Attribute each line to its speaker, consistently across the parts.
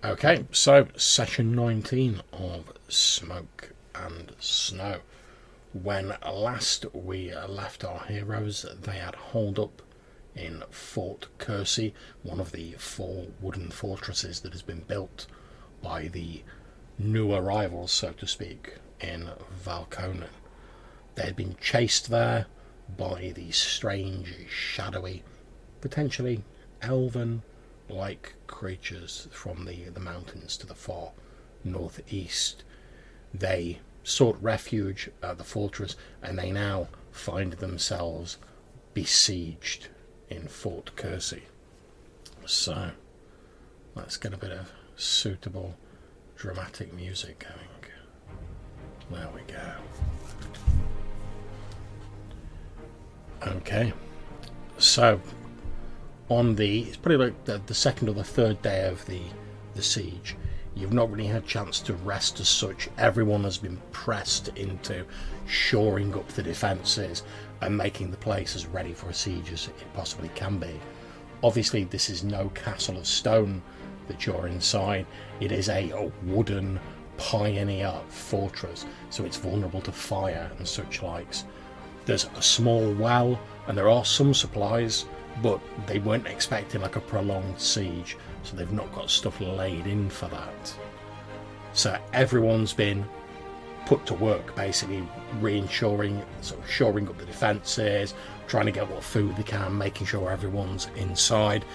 Speaker 1: Okay, so session 19 of Smoke and Snow. When last we left our heroes, they had holed up in Fort Kersey, one of the 4 wooden fortresses that has been built by the new arrivals, so to speak, in Valconen. They had been chased there by these strange, shadowy, potentially elven-like creatures from the mountains to the far northeast. They sought refuge at the fortress, and they now find themselves besieged in Fort Kersey. So let's get a bit of suitable dramatic music going. There we go. Okay, so it's probably like the second or the third day of the siege. You've not really had a chance to rest as such. Everyone has been pressed into shoring up the defences and making the place as ready for a siege as it possibly can be. Obviously, this is no castle of stone that you're inside. It is a wooden pioneer fortress, so it's vulnerable to fire and such likes. There's a small well, and there are some supplies, but they weren't expecting like a prolonged siege, so they've not got stuff laid in for that. So everyone's been put to work, basically shoring up the defences, trying to get what food they can, making sure everyone's inside.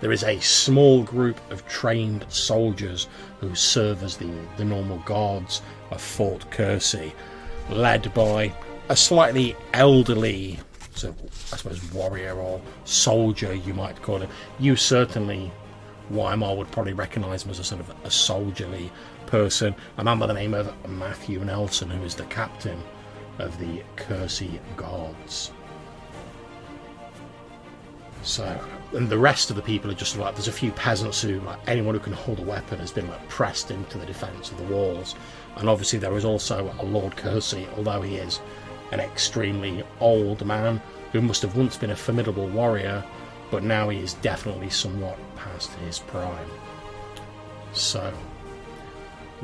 Speaker 1: There is a small group of trained soldiers who serve as the normal guards of Fort Kersey, led by a slightly elderly, so I suppose warrior or soldier you might call him. You certainly, Weimar would probably recognise him as a sort of a soldierly person. A man by the name of Matthew Nelson, who is the captain of the Kersey Guards. So, and the rest of the people are just like, there's a few peasants who, like anyone who can hold a weapon, has been like pressed into the defence of the walls. And obviously there is also a Lord Kersey, although he is an extremely old man who must have once been a formidable warrior, but now he is definitely somewhat past his prime. So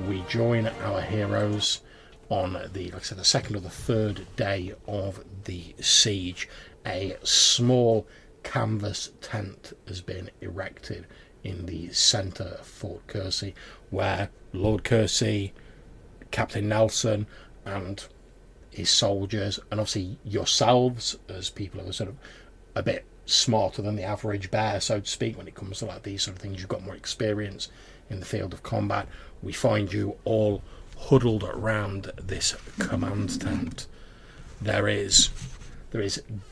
Speaker 1: we join our heroes on the second or the third day of the siege. A small canvas tent has been erected in the centre of Fort Kersey, where Lord Kersey, Captain Nelson, and his soldiers, and obviously yourselves as people who are sort of a bit smarter than the average bear, so to speak, when it comes to like these sort of things. You've got more experience in the field of combat. We find you all huddled around this command tent. There is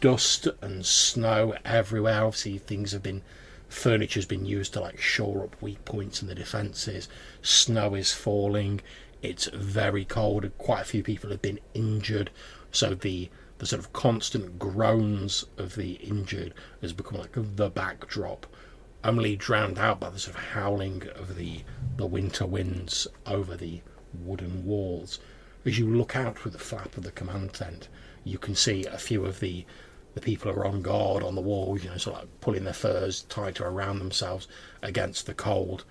Speaker 1: dust and snow everywhere. Obviously furniture's been used to like shore up weak points in the defences. Snow is falling. It's very cold. Quite a few people have been injured, so the sort of constant groans of the injured has become like the backdrop, only drowned out by the sort of howling of the winter winds over the wooden walls. As you look out through the flap of the command tent, you can see a few of the people who are on guard on the wall, sort of like pulling their furs tighter around themselves against the cold.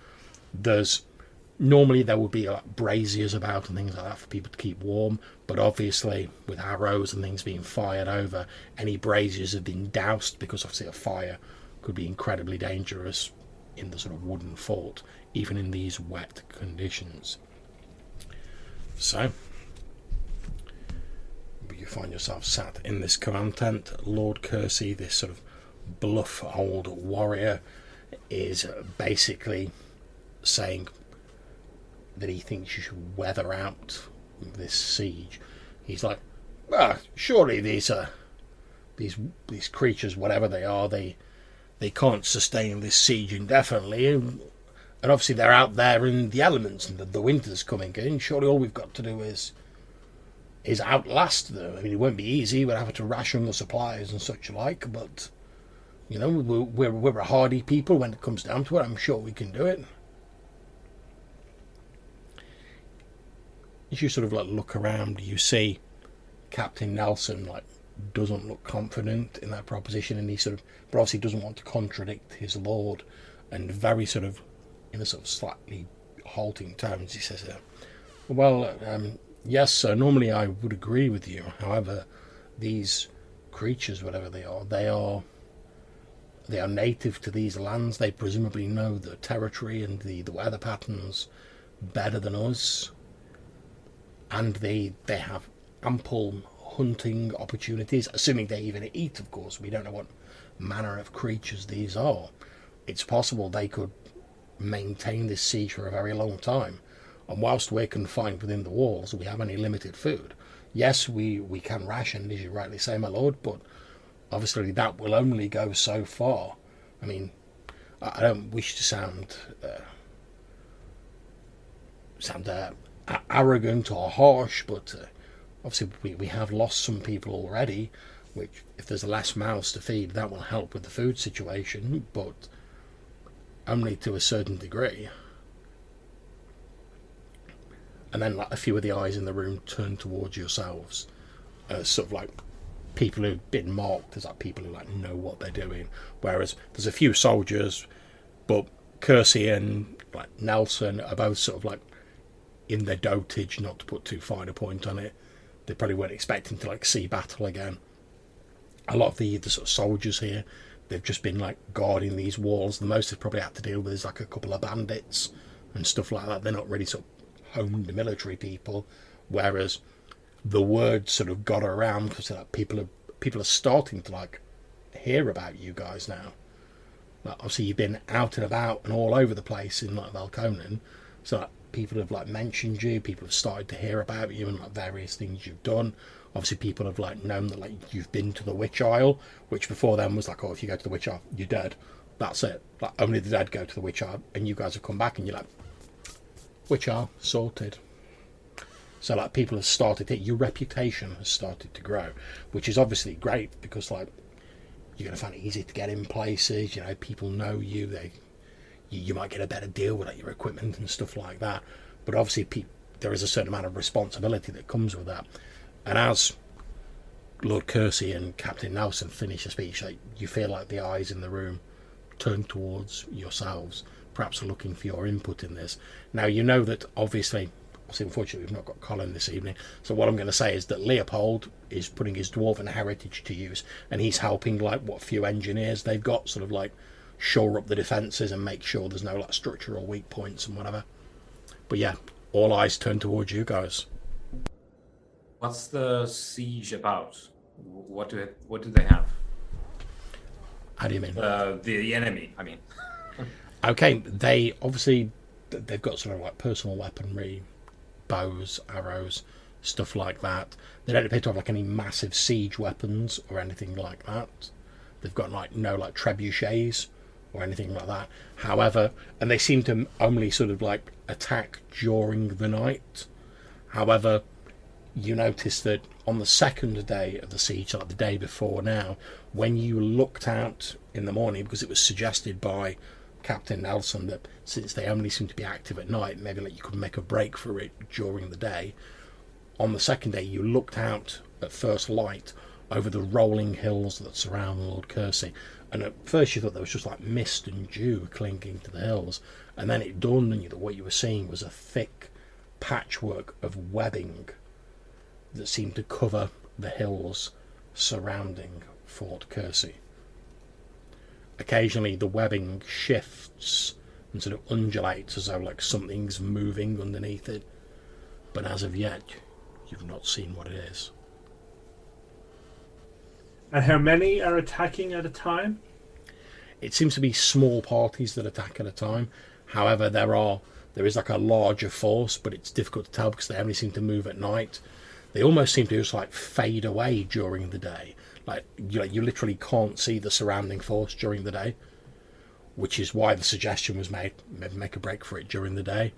Speaker 1: Normally there would be like braziers about and things like that for people to keep warm, but obviously with arrows and things being fired over, any braziers have been doused, because obviously a fire could be incredibly dangerous in the sort of wooden fort, even in these wet conditions. So you find yourself sat in this command tent. Lord Kersey, this sort of bluff old warrior, is basically saying that he thinks you should weather out this siege. He's like, surely these creatures, whatever they are, they can't sustain this siege indefinitely, and obviously they're out there in the elements, and the winter's coming in. Surely all we've got to do is outlast them. I mean, it won't be easy. We'll have to ration the supplies and such like, but we're a hardy people when it comes down to it. I'm sure we can do it. As you sort of like look around, you see Captain Nelson doesn't look confident in that proposition, and he but obviously doesn't want to contradict his lord, and very in a sort of slightly halting tones, he says, well, yes, sir, normally I would agree with you. However, these creatures, whatever they are native to these lands. They presumably know the territory and the weather patterns better than us. And they have ample hunting opportunities, assuming they even eat, of course. We don't know what manner of creatures these are. It's possible they could maintain this siege for a very long time. And whilst we're confined within the walls, we have only limited food. Yes, we can ration, as you rightly say, my lord, but obviously that will only go so far. I mean, I don't wish to sound arrogant or harsh, but obviously we have lost some people already, which if there's less mouths to feed, that will help with the food situation, but only to a certain degree. And then like a few of the eyes in the room turn towards yourselves, sort of like people who've been marked as like people who like know what they're doing. Whereas there's a few soldiers, but Kersey and like Nelson are both sort of like in their dotage, not to put too fine a point on it. They probably weren't expecting to like see battle again. A lot of the sort of soldiers here, they've just been like guarding these walls. The most they've probably had to deal with is like a couple of bandits and stuff like that. They're not really sort of honed military people, whereas the word sort of got around because like, people are starting to like hear about you guys now. Like, obviously you've been out and about and all over the place in like Valconan, so like, people have like mentioned you, people have started to hear about you and like various things you've done. Obviously people have like known that like you've been to the Witch Isle, which before then was like, oh, if you go to the Witch Isle, you're dead. That's it. Like only the dead go to the Witch Isle, and you guys have come back and you're like, Witch Isle sorted. So like people have started to, your reputation has started to grow, which is obviously great because like you're going to find it easy to get in places. You know, people know you. You might get a better deal with like your equipment and stuff like that. But obviously there is a certain amount of responsibility that comes with that. And as Lord Kersey and Captain Nelson finish the speech, like, you feel like the eyes in the room turn towards yourselves, perhaps looking for your input in this. Now you know that obviously unfortunately we've not got Colin this evening, so what I'm going to say is that Leopold is putting his dwarven heritage to use, and he's helping like what few engineers they've got sort of like shore up the defences and make sure there's no like structural weak points and whatever. But yeah, all eyes turn towards you guys.
Speaker 2: What's the siege about? What do they have?
Speaker 1: How do you mean?
Speaker 2: The enemy, I mean.
Speaker 1: Okay, they've got sort of like personal weaponry, bows, arrows, stuff like that. They don't appear to have like any massive siege weapons or anything like that. They've got like no like trebuchets or anything like that. However, and they seem to only sort of like attack during the night. However, you notice that on the second day of the siege, like the day before now, when you looked out in the morning, because it was suggested by Captain Nelson that since they only seem to be active at night, maybe like you could make a break for it during the day. On the second day, you looked out at first light over the rolling hills that surround Lord Kersey, and at first you thought there was just like mist and dew clinging to the hills, and then it dawned on you that what you were seeing was a thick patchwork of webbing that seemed to cover the hills surrounding Fort Kersey. Occasionally the webbing shifts and sort of undulates as though like something's moving underneath it, but as of yet you've not seen what it is.
Speaker 3: And how many are attacking at a time?
Speaker 1: It seems to be small parties that attack at a time. However, there is like a larger force, but it's difficult to tell because they only seem to move at night. They almost seem to just like fade away during the day. Like you literally can't see the surrounding force during the day, which is why the suggestion was made, maybe make a break for it during the day.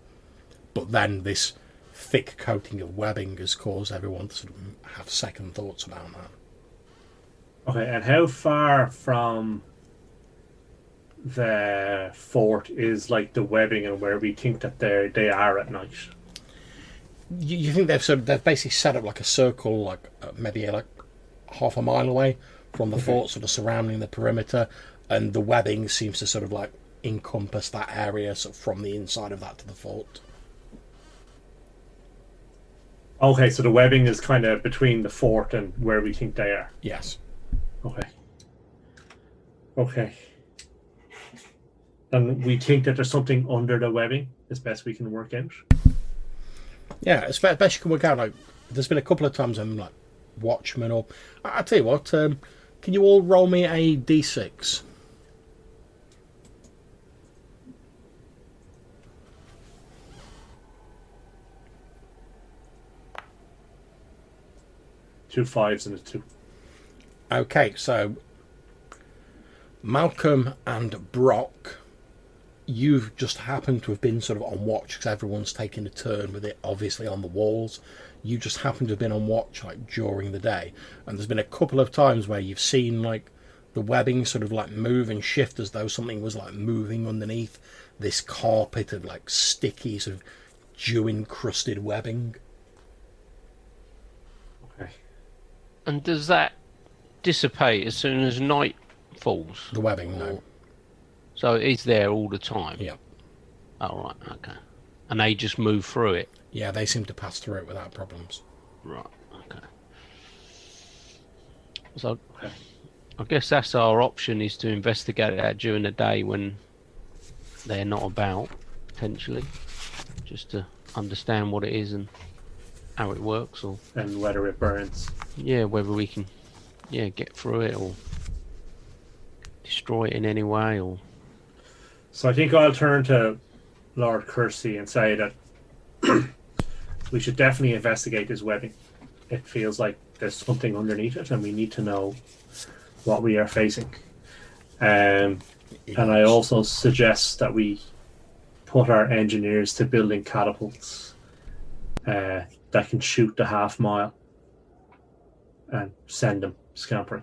Speaker 1: But then this thick coating of webbing has caused everyone to sort of have second thoughts about that.
Speaker 3: Okay, and how far from the fort is like the webbing and where we think that they are at night?
Speaker 1: You think they've basically set up like a circle, like maybe like half a mile away from the fort, sort of surrounding the perimeter, and the webbing seems to sort of like encompass that area sort of from the inside of that to the fort.
Speaker 3: Okay, so the webbing is kind of between the fort and where we think they are.
Speaker 1: Yes.
Speaker 3: Okay. Okay. And we think that there's something under the webbing, as best we can work out.
Speaker 1: Yeah, as best you can work out. Like, there's been a couple of times I'm like watchman, or I tell you what, can you all roll me a d6?
Speaker 3: Two 5s and a 2.
Speaker 1: Okay, so Malcolm and Brock, you've just happened to have been sort of on watch because everyone's taking a turn with it, obviously on the walls. You just happen to have been on watch like during the day, and there's been a couple of times where you've seen like the webbing sort of like move and shift as though something was like moving underneath this carpet of like sticky sort of dew encrusted webbing.
Speaker 3: Okay.
Speaker 4: And does that dissipate as soon as night falls?
Speaker 1: The webbing, no.
Speaker 4: So it is there all the time?
Speaker 1: Yeah.
Speaker 4: Oh, right, okay. And they just move through it?
Speaker 1: Yeah, they seem to pass through it without problems.
Speaker 4: Right, okay. So I guess that's our option, is to investigate that during the day when they're not about, potentially. Just to understand what it is and how it works, or
Speaker 3: And whether it burns.
Speaker 4: yeah, whether we can get through it or destroy it in any way, or
Speaker 3: So I think I'll turn to Lord Kersey and say that we should definitely investigate this webbing. It feels like there's something underneath it, and we need to know what we are facing. And I also suggest that we put our engineers to building catapults that can shoot the half mile and send them scampering.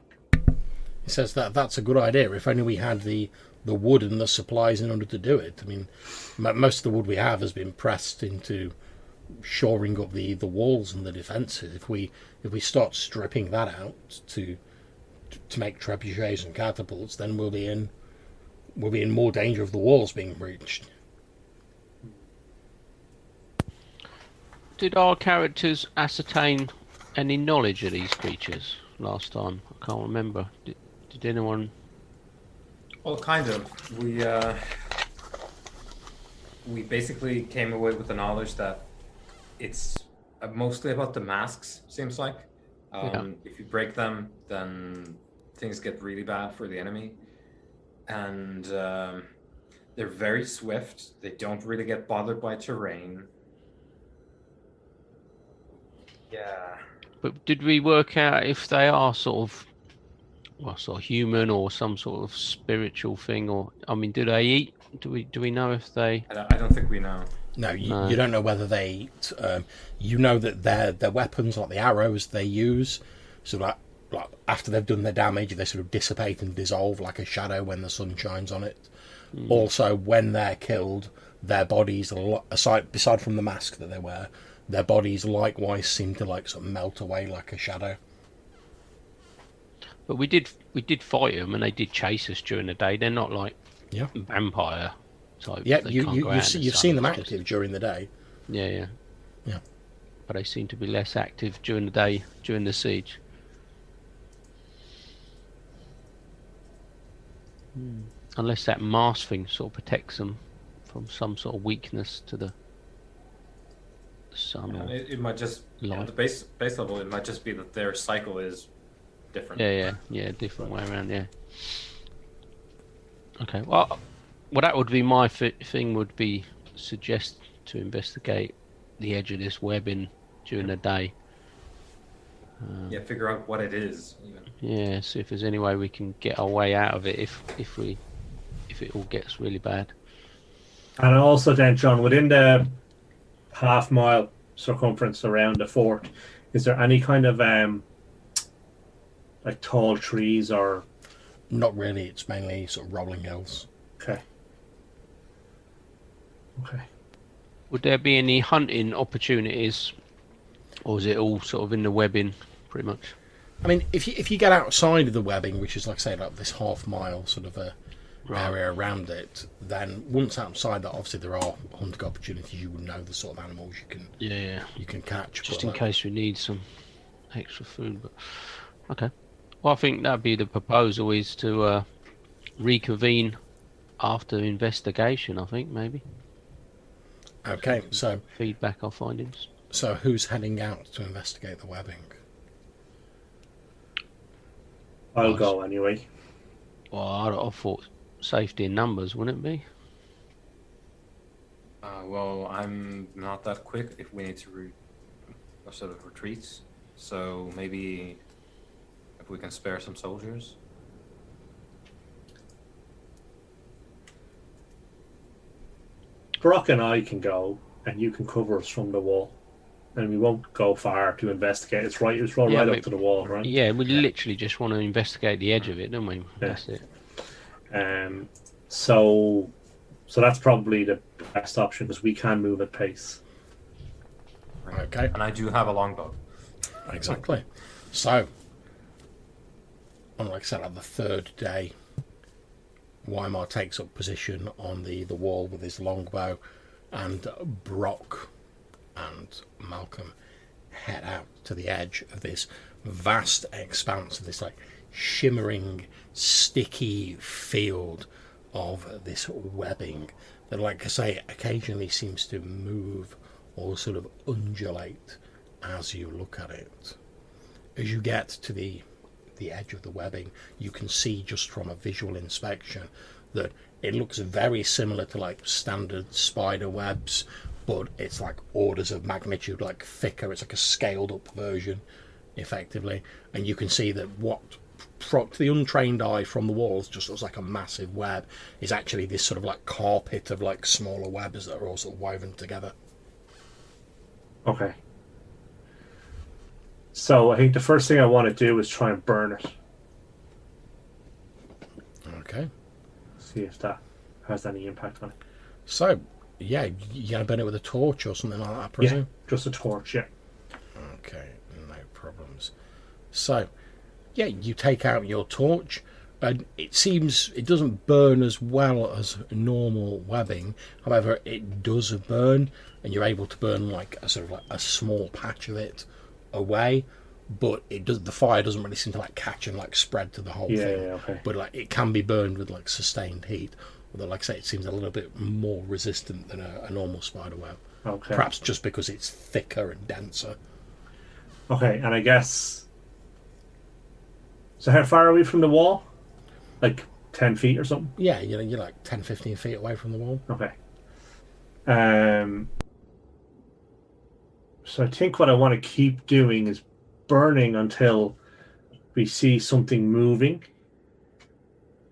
Speaker 1: He says that that's a good idea. If only we had the wood and the supplies in order to do it. I mean, most of the wood we have has been pressed into shoring up the walls and the defences. If we start stripping that out to make trebuchets and catapults, then we'll be in more danger of the walls being breached.
Speaker 4: did our characters ascertain any knowledge of these creatures last time? I can't remember. Did anyone?
Speaker 2: Well, kind of. We basically came away with the knowledge that it's mostly about the masks, seems like. If you break them, then things get really bad for the enemy. And they're very swift. They don't really get bothered by terrain. Yeah.
Speaker 4: But did we work out if they are sort of human or some sort of spiritual thing? Or I mean, do they eat? Do we know if they?
Speaker 2: I don't think we know.
Speaker 1: No, you don't know whether they eat. You know that their weapons, like the arrows they use, so like after they've done their damage, they sort of dissipate and dissolve like a shadow when the sun shines on it. Also, when they're killed, their bodies, aside from the mask that they wear, their bodies likewise seem to like sort of melt away like a shadow.
Speaker 4: But we did fight them, and they did chase us during the day. They're not like vampire type.
Speaker 1: Yeah, you've seen them active during the day.
Speaker 4: Yeah. But they seem to be less active during the day during the siege. Unless that mask thing sort of protects them from some sort of weakness to the sun. Or
Speaker 2: It might just at the base level. It might just be that their cycle is different.
Speaker 4: Yeah, different way around. Yeah. Okay. Well, that would be my thing. Would be suggest to investigate the edge of this webbing during the day.
Speaker 2: Figure out what it is. Even.
Speaker 4: Yeah, see if there's any way we can get our way out of it if it all gets really bad.
Speaker 3: And also then, John, within the half mile circumference around the fort, is there any kind of like tall trees or?
Speaker 1: Not really. It's mainly sort of rolling hills.
Speaker 3: Okay.
Speaker 4: Would there be any hunting opportunities, or is it all sort of in the webbing, pretty much?
Speaker 1: I mean, if you get outside of the webbing, which is like say like this half mile sort of area around it, then once outside that, obviously there are hunting opportunities. You would know the sort of animals you can catch.
Speaker 4: Just
Speaker 1: but
Speaker 4: in case we need some extra food. But okay. Well, I think that'd be the proposal, is to reconvene after investigation. I think maybe.
Speaker 1: Okay, so
Speaker 4: Feedback our findings.
Speaker 1: who's heading out to investigate the webbing?
Speaker 3: I'll
Speaker 4: Nice.
Speaker 3: go anyway.
Speaker 4: Well, I thought safety in numbers, wouldn't it be?
Speaker 2: Well, I'm not that quick if we need to sort of retreats. So maybe if we can spare some soldiers.
Speaker 3: Brock and I can go, and you can cover us from the wall, and we won't go far to investigate. It's right up to the wall, right?
Speaker 4: Yeah, we literally just want to investigate the edge of it, don't we? That's it.
Speaker 3: So that's probably the best option, because we can move at pace.
Speaker 1: Okay.
Speaker 2: And I do have a longbow.
Speaker 1: Exactly. So, and like I said, on the third day, Weimar takes up position on the wall with his longbow, and Brock and Malcolm head out to the edge of this vast expanse of this like shimmering, sticky field of this webbing that, like I say, occasionally seems to move or sort of undulate as you look at it. As you get to the edge of the webbing, you can see just from a visual inspection that it looks very similar to like standard spider webs, but it's like orders of magnitude like thicker. It's like a scaled up version effectively, and you can see that what to the untrained eye from the walls just looks like a massive web is actually this sort of like carpet of like smaller webs that are all sort of woven together.
Speaker 3: Okay. So I think the first thing I want to do is try and burn it.
Speaker 1: Okay.
Speaker 3: See if that has any impact on it.
Speaker 1: So, yeah, you're going to burn it with a torch or something like that, I presume?
Speaker 3: Yeah, just a torch, yeah.
Speaker 1: Okay, no problems. So, yeah, you take out your torch, and it seems it doesn't burn as well as normal webbing. However, it does burn, and you're able to burn like a sort of like a small patch of it away, but it does. The fire doesn't really seem to like catch and like spread to the whole thing.
Speaker 3: Yeah, okay.
Speaker 1: But like it can be burned with like sustained heat. Although, like I say, it seems a little bit more resistant than a normal spider web.
Speaker 3: Okay.
Speaker 1: Perhaps just because it's thicker and denser.
Speaker 3: Okay, and I guess... So how far are we from the wall? Like 10 feet or something?
Speaker 1: Yeah, you're like 10, 15 feet away from the wall.
Speaker 3: Okay. So I think what I want to keep doing is burning until we see something moving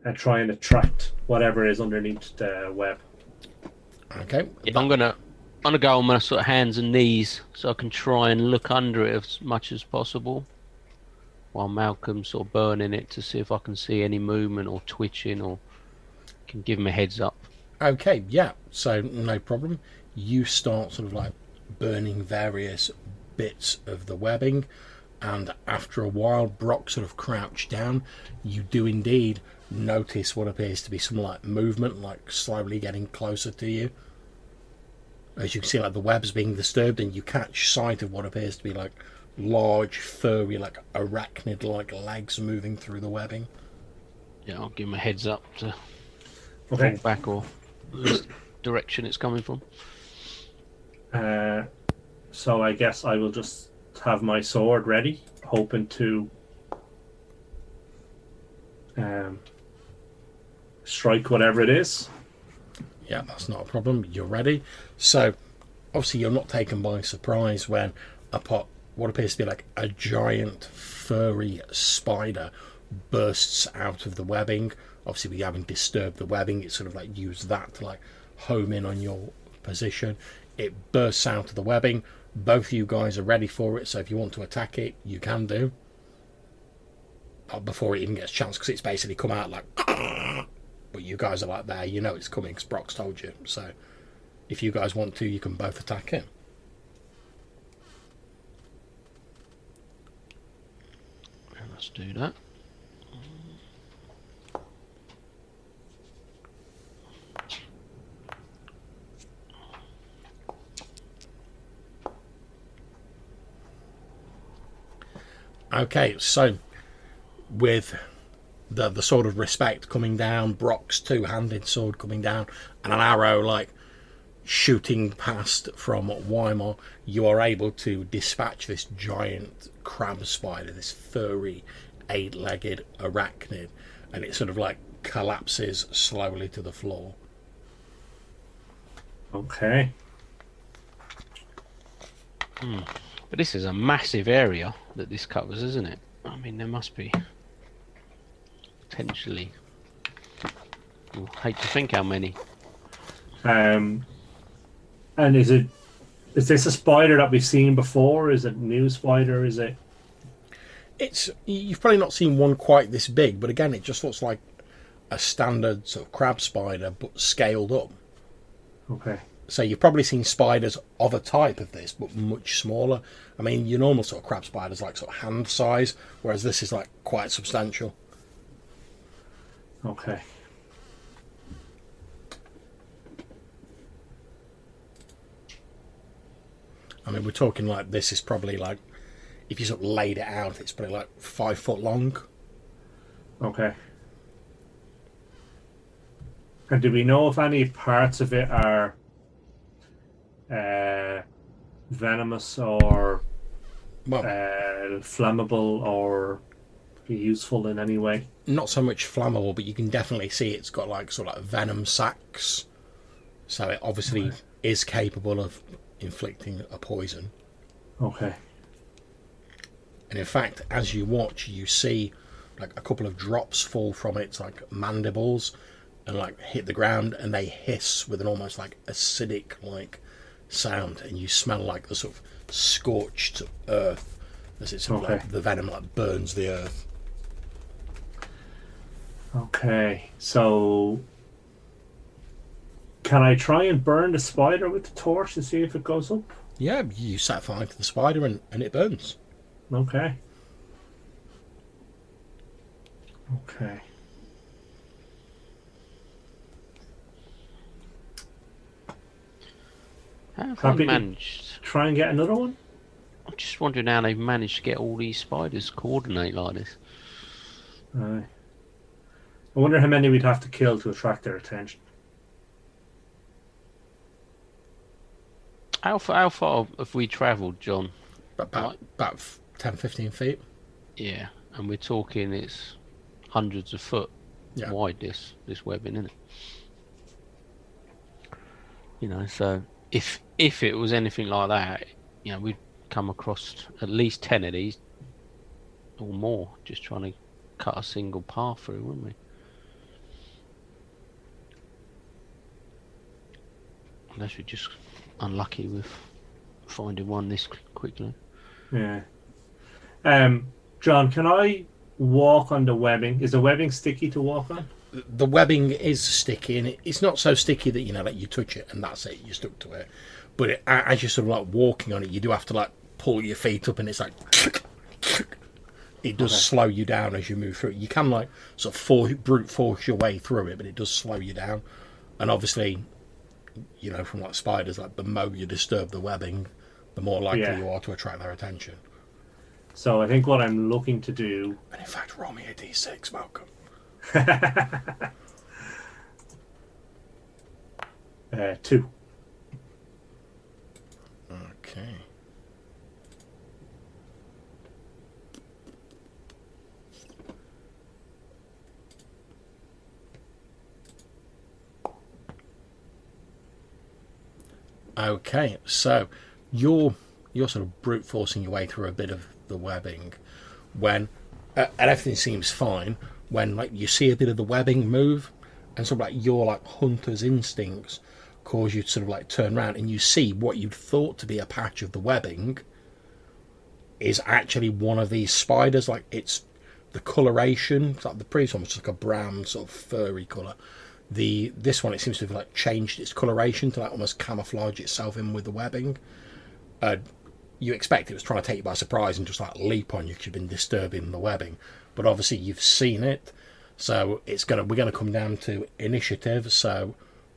Speaker 3: and try and attract whatever is underneath the web.
Speaker 1: Okay.
Speaker 4: Yeah, I'm gonna go on my sort of hands and knees so I can try and look under it as much as possible, while Malcolm's sort of burning it to see if I can see any movement or twitching, or can give him a heads up.
Speaker 1: Okay, yeah. So no problem. You start sort of like burning various bits of the webbing, and after a while, Brock sort of crouched down. You do indeed notice what appears to be some like movement, like slowly getting closer to you. As you can see, like the web's being disturbed, and you catch sight of what appears to be like large, furry, like arachnid-like legs moving through the webbing.
Speaker 4: Yeah, I'll give him a heads up to
Speaker 3: Okay.
Speaker 4: fall back or the direction it's coming from.
Speaker 3: So I guess I will just have my sword ready, hoping to strike whatever it is.
Speaker 1: Yeah, that's not a problem. You're ready. So, obviously, you're not taken by surprise when what appears to be like a giant furry spider bursts out of the webbing. Obviously, we haven't disturbed the webbing. It's sort of like used that to like home in on your position. It bursts out of the webbing. Both of you guys are ready for it. So if you want to attack it, you can do. Before it even gets a chance, because it's basically come out like... But you guys are like there, you know it's coming because Brock's told you. So if you guys want to, you can both attack it.
Speaker 4: Let's do that.
Speaker 1: Okay, so with the sort of respect coming down, Brock's two-handed sword coming down, and an arrow like shooting past from Weimar, you are able to dispatch this giant crab spider, this furry, eight-legged arachnid, and it sort of like collapses slowly to the floor.
Speaker 3: Okay.
Speaker 4: But this is a massive area that this covers, isn't it? I mean, there must be potentially. I hate to think how many.
Speaker 3: And is this a spider that we've seen before? Is it a new spider? Is it?
Speaker 1: You've probably not seen one quite this big, but again, it just looks like a standard sort of crab spider, but scaled up.
Speaker 3: Okay.
Speaker 1: So you've probably seen spiders of a type of this, but much smaller. I mean, your normal sort of crab spider's like sort of hand size, whereas this is like quite substantial.
Speaker 3: Okay.
Speaker 1: I mean, we're talking like this is probably like, if you sort of laid it out, it's probably like 5 foot long.
Speaker 3: Okay. And do we know if any parts of it are venomous or
Speaker 1: Well,
Speaker 3: flammable or useful in any way?
Speaker 1: not so much flammable, but you can definitely see it's got like sort of like venom sacs. So it obviously is capable of inflicting a poison.
Speaker 3: Okay.
Speaker 1: And in fact, as you watch, you see like a couple of drops fall from its like mandibles and like hit the ground, and they hiss with an almost like acidic like sound, and you smell like the sort of scorched earth as it's sort of like the venom like burns the earth.
Speaker 3: Okay. So can I try and burn the spider with the torch to see if it goes up?
Speaker 1: Yeah, you set fire to the spider and it burns.
Speaker 3: Okay. Okay.
Speaker 4: How have
Speaker 3: Happy
Speaker 4: they
Speaker 3: to-
Speaker 4: managed?
Speaker 3: Try and get another one?
Speaker 4: I'm just wondering how they've managed to get all these spiders to coordinate like this.
Speaker 3: Aye. I wonder how many we'd have to kill to attract their attention.
Speaker 4: How far have we travelled, John?
Speaker 1: About 10, 15 feet.
Speaker 4: Yeah, and we're talking it's hundreds of foot
Speaker 1: Yeah.
Speaker 4: wide. This webbing, isn't it? You know, so if it was anything like that, you know, we'd come across at least 10 of these or more, just trying to cut a single path through, wouldn't we? Unless we're just unlucky with finding one this quickly.
Speaker 3: Yeah. John, can I walk on the webbing? Is the webbing sticky to walk on?
Speaker 1: The webbing is sticky, and it's not so sticky that, you know, like you touch it and that's it, you're stuck to it. But as you're sort of like walking on it, you do have to like pull your feet up, and it's like it does slow you down as you move through it. You can like sort of brute force your way through it, but it does slow you down. And obviously, you know, from like spiders, like the more you disturb the webbing, the more likely you are to attract their attention.
Speaker 3: So I think what I'm looking to do...
Speaker 1: And in fact, roll me a d6, Malcolm.
Speaker 3: 2.
Speaker 1: Okay. Okay, so you're sort of brute forcing your way through a bit of the webbing when and everything seems fine when like you see a bit of the webbing move, and sort of like your like hunter's instincts cause you to sort of like turn around, and you see what you'd thought to be a patch of the webbing is actually one of these spiders. Like it's the coloration, it's like the previous one was just like a brown sort of furry colour. This one, it seems to have like changed its coloration to like almost camouflage itself in with the webbing. You expect it was trying to take you by surprise and just like leap on you because you've been disturbing the webbing, but obviously you've seen it, so we're gonna come down to initiative. So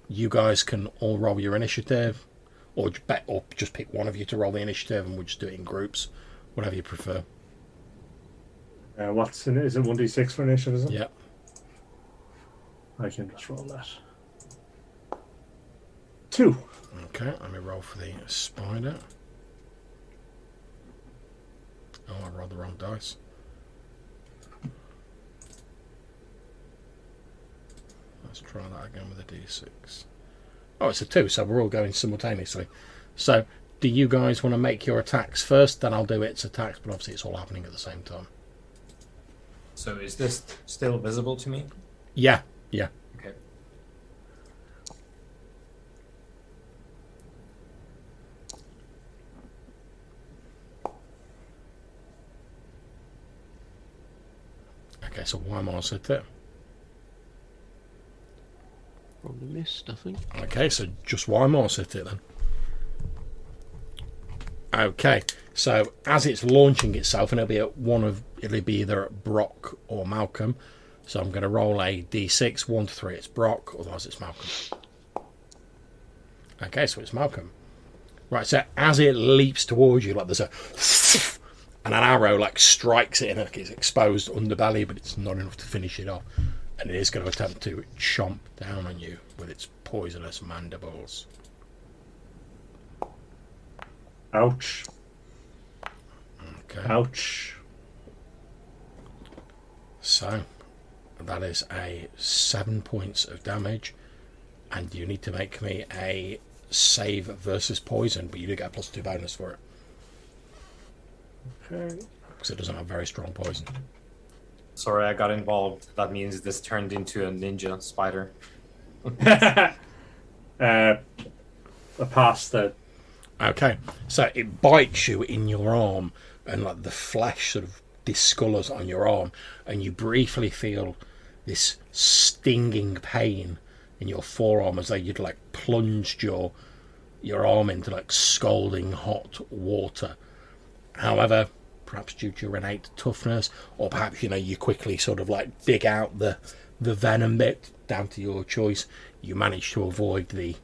Speaker 1: you guys can all roll your initiative, or just pick one of you to roll the initiative, and we'll just do it in groups, whatever you prefer.
Speaker 3: What's in it? Is it 1d6 for initiative? Is it?
Speaker 1: Yeah.
Speaker 3: I can just roll that. 2.
Speaker 1: Okay, let me roll for the spider. Oh, I rolled the wrong dice. Let's try that again with a d6. Oh, it's a 2, so we're all going simultaneously. So, do you guys want to make your attacks first? Then I'll do its attacks, but obviously it's all happening at the same time.
Speaker 2: So is this still visible to me?
Speaker 1: Yeah, yeah.
Speaker 2: Okay.
Speaker 1: Okay, so Weimar's hit it.
Speaker 4: Probably missed, I think.
Speaker 1: Okay, so just Weimar's hit it then. Okay, so as it's launching itself, and it'll be either at Brock or Malcolm. So I'm going to roll a d6, 1 to 3. It's Brock, otherwise it's Malcolm. Okay, so it's Malcolm. Right, so as it leaps towards you, like there's and an arrow like strikes it in its exposed underbelly, but it's not enough to finish it off, and it is going to attempt to chomp down on you with its poisonous mandibles.
Speaker 3: Ouch.
Speaker 1: Okay.
Speaker 3: Ouch.
Speaker 1: So that is a 7 points of damage, and you need to make me a save versus poison, but you do get a +2 bonus for it
Speaker 3: Okay.
Speaker 1: because it doesn't have very strong poison.
Speaker 2: Sorry, I got involved. That means this turned into a ninja spider.
Speaker 3: I passed the.
Speaker 1: Okay, so it bites you in your arm, and like the flesh sort of discolors on your arm, and you briefly feel this stinging pain in your forearm as though you'd like plunged your arm into like scalding hot water. However, perhaps due to your innate toughness, or perhaps you quickly sort of like dig out the venom bit, down to your choice, you manage to avoid the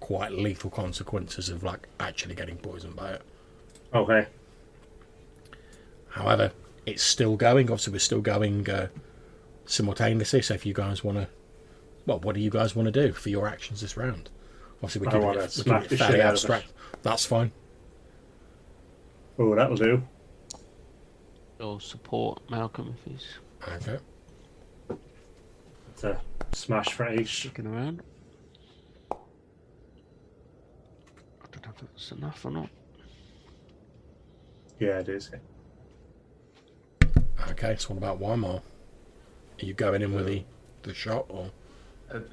Speaker 1: quite lethal consequences of like actually getting poisoned by it.
Speaker 3: Okay.
Speaker 1: However, it's still going. Obviously, we're still going simultaneously. So, if you guys want to, well, what do you guys want to do for your actions this round? Obviously, we're keeping it fairly abstract. That's fine.
Speaker 3: Oh, that'll do.
Speaker 4: Or support Malcolm if he's
Speaker 1: Okay.
Speaker 3: It's a smash for 8.
Speaker 4: looking around. I don't know if that's enough or not.
Speaker 3: Yeah, it is.
Speaker 1: Okay. So, what about Weimar? Are you going in with the shot, or?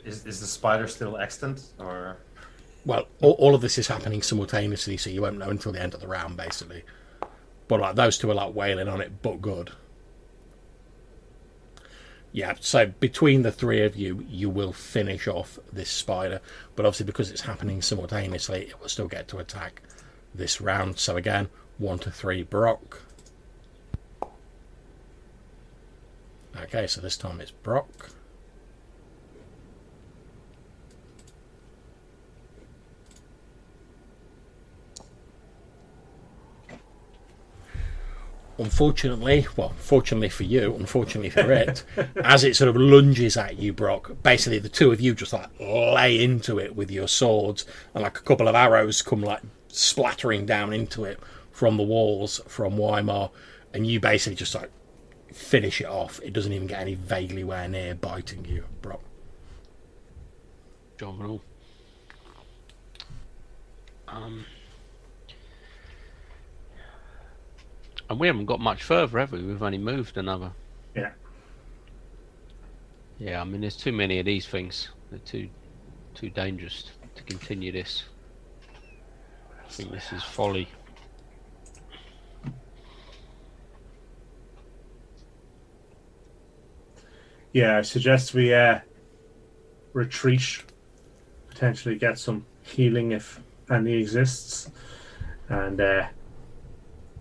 Speaker 2: Is the spider still extant, or?
Speaker 1: Well, all of this is happening simultaneously, so you won't know until the end of the round, basically. But like those two are like wailing on it, but good. Yeah, so between the three of you, you will finish off this spider. But obviously, because it's happening simultaneously, it will still get to attack this round. So again, 1 to 3, Brock. Okay, so this time it's Brock. Unfortunately, well, fortunately for you, unfortunately for it, as it sort of lunges at you, Brock, basically the two of you just like lay into it with your swords, and like a couple of arrows come like splattering down into it from the walls from Weimar, and you basically just like finish it off. It doesn't even get any vaguely where near biting you, Brock.
Speaker 4: John Rule. And we haven't got much further, have we? We've only moved another.
Speaker 3: Yeah.
Speaker 4: Yeah, I mean, there's too many of these things. They're too dangerous to continue this. I think this is folly.
Speaker 3: Yeah, I suggest we retreat, potentially get some healing if any exists, and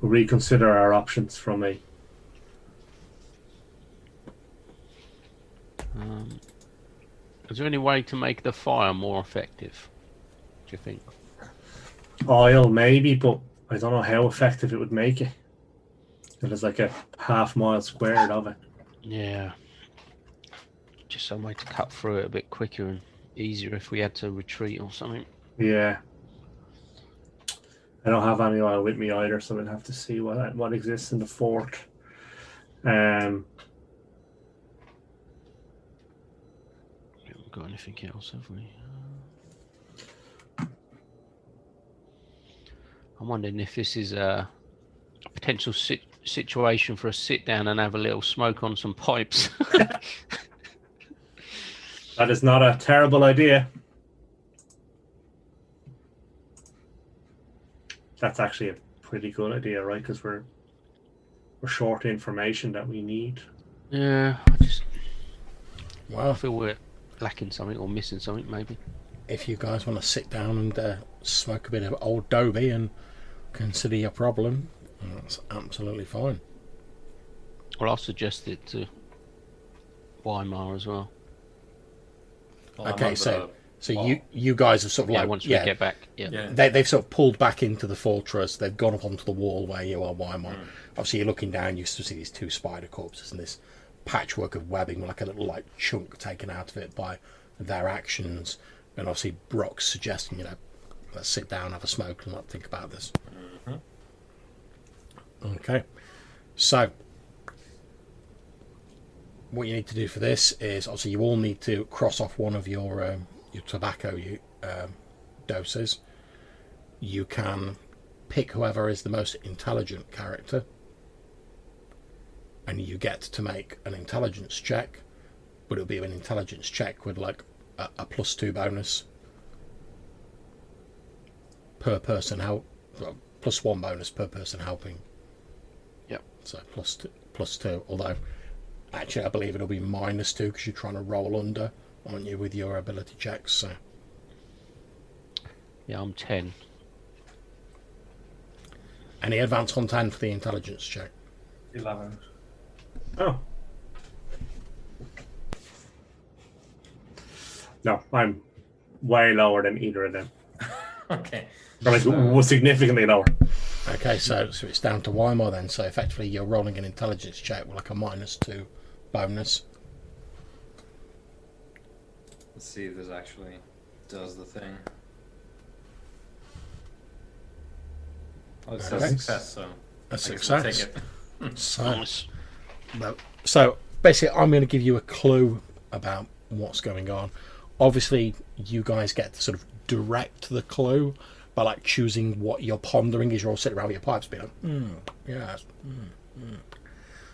Speaker 3: reconsider our options from a.
Speaker 4: Is there any way to make the fire more effective, do you think?
Speaker 3: Oil, maybe, but I don't know how effective it would make it. There's like a half-mile squared of it.
Speaker 4: Yeah. Just some way to cut through it a bit quicker and easier if we had to retreat or something.
Speaker 3: Yeah. I don't have any oil with me either, so we'll have to see what exists in the fort.
Speaker 4: We haven't got anything else, have we? I'm wondering if this is a potential situation for a sit down and have a little smoke on some pipes.
Speaker 3: That is not a terrible idea. That's actually a pretty good idea, right? Because we're short information that we need.
Speaker 4: Yeah, I
Speaker 1: Well,
Speaker 4: feel we're lacking something or missing something, maybe.
Speaker 1: if you guys want to sit down and smoke a bit of old Dobie and consider your problem, that's absolutely fine.
Speaker 4: Well, I'll suggest it to Weimar as well.
Speaker 2: Well, I'm
Speaker 1: Okay,
Speaker 2: on
Speaker 1: so
Speaker 2: wall.
Speaker 1: you guys have sort of
Speaker 4: Yeah,
Speaker 1: like
Speaker 4: once we get back. Yeah.
Speaker 1: they've sort of pulled back into the fortress. They've gone up onto the wall where you are, Weimar. Obviously, you're looking down. You still see these two spider corpses and this patchwork of webbing, like a little like chunk taken out of it by their actions. And obviously, Brock's suggesting, let's sit down, have a smoke, and not think about this. Okay, so what you need to do for this is obviously you all need to cross off one of your tobacco doses. You can pick whoever is the most intelligent character, and you get to make an intelligence check, but it'll be an intelligence check with like a +2 bonus per person help, +1 bonus per person helping.
Speaker 4: Yep.
Speaker 1: So +2, although actually I believe it'll be -2 because you're trying to roll under, aren't you, with your ability checks? So
Speaker 4: Yeah, I'm 10.
Speaker 1: any advance on 10 for the intelligence check?
Speaker 2: 11.
Speaker 3: Oh. No, I'm way lower than either of them.
Speaker 2: Okay.
Speaker 3: Or like significantly lower.
Speaker 1: Okay, so it's down to Weimar then. So effectively, you're rolling an intelligence check with like a -2 bonus.
Speaker 2: Let's see if this actually does the thing. Oh, it says
Speaker 1: Okay.
Speaker 2: success, so
Speaker 1: A
Speaker 2: I guess we'll
Speaker 1: success.
Speaker 2: take it.
Speaker 1: So,
Speaker 4: Nice.
Speaker 1: so basically, I'm going to give you a clue about what's going on. Obviously, you guys get to sort of direct the clue by like choosing what you're pondering as you're all sitting around with your pipes being like, yes.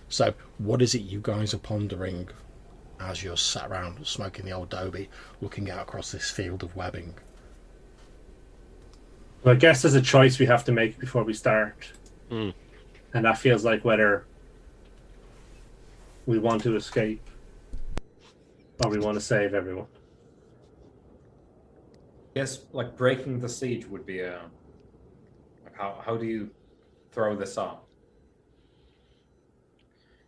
Speaker 1: So, what is it you guys are pondering as you're sat around smoking the old Dobie, looking out across this field of webbing?
Speaker 3: Well, I guess there's a choice we have to make before we start.
Speaker 4: Mm.
Speaker 3: And that feels like whether we want to escape or we want to save everyone.
Speaker 2: Yes, like breaking the siege would be a. Like how do you throw this off?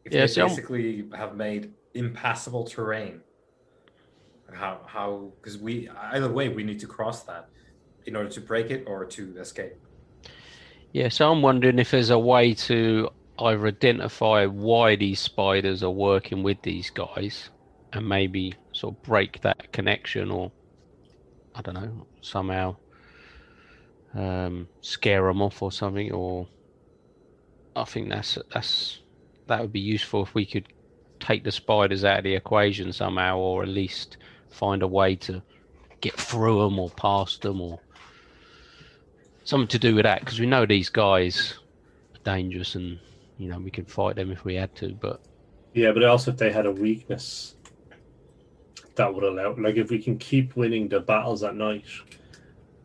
Speaker 2: If
Speaker 4: Yeah,
Speaker 2: they
Speaker 4: so-
Speaker 2: basically have made impassable terrain, how because we either way we need to cross that in order to break it or to escape.
Speaker 4: Yeah, so I'm wondering if there's a way to either identify why these spiders are working with these guys and maybe sort of break that connection, or I don't know, somehow scare them off or something. Or I think that would be useful if we could take the spiders out of the equation somehow, or at least find a way to get through them or past them, or something to do with that, because we know these guys are dangerous and we could fight them if we had to. But
Speaker 3: Yeah, but also if they had a weakness, that would allow, like if we can keep winning the battles at night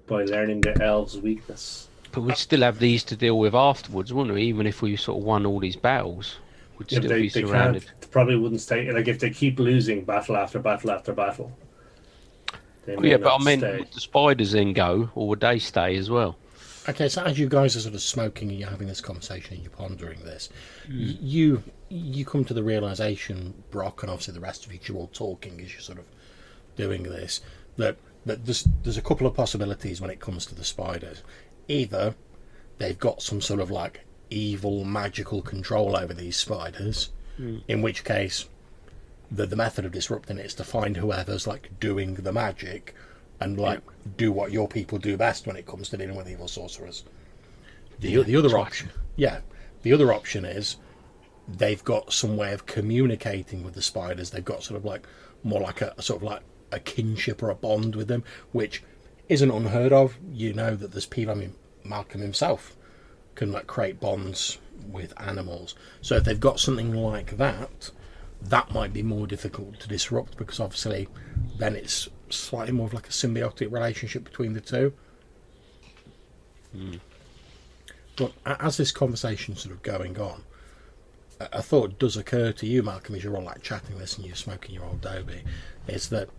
Speaker 3: by learning the elves' weakness.
Speaker 4: we'd still have these to deal with afterwards, wouldn't we? Even if we sort of won all these battles, we'd
Speaker 3: If
Speaker 4: still
Speaker 3: they
Speaker 4: be surrounded.
Speaker 3: can't, probably wouldn't stay. Like if they keep losing battle after battle after battle. They
Speaker 4: Oh,
Speaker 3: may
Speaker 4: yeah, but
Speaker 3: not
Speaker 4: I mean,
Speaker 3: stay.
Speaker 4: would the spiders then go, or would they stay as well?
Speaker 1: Okay, so as you guys are sort of smoking and you're having this conversation and you're pondering this, you come to the realization, Brock, and obviously the rest of you, you're all talking as you're sort of doing this, that there's a couple of possibilities when it comes to the spiders. Either they've got some sort of like evil magical control over these spiders, in which case the method of disrupting it is to find whoever's like doing the magic and like do what your people do best when it comes to dealing with evil sorcerers. The other option, the other option is they've got some way of communicating with the spiders. They've got sort of like more like a sort of like a kinship or a bond with them, which isn't unheard of. You know that there's people. I mean, Malcolm himself can like create bonds with animals. So if they've got something like that, that might be more difficult to disrupt, because obviously then it's slightly more of like a symbiotic relationship between the two. But as this conversation's sort of going on, a thought does occur to you, Malcolm, as you're all like chatting this and you're smoking your old Dobie, is that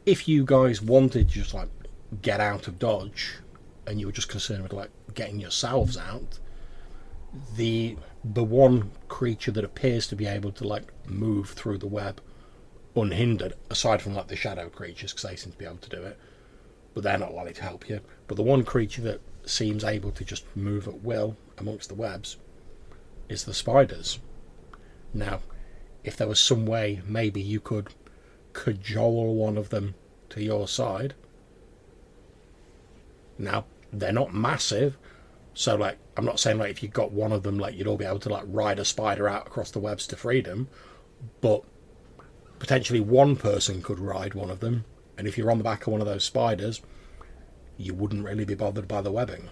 Speaker 1: if you guys wanted to just like get out of Dodge and you were just concerned with like getting yourselves out, the one creature that appears to be able to like move through the web unhindered, aside from like the shadow creatures, because they seem to be able to do it, but they're not likely to help you. But the one creature that seems able to just move at will amongst the webs is the spiders. Now, if there was some way maybe you could cajole one of them to your side. Now, they're not massive, so like I'm not saying like if you got one of them like you'd all be able to like ride a spider out across the webs to freedom, but potentially one person could ride one of them, and if you're on the back of one of those spiders, you wouldn't really be bothered by the webbing.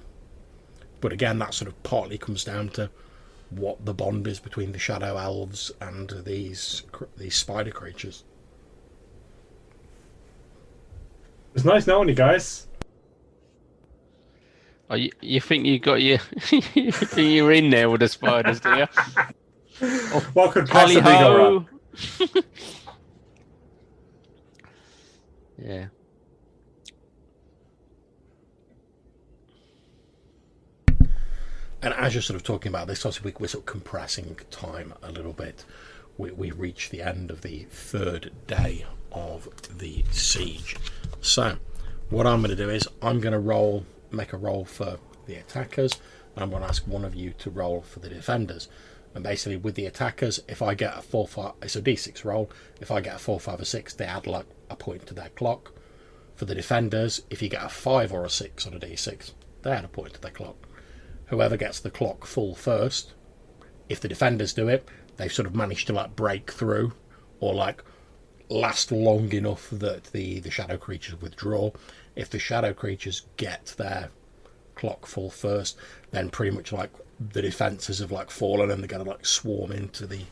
Speaker 1: But again, that sort of partly comes down to what the bond is between the shadow elves and these spider creatures.
Speaker 3: It's nice knowing you guys.
Speaker 4: Oh, you think you got your you think you're in there with the spiders, do you?
Speaker 3: What could possibly go wrong?
Speaker 4: Yeah.
Speaker 1: And as you're sort of talking about this, obviously we're sort of compressing time a little bit. We reach the end of the third day of the siege. So what I'm going to do is I'm going to make a roll for the attackers, and I'm going to ask one of you to roll for the defenders. And basically with the attackers, if I get a 4, 5, it's a d6 roll. If I get a 4, 5 or 6, they add like a point to their clock. For the defenders, if you get a 5 or a 6 on a d6, they add a point to their clock. Whoever gets the clock full first, if the defenders do it, they've sort of managed to like break through or like last long enough that the shadow creatures withdraw. If the shadow creatures get their clock full first, then pretty much like the defences have like fallen and they're going to like swarm into the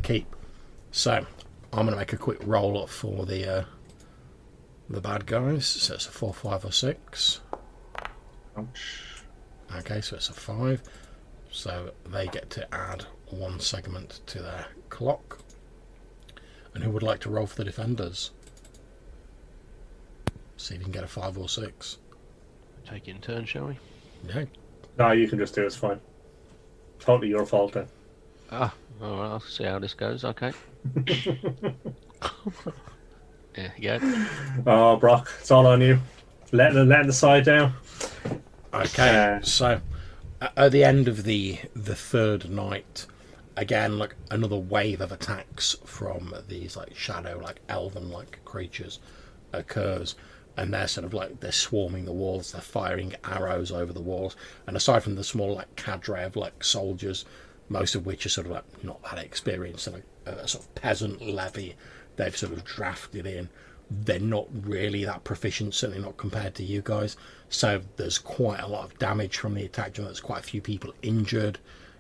Speaker 1: keep. So I'm going to make a quick roll up for the bad guys. So it's a 4, 5 or 6.
Speaker 3: Ouch.
Speaker 1: Okay, so it's a 5. So they get to add 1 segment to their clock. And who would like to roll for the defenders? See if you can get a 5 or 6.
Speaker 4: Take it in turn, shall we?
Speaker 1: Yeah.
Speaker 3: No, you can just do it. It's fine. Totally your fault then.
Speaker 4: Ah, all right. I'll see how this goes. Okay. There you go.
Speaker 3: Oh, Brock, it's all on you. Letting the side down.
Speaker 1: Okay, so at the end of the third night, again, like another wave of attacks from these like shadow, like elven like creatures occurs, and they're sort of like they're swarming the walls, they're firing arrows over the walls, and aside from the small like cadre of like soldiers, most of which are sort of like not that experienced, and a sort of peasant levy they've sort of drafted in, they're not really that proficient, certainly not compared to you guys. So there's quite a lot of damage from the attack. There's quite a few people injured.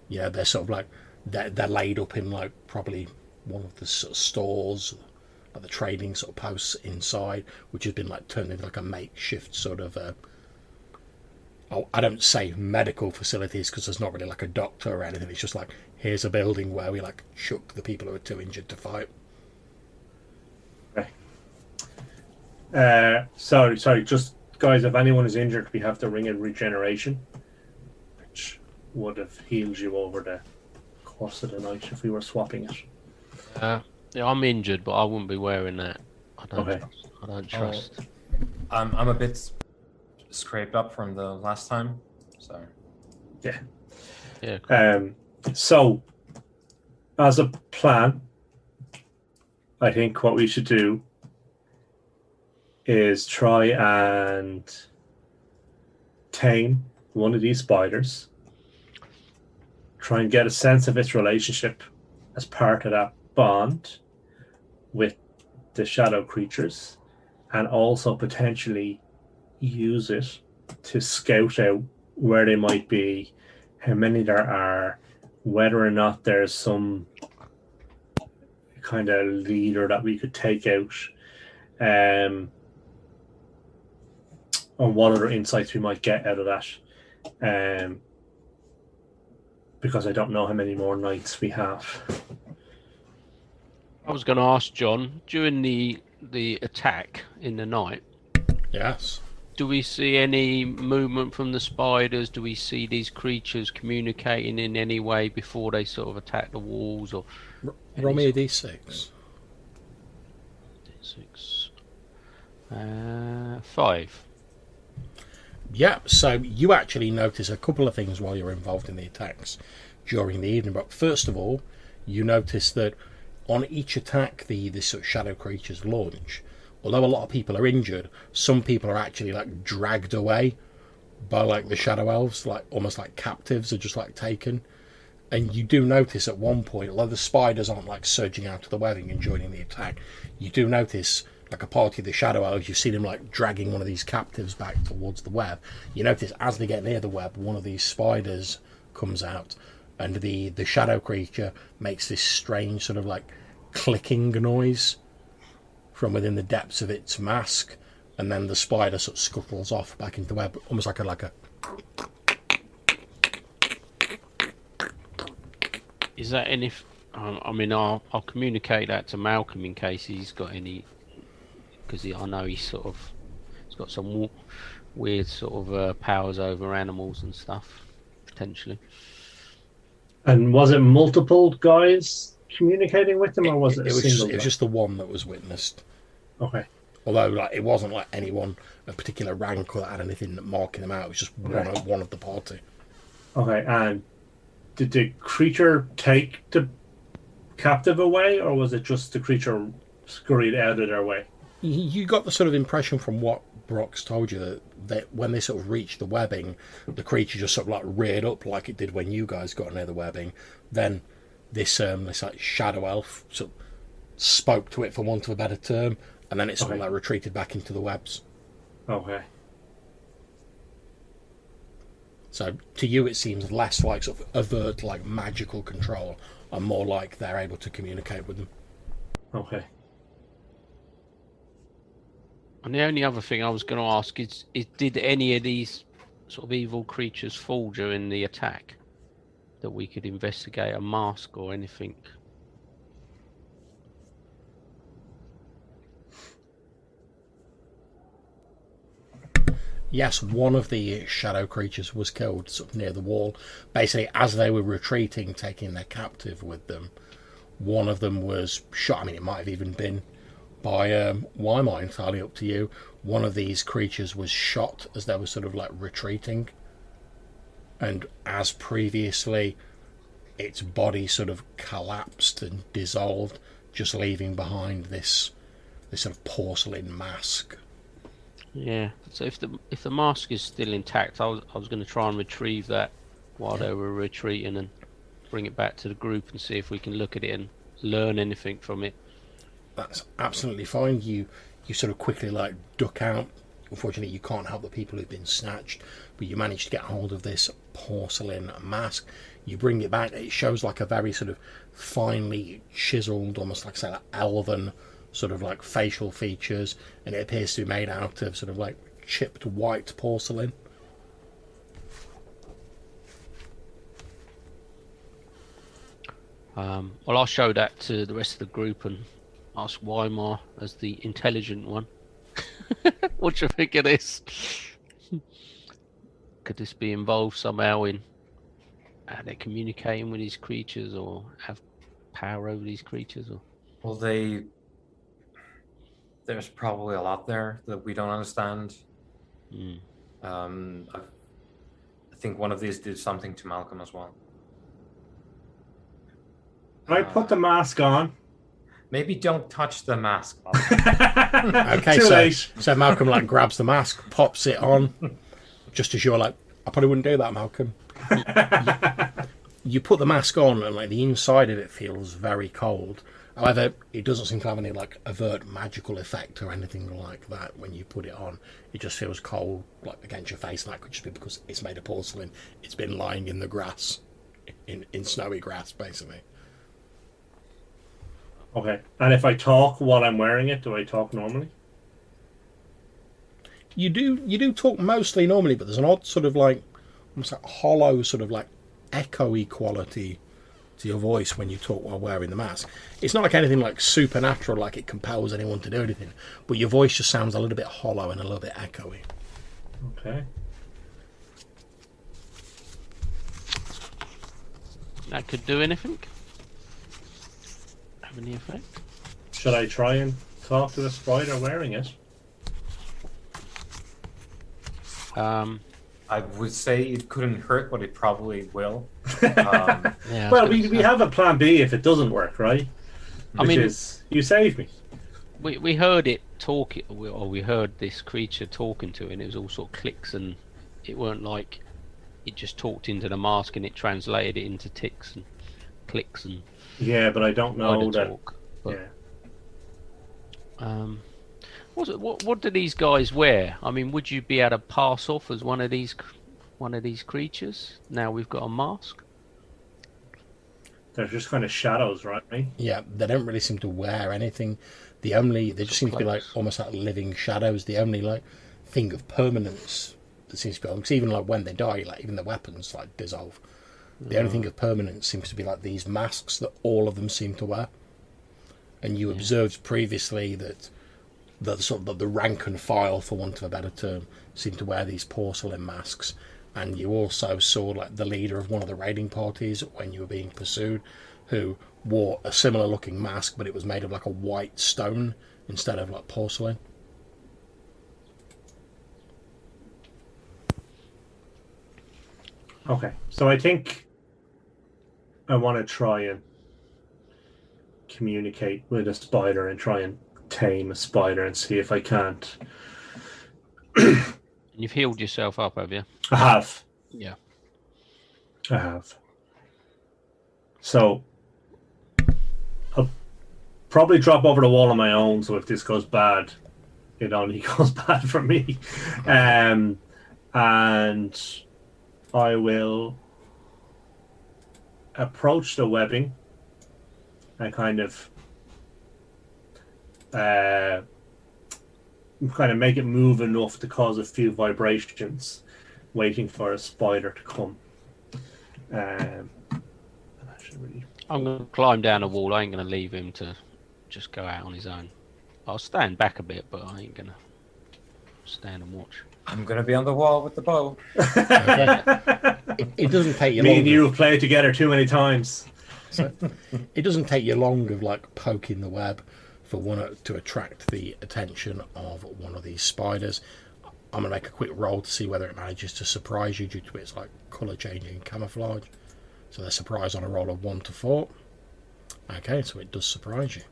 Speaker 1: Yeah, they're sort of like they're laid up in like probably one of the sort of stores, like the trading sort of posts inside, which has been like turned into like a makeshift sort of I don't say medical facilities because there's not really like a doctor or anything. It's just like here's a building where we like chuck the people who are too injured to fight.
Speaker 3: Sorry, just guys, if anyone is injured, we have to ring in regeneration, which would have healed you over the course of the night if we were swapping it.
Speaker 4: Yeah, I'm injured, but I wouldn't be wearing that. I don't trust.
Speaker 2: I'm a bit scraped up from the last time, so
Speaker 3: Yeah.
Speaker 4: Yeah. Cool.
Speaker 3: So, as a plan, I think what we should do is try and tame one of these spiders, try and get a sense of its relationship as part of that bond with the shadow creatures, and also potentially use it to scout out where they might be, how many there are, whether or not there's some kind of leader that we could take out, and what other insights we might get out of that. Because I don't know how many more nights we have.
Speaker 4: I was going to ask John, during the attack in the night,
Speaker 1: Yes.
Speaker 4: do we see any movement from the spiders? Do we see these creatures communicating in any way before they sort of attack the walls? Or
Speaker 1: Roll me a d6.
Speaker 4: 6, 5.
Speaker 1: Yeah, so you actually notice a couple of things while you're involved in the attacks during the evening. But first of all, you notice that on each attack the sort of shadow creatures launch, although a lot of people are injured, some people are actually like dragged away by like the shadow elves, like almost like captives are just like taken. And you do notice at one point, although the spiders aren't like surging out of the webbing and joining the attack, you do notice like a party of the shadow elves, you see them like dragging one of these captives back towards the web. You notice as they get near the web, one of these spiders comes out, and the shadow creature makes this strange sort of like clicking noise from within the depths of its mask, and then the spider sort of scuttles off back into the web, almost like a
Speaker 4: Is that any? I mean, I'll communicate that to Malcolm in case he's got any, because I know he's got some weird sort of powers over animals and stuff, potentially.
Speaker 3: And was it multiple guys communicating with them, or was it a single guy?
Speaker 1: It was just the one that was witnessed.
Speaker 3: Okay.
Speaker 1: Although like it wasn't like anyone a particular rank or that had anything marking them out. It was just one of the party.
Speaker 3: Okay, and did the creature take the captive away, or was it just the creature scurried out of their way?
Speaker 1: You got the sort of impression from what Brock's told you that when they sort of reached the webbing, the creature just sort of like reared up like it did when you guys got near the webbing. Then this like shadow elf sort of spoke to it, for want of a better term, and then it sort of like retreated back into the webs.
Speaker 3: Okay.
Speaker 1: So to you it seems less like sort of overt like magical control, and more like they're able to communicate with them.
Speaker 3: Okay.
Speaker 4: And the only other thing I was going to ask is did any of these sort of evil creatures fall during the attack that we could investigate, a mask or anything?
Speaker 1: Yes, one of the shadow creatures was killed sort of near the wall. Basically, as they were retreating, taking their captive with them, one of them was shot. I mean, it might have even been by Weimar, entirely up to you. One of these creatures was shot as they were sort of like retreating, and as previously, its body sort of collapsed and dissolved, just leaving behind this sort of porcelain mask.
Speaker 4: Yeah. So if the mask is still intact, I was going to try and retrieve that while they were retreating and bring it back to the group and see if we can look at it and learn anything from it.
Speaker 1: That's absolutely fine. You sort of quickly like duck out. Unfortunately, you can't help the people who've been snatched, but you manage to get hold of this porcelain mask. You bring it back. It shows like a very sort of finely chiseled, almost like say like elven sort of like facial features, and it appears to be made out of sort of like chipped white porcelain.
Speaker 4: Well, I'll show that to the rest of the group and ask Weimar as the intelligent one. What do you think of this? Could this be involved somehow in how they're communicating with these creatures, or have power over these creatures? Or
Speaker 2: Well, there's probably a lot there that we don't understand. I think one of these did something to Malcolm as well.
Speaker 3: I put the mask on.
Speaker 2: Maybe don't touch the mask.
Speaker 1: Okay,
Speaker 3: Too
Speaker 1: so
Speaker 3: late.
Speaker 1: so Malcolm like grabs the mask, pops it on, just as you're like, I probably wouldn't do that, Malcolm. You put the mask on, and like the inside of it feels very cold. However, it doesn't seem to have any like overt magical effect or anything like that when you put it on. It just feels cold, like against your face, and that could just be because it's made of porcelain. It's been lying in the grass, in snowy grass, basically.
Speaker 3: Okay. And if I talk while I'm wearing it, do I talk normally?
Speaker 1: You do talk mostly normally, but there's an odd sort of like almost like hollow sort of like echoey quality to your voice when you talk while wearing the mask. It's not like anything like supernatural, like it compels anyone to do anything, but your voice just sounds a little bit hollow and a little bit echoey.
Speaker 3: Okay.
Speaker 4: That could do anything? Have any effect?
Speaker 3: Should I try and talk to the spider wearing it?
Speaker 2: I would say it couldn't hurt, but it probably will.
Speaker 4: Yeah, I was
Speaker 3: Well,
Speaker 4: gonna
Speaker 3: we
Speaker 4: say.
Speaker 3: have a plan B if it doesn't work, right?
Speaker 4: I
Speaker 3: Which
Speaker 4: mean-
Speaker 3: is, you saved me.
Speaker 4: We heard it talk, or we heard this creature talking to it, and it was all sort of clicks, and it weren't like it just talked into the mask and it translated it into ticks and clicks and
Speaker 3: Yeah, but I don't know
Speaker 4: wider
Speaker 3: that.
Speaker 4: talk. But
Speaker 3: Yeah.
Speaker 4: what do these guys wear? I mean, would you be able to pass off as one of these creatures? Now we've got a mask.
Speaker 3: They're just kind of shadows, right?
Speaker 1: Yeah, they don't really seem to wear anything. They just seem to be like
Speaker 4: clothes.
Speaker 1: almost like living shadows. The only like thing of permanence that seems to be on, because even like when they die, like even the weapons like dissolve. The only thing of permanence seems to be like these masks that all of them seem to wear. And you observed previously that the sort of the rank and file, for want of a better term, seem to wear these porcelain masks. And you also saw like the leader of one of the raiding parties when you were being pursued, who wore a similar looking mask, but it was made of like a white stone instead of like porcelain.
Speaker 3: Okay, so I think I want to try and communicate with a spider and try and tame a spider and see if I can't.
Speaker 4: You've healed yourself up, have you?
Speaker 3: I have.
Speaker 4: Yeah.
Speaker 3: I have. So I'll probably drop over the wall on my own, so if this goes bad, it only goes bad for me. And I will approach the webbing and kind of make it move enough to cause a few vibrations, waiting for a spider to come.
Speaker 4: I'm going to climb down a wall. I ain't going to leave him to just go out on his own. I'll stand back a bit, but I ain't going to stand and watch.
Speaker 2: I'm gonna be on the wall with the bow.
Speaker 1: It doesn't take you
Speaker 3: Me
Speaker 1: long.
Speaker 3: and you have played together too many times.
Speaker 1: It doesn't take you long of like poking the web for one to attract the attention of one of these spiders. I'm gonna make a quick roll to see whether it manages to surprise you due to its like colour changing camouflage. So they're surprised on a roll of 1 to 4. Okay, so it does surprise you.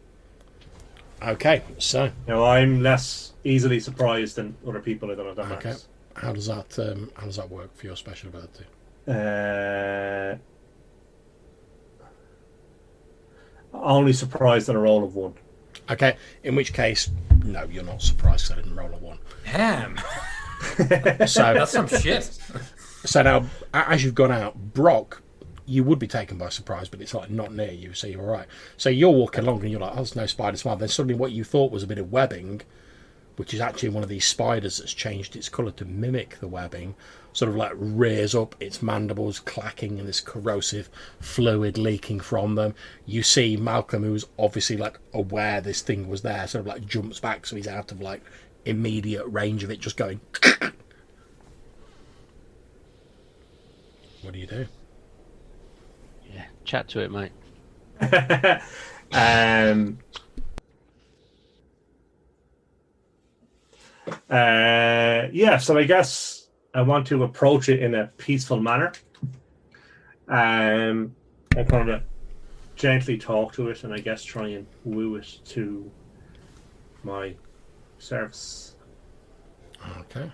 Speaker 1: Okay, so
Speaker 3: Now I'm less easily surprised than other people that have done
Speaker 1: okay,
Speaker 3: that.
Speaker 1: how does that work for your special ability?
Speaker 3: Only surprised on a roll of 1.
Speaker 1: Okay, in which case, no, you're not surprised because I didn't roll a 1.
Speaker 2: Damn,
Speaker 1: So
Speaker 2: that's some shit.
Speaker 1: So now, as you've gone out, Brock, you would be taken by surprise, but it's like not near you, so you're all right. So you're walking along and you're like, oh, there's no spider smile. Then suddenly what you thought was a bit of webbing, which is actually one of these spiders that's changed its colour to mimic the webbing, sort of like rears up, its mandibles clacking and this corrosive fluid leaking from them. You see Malcolm, who's obviously like aware this thing was there, sort of like jumps back, so he's out of like immediate range of it, just going. What do you do?
Speaker 4: Yeah, chat to it, mate.
Speaker 3: Yeah, so I guess I want to approach it in a peaceful manner. I kind of gently talk to it, and I guess try and woo it to my service.
Speaker 1: Okay.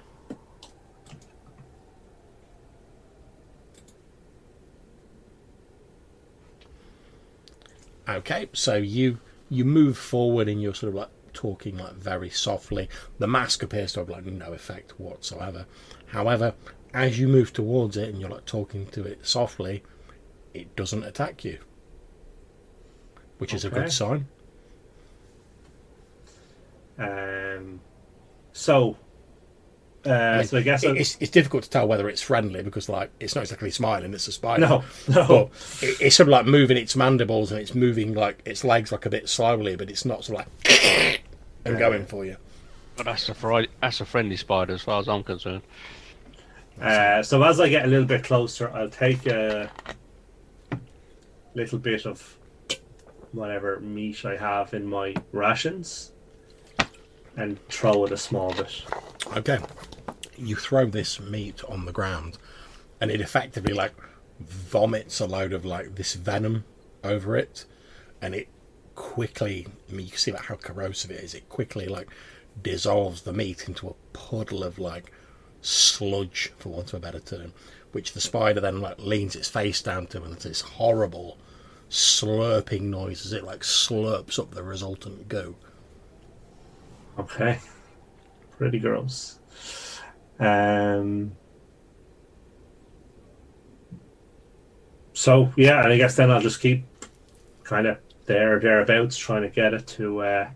Speaker 1: Okay, so you move forward and you're sort of like talking like very softly. The mask appears to have like no effect whatsoever. However, as you move towards it and you're like talking to it softly, it doesn't attack you, which is a
Speaker 3: Okay.
Speaker 1: good sign.
Speaker 3: So I guess
Speaker 1: it's difficult to tell whether it's friendly because like it's not exactly smiling, it's a spider.
Speaker 3: no.
Speaker 1: But it's sort of like moving its mandibles and it's moving like its legs like a bit slowly, but it's not sort of like and going for you.
Speaker 4: But that's a friendly spider as far as I'm concerned.
Speaker 3: So as I get a little bit closer, I'll take a little bit of whatever meat I have in my rations and throw it a small bit.
Speaker 1: Okay, you throw this meat on the ground and it effectively like vomits a load of like this venom over it, and it quickly, I mean, you can see like how corrosive it is. It quickly like dissolves the meat into a puddle of like sludge, for want of a better term, which the spider then like leans its face down to, and it's this horrible slurping noise as it like slurps up the resultant goo.
Speaker 3: Okay. Pretty gross. So yeah, and I guess then I'll just keep kind of thereabouts, trying to get it to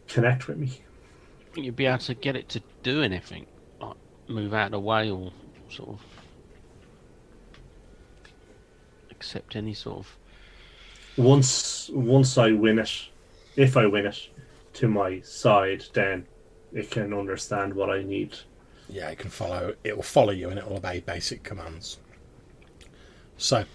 Speaker 3: connect with me.
Speaker 4: You'd be able to get it to do anything, like move out of the way or sort of accept any sort of.
Speaker 3: Once I win it, if I win it to my side, then it can understand what I need.
Speaker 1: Yeah, it can follow. It will follow you, and it will obey basic commands. So,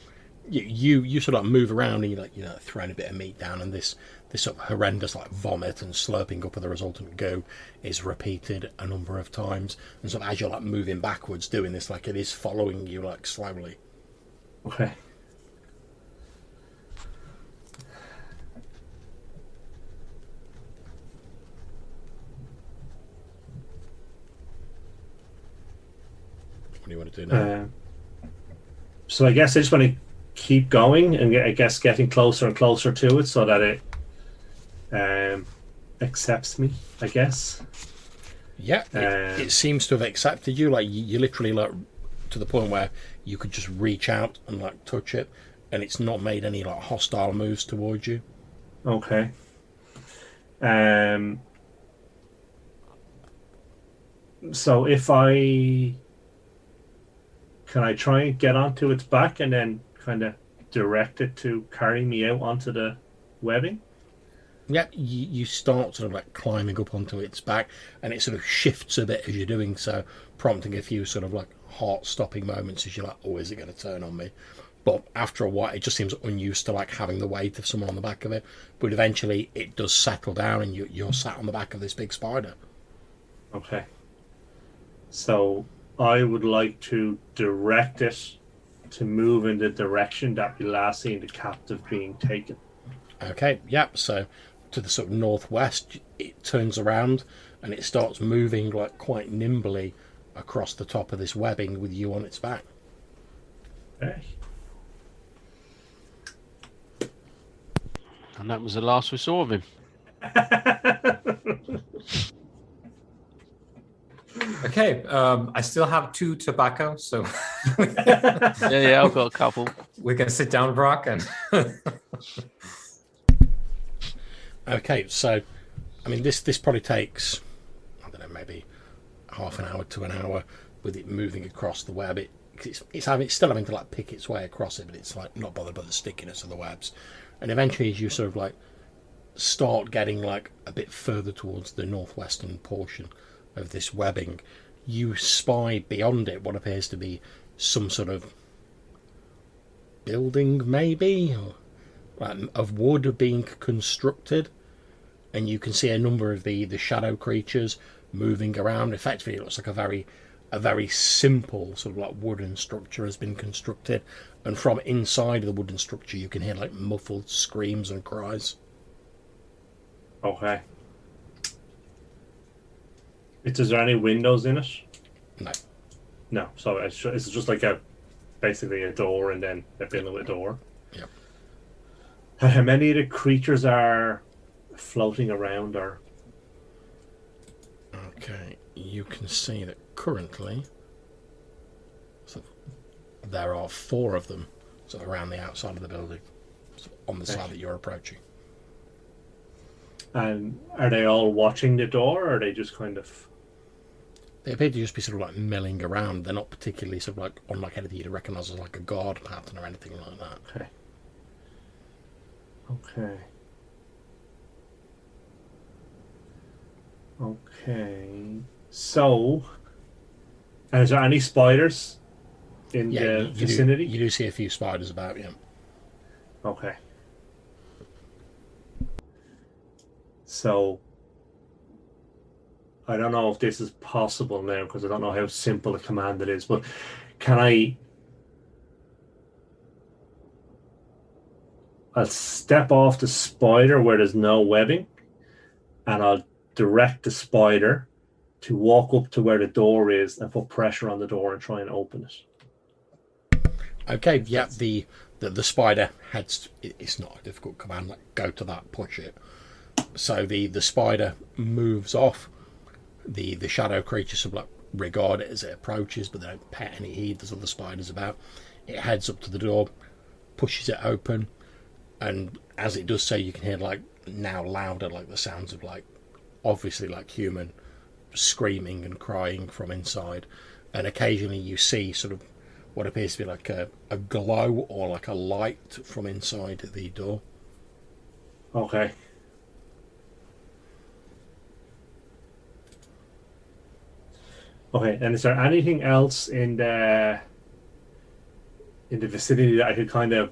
Speaker 1: you sort of like move around, and you're throwing a bit of meat down, and this sort of horrendous like vomit and slurping up of the resultant goo is repeated a number of times. And so as you're like moving backwards, doing this, like it is following you like slowly.
Speaker 3: Okay.
Speaker 1: What do you want to do now?
Speaker 3: So I guess I just want to keep going and I guess getting closer and closer to it so that it accepts me, I guess.
Speaker 1: Yeah, it seems to have accepted you. Like you literally like to the point where you could just reach out and like touch it, and it's not made any like hostile moves towards you.
Speaker 3: Okay. So if I try and get onto its back and then kind of direct it to carry me out onto the webbing?
Speaker 1: Yeah, you start sort of like climbing up onto its back, and it sort of shifts a bit as you're doing so, prompting a few sort of like heart-stopping moments as you're like, oh, is it going to turn on me? But after a while, it just seems unused to like having the weight of someone on the back of it. But eventually, it does settle down, and you're sat on the back of this big spider.
Speaker 3: Okay. So I would like to direct it to move in the direction that we last seen the captive being taken.
Speaker 1: Okay, yep, so to the sort of northwest, it turns around and it starts moving like quite nimbly across the top of this webbing with you on its back.
Speaker 3: Okay.
Speaker 4: And that was the last we saw of him.
Speaker 2: Okay, I still have 2 tobacco, so
Speaker 4: Yeah, I've got a couple.
Speaker 2: we can sit down, Brock, and
Speaker 1: Okay, so I mean this probably takes, I don't know, maybe half an hour to an hour with it moving across the web. It's still having to like pick its way across it, but it's like not bothered by the stickiness of the webs. And eventually, as you sort of like start getting like a bit further towards the northwestern portion of this webbing, you spy beyond it what appears to be some sort of building, maybe, or of wood being constructed, and you can see a number of the shadow creatures moving around. Effectively, it looks like a very a very simple sort of like wooden structure has been constructed, and from inside of the wooden structure you can hear like muffled screams and cries.
Speaker 3: Okay. Is there any windows in it?
Speaker 1: No.
Speaker 3: No. So it's just like basically a door and then a bit of a door.
Speaker 1: Yep.
Speaker 3: How many of the creatures are floating around or?
Speaker 1: Okay, you can see that currently there are 4 of them around the outside of the building, on the side that you're approaching.
Speaker 3: And are they all watching the door, or are they just kind of?
Speaker 1: They appear to just be sort of like milling around. They're not particularly sort of like unlike anything you'd recognise as like a guard pattern or anything like that.
Speaker 3: Okay. Okay. Okay. So, and is there any spiders in the vicinity?
Speaker 1: You do see a few spiders about, yeah.
Speaker 3: Okay. So, I don't know if this is possible now because I don't know how simple a command it is, but can I'll step off the spider where there's no webbing, and I'll direct the spider to walk up to where the door is and put pressure on the door and try and open it.
Speaker 1: Okay, yeah, the spider heads. It's not a difficult command. Like go to that, push it. So the spider moves off. The shadow creatures sort of like regard it as it approaches, but they don't pay any heed. There's other spiders about. It heads up to the door, pushes it open, and as it does so, you can hear like now louder, like the sounds of like obviously like human screaming and crying from inside, and occasionally you see sort of what appears to be like a glow or like a light from inside the door.
Speaker 3: Okay. Okay, and is there anything else in the vicinity that I could kind of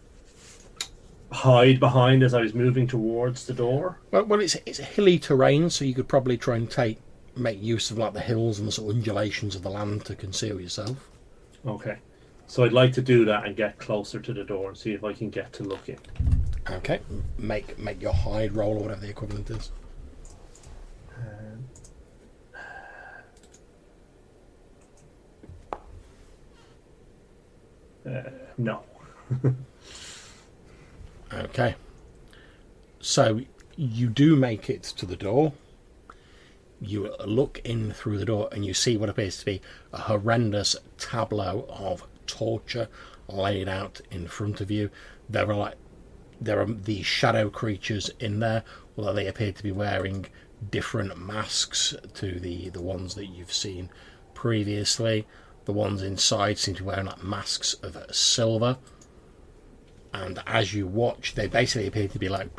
Speaker 3: hide behind as I was moving towards the door?
Speaker 1: Well, it's a hilly terrain, so you could probably try and make use of like the hills and the sort of undulations of the land to conceal yourself.
Speaker 3: Okay, so I'd like to do that and get closer to the door and see if I can get to look in.
Speaker 1: Okay, make your hide roll or whatever the equivalent is.
Speaker 3: No.
Speaker 1: Okay. So you do make it to the door. You look in through the door and you see what appears to be a horrendous tableau of torture laid out in front of you. There are these shadow creatures in there, although they appear to be wearing different masks to the ones that you've seen previously. The ones inside seem to be wearing like masks of silver, and as you watch, they basically appear to be like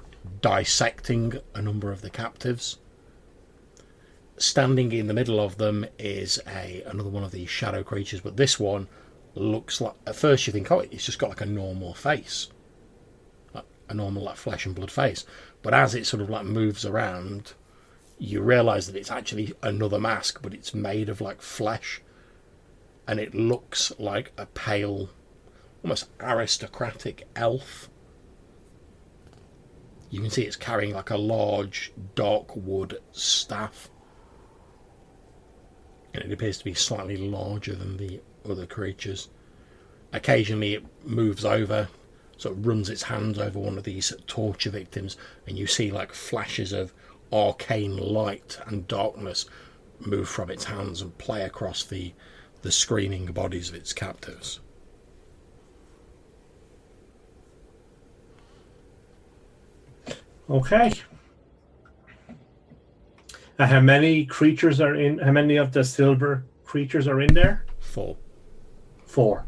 Speaker 1: dissecting a number of the captives. Standing in the middle of them is another one of these shadow creatures, but this one looks like, at first you think, oh, it's just got like a normal face, like a normal like flesh and blood face, but as it sort of like moves around, you realise that it's actually another mask, but it's made of like flesh. And it looks like a pale, almost aristocratic elf. You can see it's carrying like a large dark wood staff. And it appears to be slightly larger than the other creatures. Occasionally it moves over, so it runs its hands over one of these torture victims, and you see like flashes of arcane light and darkness move from its hands and play across the screaming bodies of its captives.
Speaker 3: Okay. How many creatures are in? How many of the silver creatures are in there?
Speaker 1: 4.
Speaker 3: 4.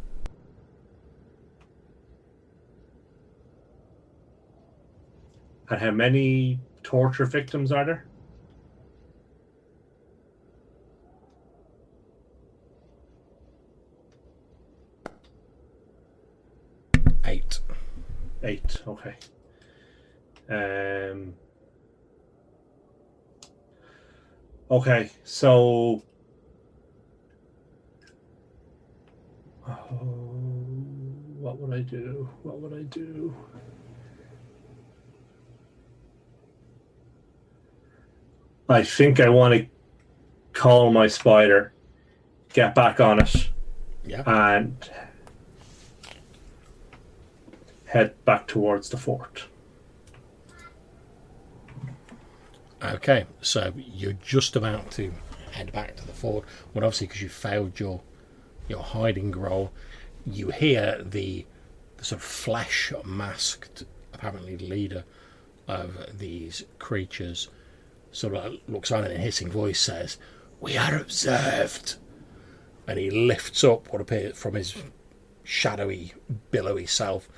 Speaker 3: And how many torture victims are there?
Speaker 1: 8.
Speaker 3: 8. Okay. Okay, so What would I do? What would I do? I think I want to call my spider, get back on it,
Speaker 1: Yeah.
Speaker 3: and head back towards the fort.
Speaker 1: Okay, so you're just about to head back to the fort. Well, obviously, because you failed your hiding roll, you hear the sort of flesh masked, apparently leader of these creatures, sort of looks on and in a hissing voice says, "We are observed," and he lifts up what appears from his shadowy, billowy self,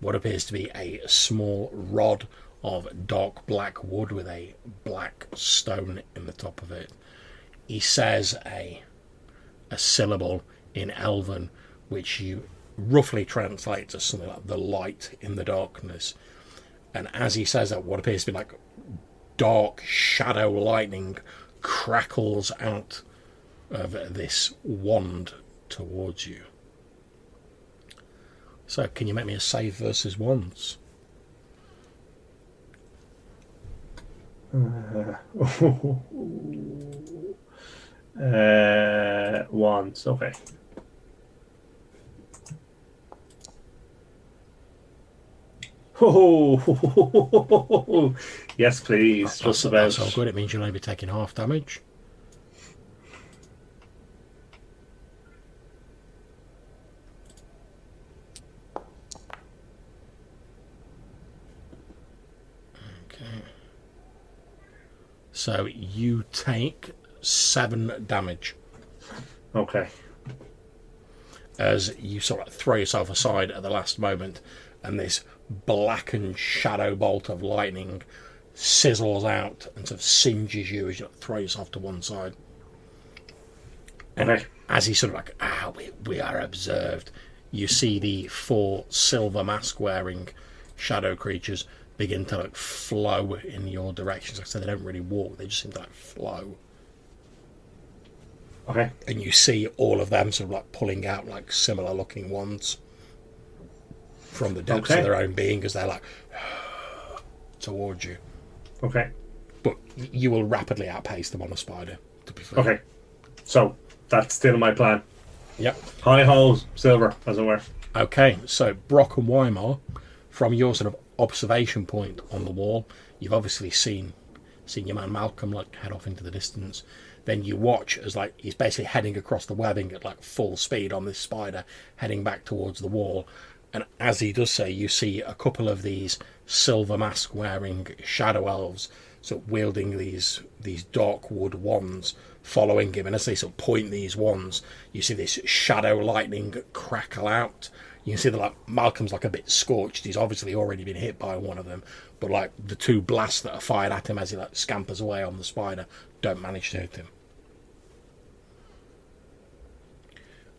Speaker 1: what appears to be a small rod of dark black wood with a black stone in the top of it. He says a syllable in Elven, which you roughly translate to something like the light in the darkness. And as he says that, what appears to be like dark shadow lightning crackles out of this wand towards you. So, can you make me a save versus wands?
Speaker 3: Wands, okay. Oh, yes, please. Just about.
Speaker 1: That's all good. It means you'll only be taking half damage. Okay. So you take 7 damage
Speaker 3: Okay.
Speaker 1: as you sort of throw yourself aside at the last moment, and this blackened shadow bolt of lightning sizzles out and sort of singes you as you throw yourself to one side. And
Speaker 3: Okay.
Speaker 1: as he sort of like, we are observed, you see the 4 silver mask wearing shadow creatures begin to like flow in your direction. Like I said, they don't really walk, they just seem to like flow.
Speaker 3: Okay.
Speaker 1: And you see all of them sort of like pulling out like similar looking ones from the depths of their own being as they're like towards you.
Speaker 3: Okay.
Speaker 1: But you will rapidly outpace them on a spider, to be fair.
Speaker 3: Okay. So that's still my plan.
Speaker 1: Yep.
Speaker 3: High holes, silver, as it were.
Speaker 1: Okay, so Brock and Weimar, from your sort of observation point on the wall, you've obviously seen your man Malcolm like head off into the distance. Then you watch as like he's basically heading across the webbing at like full speed on this spider, heading back towards the wall. And as he does so, you see a couple of these silver mask wearing shadow elves sort of wielding these dark wood wands following him. And as they sort of point these wands, you see this shadow lightning crackle out. You can see that like Malcolm's like a bit scorched. He's obviously already been hit by one of them, but like the 2 blasts that are fired at him as he like scampers away on the spider don't manage to hit him.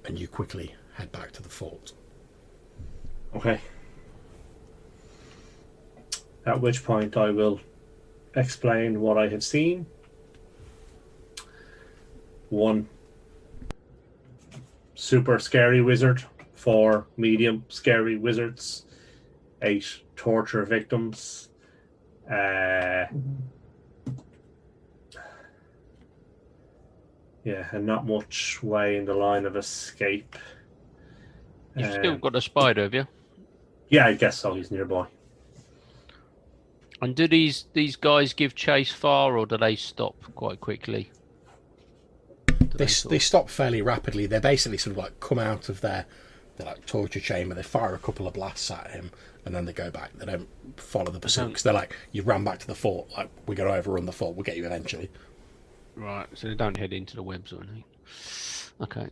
Speaker 1: And you quickly head back to the fort.
Speaker 3: Okay. At which point I will explain what I have seen. 1 super scary wizard, 4 medium scary wizards, 8 torture victims, yeah, and not much way in the line of escape.
Speaker 4: You've still got a spider, have you?
Speaker 3: Yeah, I guess so. He's nearby.
Speaker 4: And do these guys give chase far, or do they stop quite quickly?
Speaker 1: They stop fairly rapidly. They basically sort of like come out of their like torture chamber. They fire a couple of blasts at him, and then they go back. They don't follow the pursuit because they're like, "You ran back to the fort. Like we're going to overrun the fort. We'll get you eventually."
Speaker 4: Right. So they don't head into the webs or anything. Okay.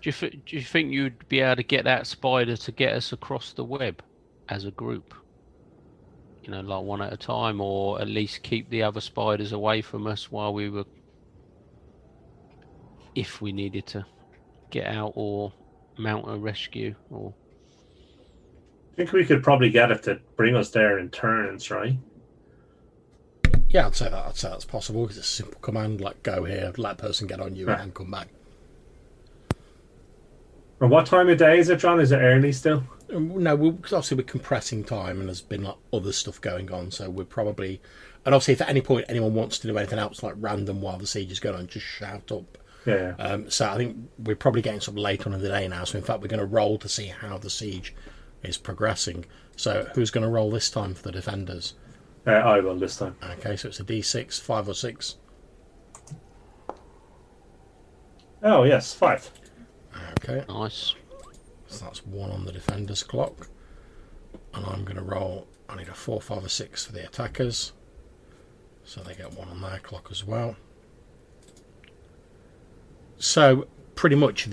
Speaker 4: Do you think you'd be able to get that spider to get us across the web as a group? You know, like one at a time, or at least keep the other spiders away from us while we were, if we needed to get out or mount a rescue, or...
Speaker 3: I think we could probably get it to bring us there in turns, right?
Speaker 1: Yeah, I'd say that's possible because it's a simple command like go here, let person get on you, and come back.
Speaker 3: And what time of day is it, John? Is it early still?
Speaker 1: No, because obviously we're compressing time and there's been like other stuff going on, so we're probably. And obviously, if at any point anyone wants to do anything else like random while the siege is going on, just shout up.
Speaker 3: Yeah.
Speaker 1: So I think we're probably getting sort of late on in the day now. So in fact, we're going to roll to see how the siege is progressing. So who's going to roll this time for the defenders?
Speaker 3: I will this time.
Speaker 1: Okay, so it's a D6, 5 or 6.
Speaker 3: Oh, yes, 5.
Speaker 1: Okay,
Speaker 4: Nice.
Speaker 1: so that's 1 on the defenders' clock. And I'm going to roll, I need a 4, 5 or 6 for the attackers. So they get 1 on their clock as well. So pretty much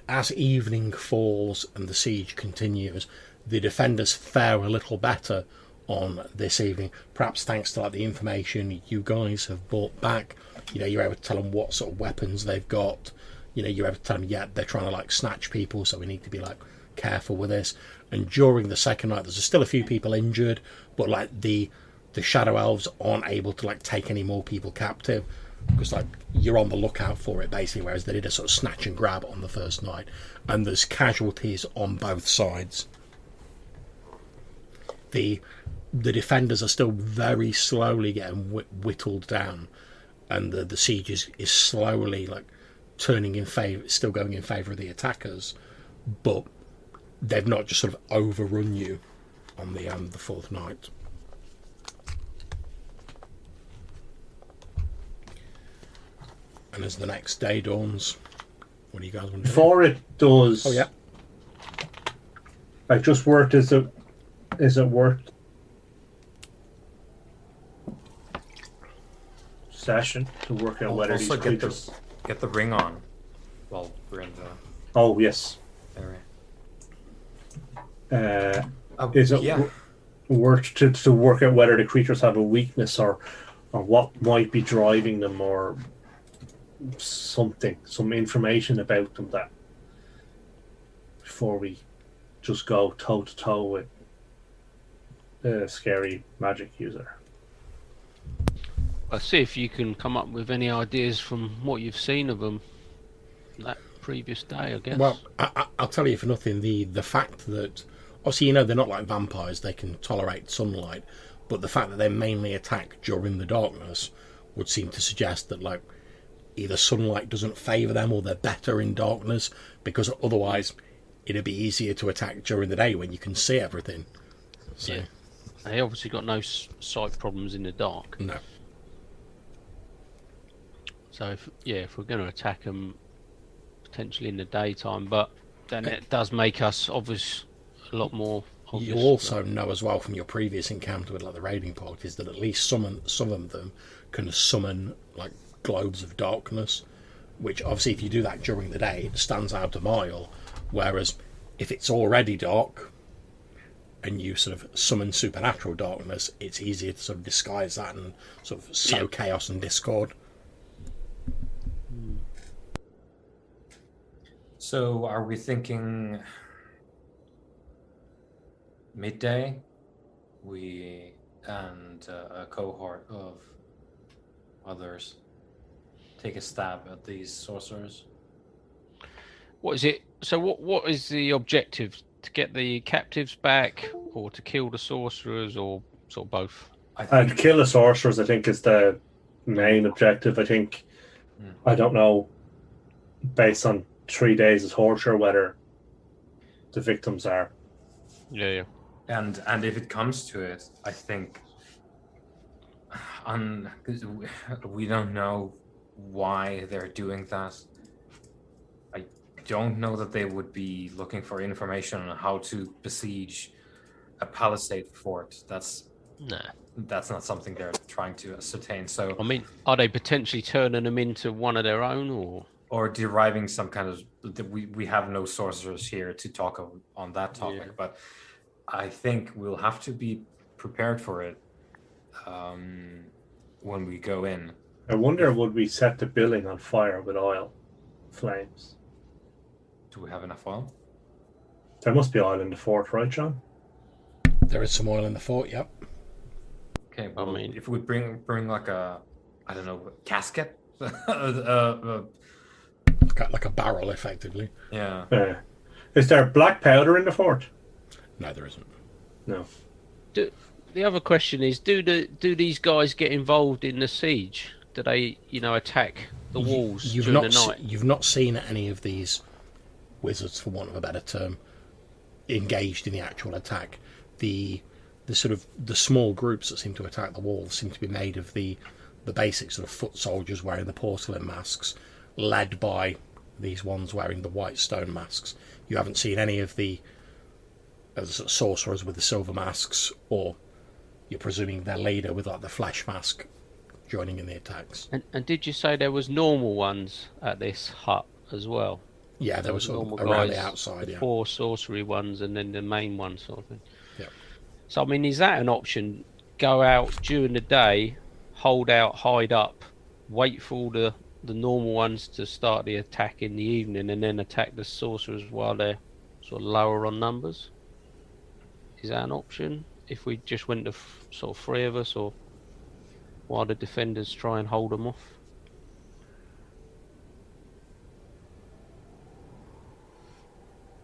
Speaker 1: as evening falls and the siege continues, the defenders fare a little better on this evening, perhaps thanks to like the information you guys have brought back. You know, you're able to tell them what sort of weapons they've got. You know, you're able to tell them, yeah, they're trying to like snatch people, so we need to be like careful with this. And during the second night, there's still a few people injured, but like the shadow elves aren't able to like take any more people captive, because like you're on the lookout for it basically, whereas they did a sort of snatch and grab on the first night. And there's casualties on both sides. The defenders are still very slowly getting whittled down, and the siege is slowly like turning in favor, still going in favor of the attackers, but they've not just sort of overrun you on the fourth night. And as the next day dawns, what do you guys want to do?
Speaker 3: Before it does,
Speaker 1: Oh yeah.
Speaker 3: like just worked. Is it worth session to work out whether these
Speaker 2: Also
Speaker 3: creatures?
Speaker 2: get the ring on while we're in the
Speaker 3: Oh yes.
Speaker 2: area.
Speaker 3: Is it
Speaker 2: Yeah.
Speaker 3: worth to work out whether the creatures have a weakness or what might be driving them or something, some information about them that before we just go toe to toe with the scary magic user.
Speaker 4: I'll see if you can come up with any ideas from what you've seen of them that previous day, I guess.
Speaker 1: Well, I'll tell you for nothing, the fact that obviously, you know, they're not like vampires, they can tolerate sunlight, but the fact that they mainly attack during the darkness would seem to suggest that like either sunlight doesn't favour them or they're better in darkness, because otherwise it'd be easier to attack during the day when you can see everything. So
Speaker 4: Yeah. They obviously got no sight problems in the dark.
Speaker 1: no.
Speaker 4: So if we're going to attack them potentially in the daytime, but then it does make us obvious a lot more obvious.
Speaker 1: You also know as well from your previous encounter with like the raiding parties that at least some of them can summon like globes of darkness, which obviously if you do that during the day it stands out a mile, whereas if it's already dark and you sort of summon supernatural darkness, it's easier to sort of disguise that and sort of sow chaos and discord.
Speaker 2: So are we thinking midday? We and a cohort of others take a stab at these sorcerers.
Speaker 4: What is it? So what is the objective? To get the captives back, or to kill the sorcerers, or sort of both?
Speaker 3: And kill the sorcerers, I think, is the main objective. I think, I don't know, based on 3 days of torture, whether the victims are.
Speaker 4: Yeah.
Speaker 2: And if it comes to it, I think we don't know why they're doing that. I don't know that they would be looking for information on how to besiege a palisade fort. That's not something they're trying to ascertain. So
Speaker 4: I mean, are they potentially turning them into one of their own,
Speaker 2: or deriving some kind of? We have no sorcerers here to talk on that topic, but I think we'll have to be prepared for it when we go in.
Speaker 3: I wonder, would we set the building on fire with oil flames?
Speaker 2: Do we have enough oil?
Speaker 3: There must be oil in the fort, right, John?
Speaker 1: There is some oil in the fort, yep.
Speaker 2: Okay, well,
Speaker 4: I mean,
Speaker 2: if we bring like a, I don't know, casket,
Speaker 1: like a barrel, effectively.
Speaker 2: Yeah.
Speaker 3: Is there black powder in the fort?
Speaker 1: No, there isn't.
Speaker 3: No.
Speaker 4: The other question is, do these guys get involved in the siege? Do they, attack the walls during the night?
Speaker 1: You've not seen any of these wizards, for want of a better term, engaged in the actual attack. The sort of the small groups that seem to attack the walls seem to be made of the basic sort of foot soldiers wearing the porcelain masks, led by these ones wearing the white stone masks. You haven't seen any of the sorcerers with the silver masks, or you're presuming their leader with like the flesh mask joining in the attacks.
Speaker 4: And did you say there was normal ones at this hut as well?
Speaker 1: Yeah, there was sort of
Speaker 4: normal
Speaker 1: around
Speaker 4: guys,
Speaker 1: the outside. Yeah.
Speaker 4: 4 sorcery ones, and then the main one sort of thing.
Speaker 1: Yeah.
Speaker 4: So I mean, is that an option? Go out during the day, hold out, hide up, wait for all the normal ones to start the attack in the evening, and then attack the sorcerers while they're sort of lower on numbers? Is that an option? If we just went to sort of 3 of us, or while the defenders try and hold them off?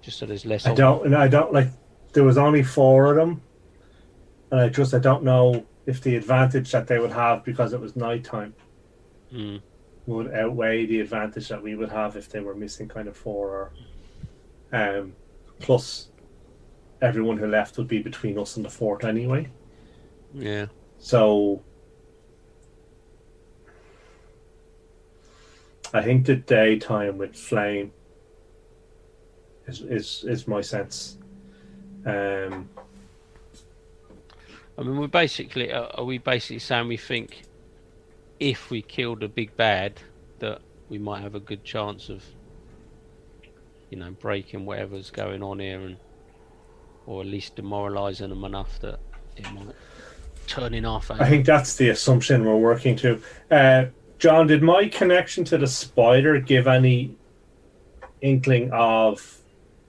Speaker 4: Just so there's less.
Speaker 3: I don't like. There was only 4 of them, and I don't know if the advantage that they would have because it was nighttime would outweigh the advantage that we would have if they were missing kind of 4. Or, plus, everyone who left would be between us and the fort anyway.
Speaker 4: Yeah.
Speaker 3: So I think the daytime with flame is my sense.
Speaker 4: I mean, we're basically are we basically saying we think if we kill the big bad that we might have a good chance of breaking whatever's going on here, and or at least demoralising them enough that it might turn in our favour?
Speaker 3: I think that's the assumption we're working to. John, did my connection to the spider give any inkling of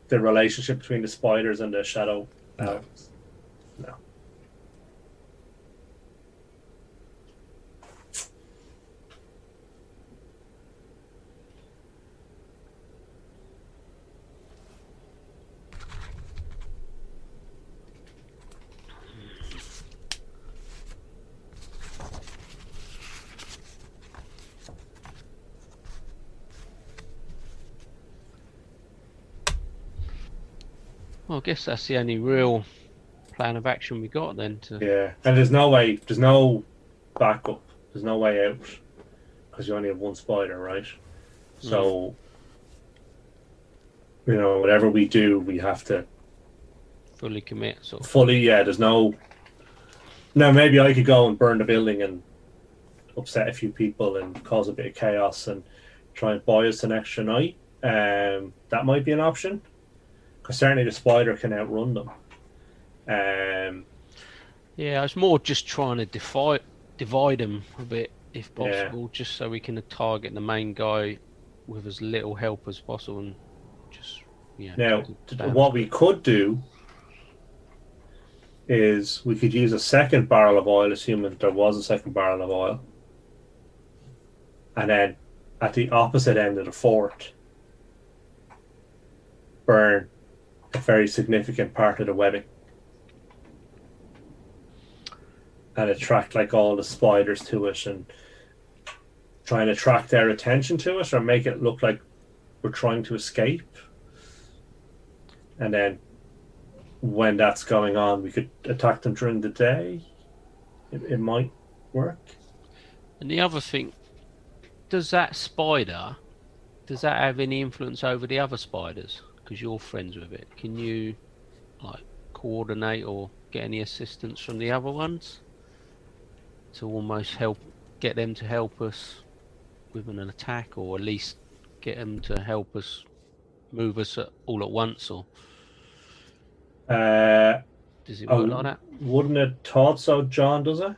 Speaker 3: the relationship between the spiders and the shadow elves? No.
Speaker 4: Well, I guess that's the only real plan of action we got then.
Speaker 3: Yeah, and there's no backup, there's no way out because you only have 1 spider, right? So, whatever we do, we have to
Speaker 4: fully commit.
Speaker 3: There's no. Now, maybe I could go and burn the building and upset a few people and cause a bit of chaos and try and buy us an extra night. That might be an option. Because certainly the spider can outrun them.
Speaker 4: Yeah, it's more just trying to divide them a bit, if possible, just so we can target the main guy with as little help as possible, and just
Speaker 3: Now, what we could do is we could use a second barrel of oil, assuming there was a second barrel of oil, and then at the opposite end of the fort, burn a very significant part of the webbing and attract like all the spiders to it and try and attract their attention to it, or make it look like we're trying to escape. And then when that's going on, we could attack them during the day. It might work.
Speaker 4: And the other thing, does that have any influence over the other spiders? Because you're friends with it, can you coordinate or get any assistance from the other ones to almost get them to help us with an attack, or at least get them to help us move us all at once? Or does it work like that?
Speaker 3: Wouldn't have thought so, John, does it?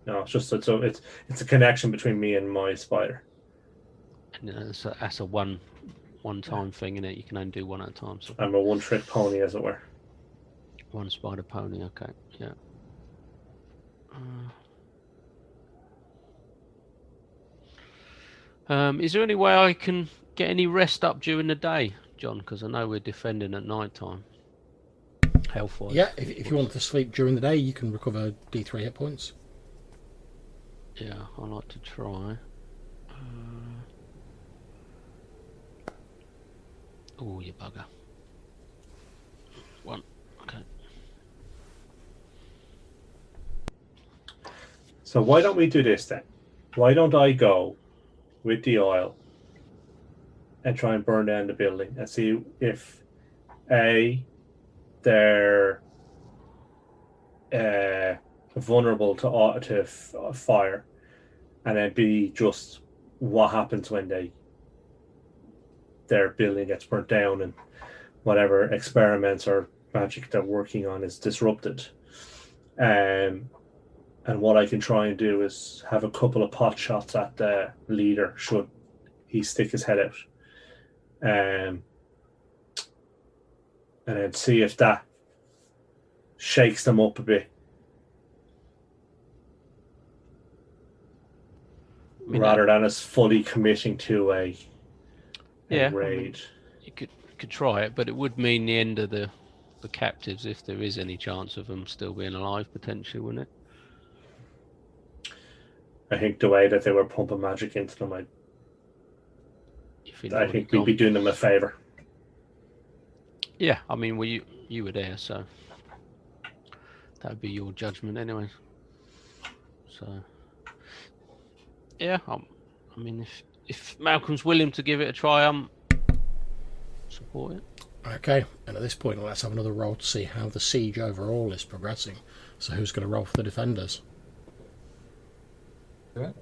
Speaker 3: No, it's just it's a connection between me and my spider.
Speaker 4: And that's a one-time thing, innit? You can only do one at a time. So
Speaker 3: I'm a one-trick pony, as it were.
Speaker 4: One spider pony, okay, yeah. Is there any way I can get any rest up during the day, John? Because I know we're defending at night time. Health-wise.
Speaker 1: Yeah, if you want to sleep during the day, you can recover D3 hit points.
Speaker 4: Yeah, I like to try. Oh, you bugger. One. Okay.
Speaker 3: So why don't we do this then? Why don't I go with the oil and try and burn down the building and see if they're vulnerable to fire, and then B, just what happens when their building gets burnt down and whatever experiments or magic they're working on is disrupted. And what I can try and do is have a couple of pot shots at the leader should he stick his head out. And then see if that shakes them up a bit. Rather than us fully committing to a raid.
Speaker 4: I mean, you could try it, but it would mean the end of the captives if there is any chance of them still being alive, potentially, wouldn't it?
Speaker 3: I think the way that they were pumping magic into them, I think we'd be doing them a favour.
Speaker 4: Yeah, I mean, well, you were there, so that would be your judgment anyway. So, yeah, I mean, if Malcolm's willing to give it a try, support it.
Speaker 1: Okay, and at this point, let's have another roll to see how the siege overall is progressing. So, who's going to roll for the defenders?
Speaker 2: Okay.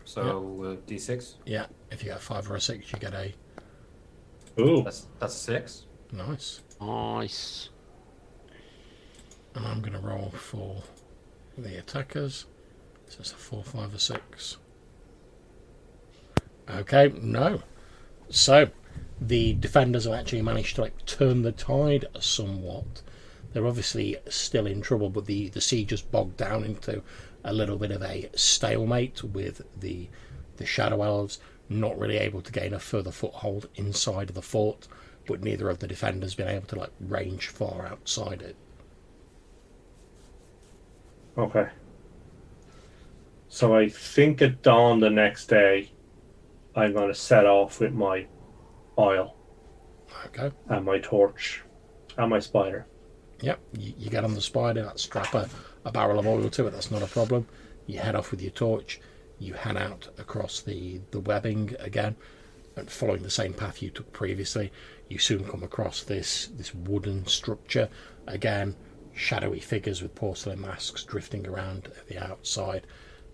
Speaker 2: So D6.
Speaker 1: Yeah, if you get a 5 or a 6, you get a.
Speaker 3: Ooh,
Speaker 2: That's 6.
Speaker 1: Nice.
Speaker 4: Nice.
Speaker 1: And I'm going to roll for the attackers. So it's a 4, 5, or 6. Okay, no. So the defenders have actually managed to turn the tide somewhat. They're obviously still in trouble, but the siege just bogged down into a little bit of a stalemate with the Shadow Elves not really able to gain a further foothold inside of the fort, but neither of the defenders been able to range far outside it.
Speaker 3: okay. So I think at dawn the next day, I'm going to set off with my oil.
Speaker 1: Okay.
Speaker 3: And my torch. And my spider.
Speaker 1: Yep, you get on the spider, strap a barrel of oil to it, that's not a problem. You head off with your torch, you head out across the webbing again, and following the same path you took previously, you soon come across this wooden structure. Again, shadowy figures with porcelain masks drifting around the outside.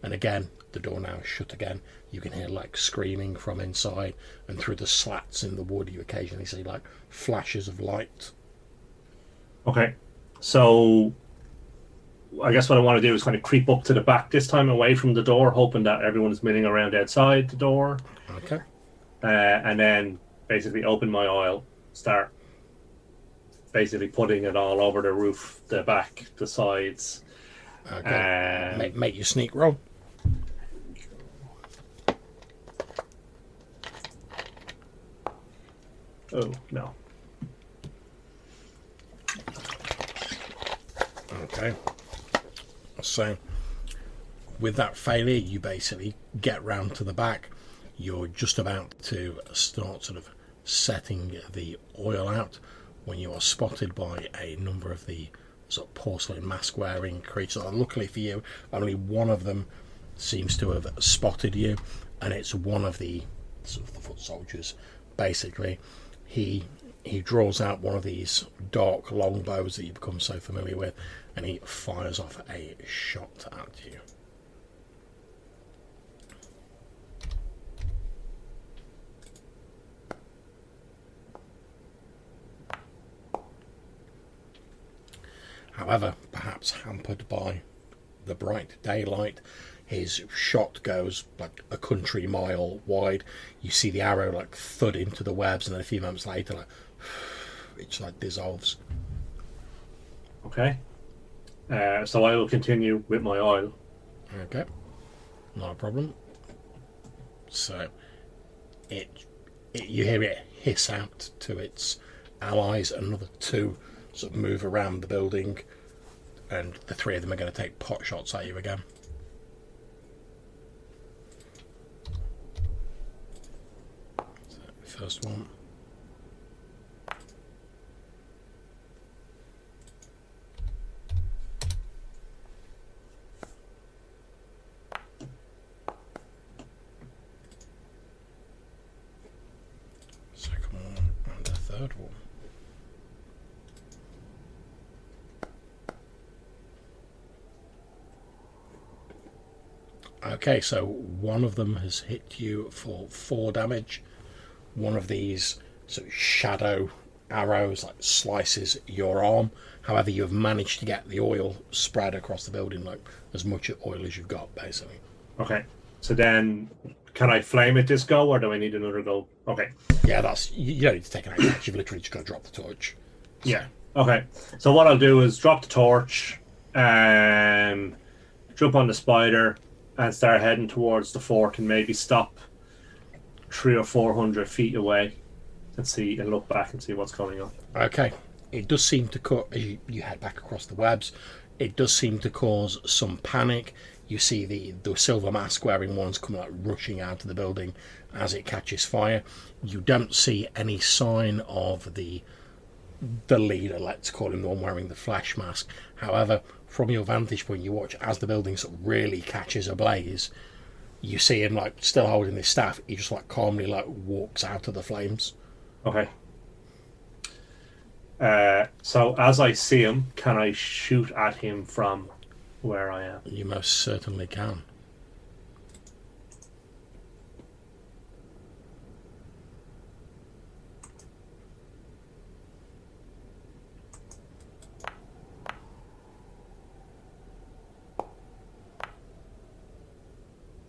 Speaker 1: And again, the door now is shut again. You can hear screaming from inside, and through the slats in the wood you occasionally see flashes of light.
Speaker 3: Okay. So I guess what I want to do is kind of creep up to the back this time, away from the door, hoping that everyone is milling around outside the door.
Speaker 1: Okay.
Speaker 3: And then basically open my oil, start basically putting it all over the roof, the back, the sides.
Speaker 1: Okay. Make your sneak roll.
Speaker 3: Oh, no.
Speaker 1: Okay. So, with that failure, you basically get round to the back. You're just about to start sort of setting the oil out when you are spotted by a number of the sort of porcelain mask-wearing creatures. And luckily for you, only one of them seems to have spotted you, and it's one of the sort of the foot soldiers. Basically, he draws out one of these dark longbows that you've become so familiar with, and he fires off a shot at you. However, perhaps hampered by the bright daylight, his shot goes a country mile wide. You see the arrow thud into the webs, and then a few moments later, it just dissolves.
Speaker 3: Okay. So I will continue with my oil.
Speaker 1: Okay, not a problem. So it you hear it hiss out to its allies. Another 2 sort of move around the building, and the 3 of them are going to take pot shots at you again. So, first one. Second one and the third one. Okay, so one of them has hit you for 4 damage. One of these sort of shadow arrows like slices your arm. However, you have managed to get the oil spread across the building, like as much oil as you've got, basically.
Speaker 3: Okay. So then, can I flame at this go, or do I need another go? Okay.
Speaker 1: Yeah, you don't need to take an action. You've literally just got to drop the torch. So,
Speaker 3: Yeah. Okay. So what I'll do is drop the torch, jump on the spider, and start heading towards the fort, and maybe stop 300 or 400 feet away, and see and look back and see what's going on.
Speaker 1: Okay. It does seem to as you head back across the webs, it does seem to cause some panic. You see the silver mask wearing ones come like rushing out of the building as it catches fire. You don't see any sign of the leader, let's call him, the one wearing the flash mask. However, from your vantage point, you watch as the building sort of really catches ablaze. You see him like still holding his staff. He just like calmly like walks out of the flames.
Speaker 3: Okay. So as I see him, can I shoot at him from where I am?
Speaker 1: You most certainly can.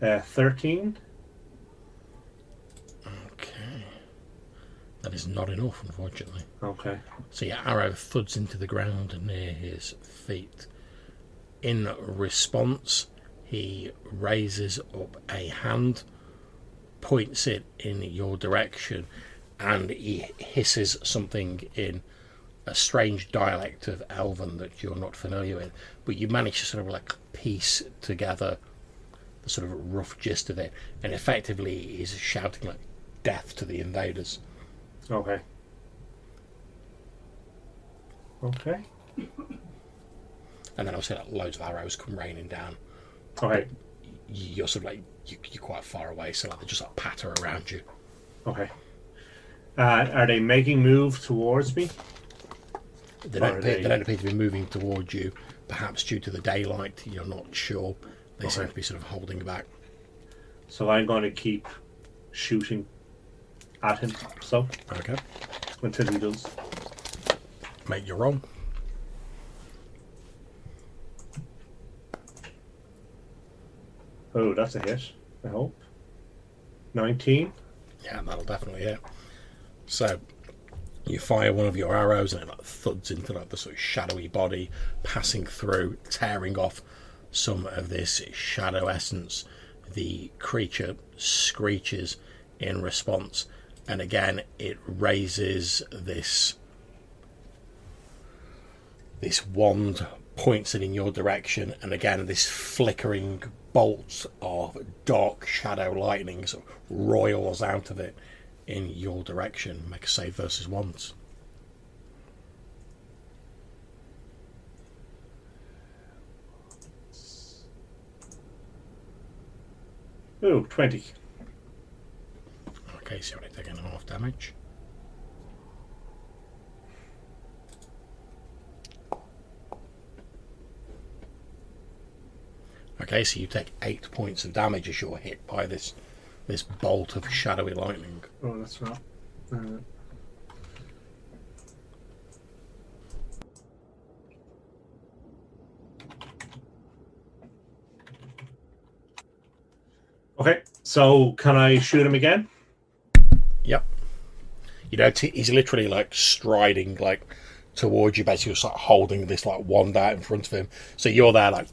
Speaker 3: Uh, 13.
Speaker 1: Okay. That is not enough, unfortunately.
Speaker 3: Okay.
Speaker 1: So your arrow thuds into the ground near his feet. In response, he raises up a hand, points it in your direction, and he hisses something in a strange dialect of Elven that you're not familiar with. But you manage to sort of like piece together the sort of rough gist of it, and effectively he's shouting like death to the invaders.
Speaker 3: Okay. Okay.
Speaker 1: And then obviously like, loads of arrows come raining down.
Speaker 3: Okay.
Speaker 1: You're sort of like you're quite far away, so like they just like patter around you.
Speaker 3: Okay. Are they making move towards me?
Speaker 1: They don't appear to be moving towards you. Perhaps due to the daylight, you're not sure. They seem to be sort of holding back.
Speaker 3: So I'm going to keep shooting at him. So
Speaker 1: Okay.
Speaker 3: until he does.
Speaker 1: Make your roll.
Speaker 3: Oh, that's a hit. I hope. 19.
Speaker 1: Yeah, that'll definitely hit. So you fire one of your arrows and it like thuds into like the sort of shadowy body, passing through, tearing off some of this shadow essence. The creature screeches in response, and again it raises this wand, points it in your direction, and again this flickering bolt of dark shadow lightning sort of roils out of it in your direction. Make a save versus wands.
Speaker 3: Ooh, 20.
Speaker 1: Okay, so you're only taking half damage. Okay, so you take 8 points of damage as you're hit by this bolt of shadowy lightning.
Speaker 3: Oh, that's right. Okay, so can I shoot him again?
Speaker 1: Yep. You know, he's literally like striding like towards you, basically just like holding this like wand out in front of him. So you're there like,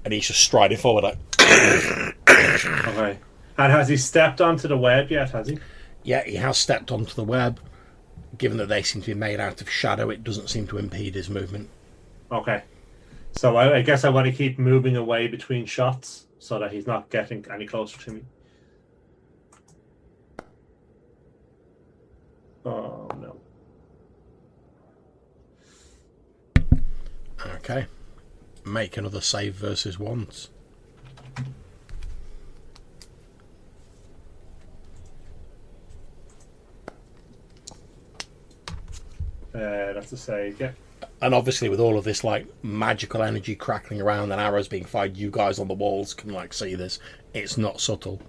Speaker 1: and he's just striding forward like.
Speaker 3: Okay. And has he stepped onto the web yet, has he?
Speaker 1: Yeah, he has stepped onto the web. Given that they seem to be made out of shadow, it doesn't seem to impede his movement.
Speaker 3: Okay. So I guess I want to keep moving away between shots so that he's not getting any closer to me. Oh, no.
Speaker 1: Okay. Make another save versus wands.
Speaker 3: That's a save, yeah.
Speaker 1: And obviously with all of this like magical energy crackling around and arrows being fired, you guys on the walls can like see this. It's not subtle.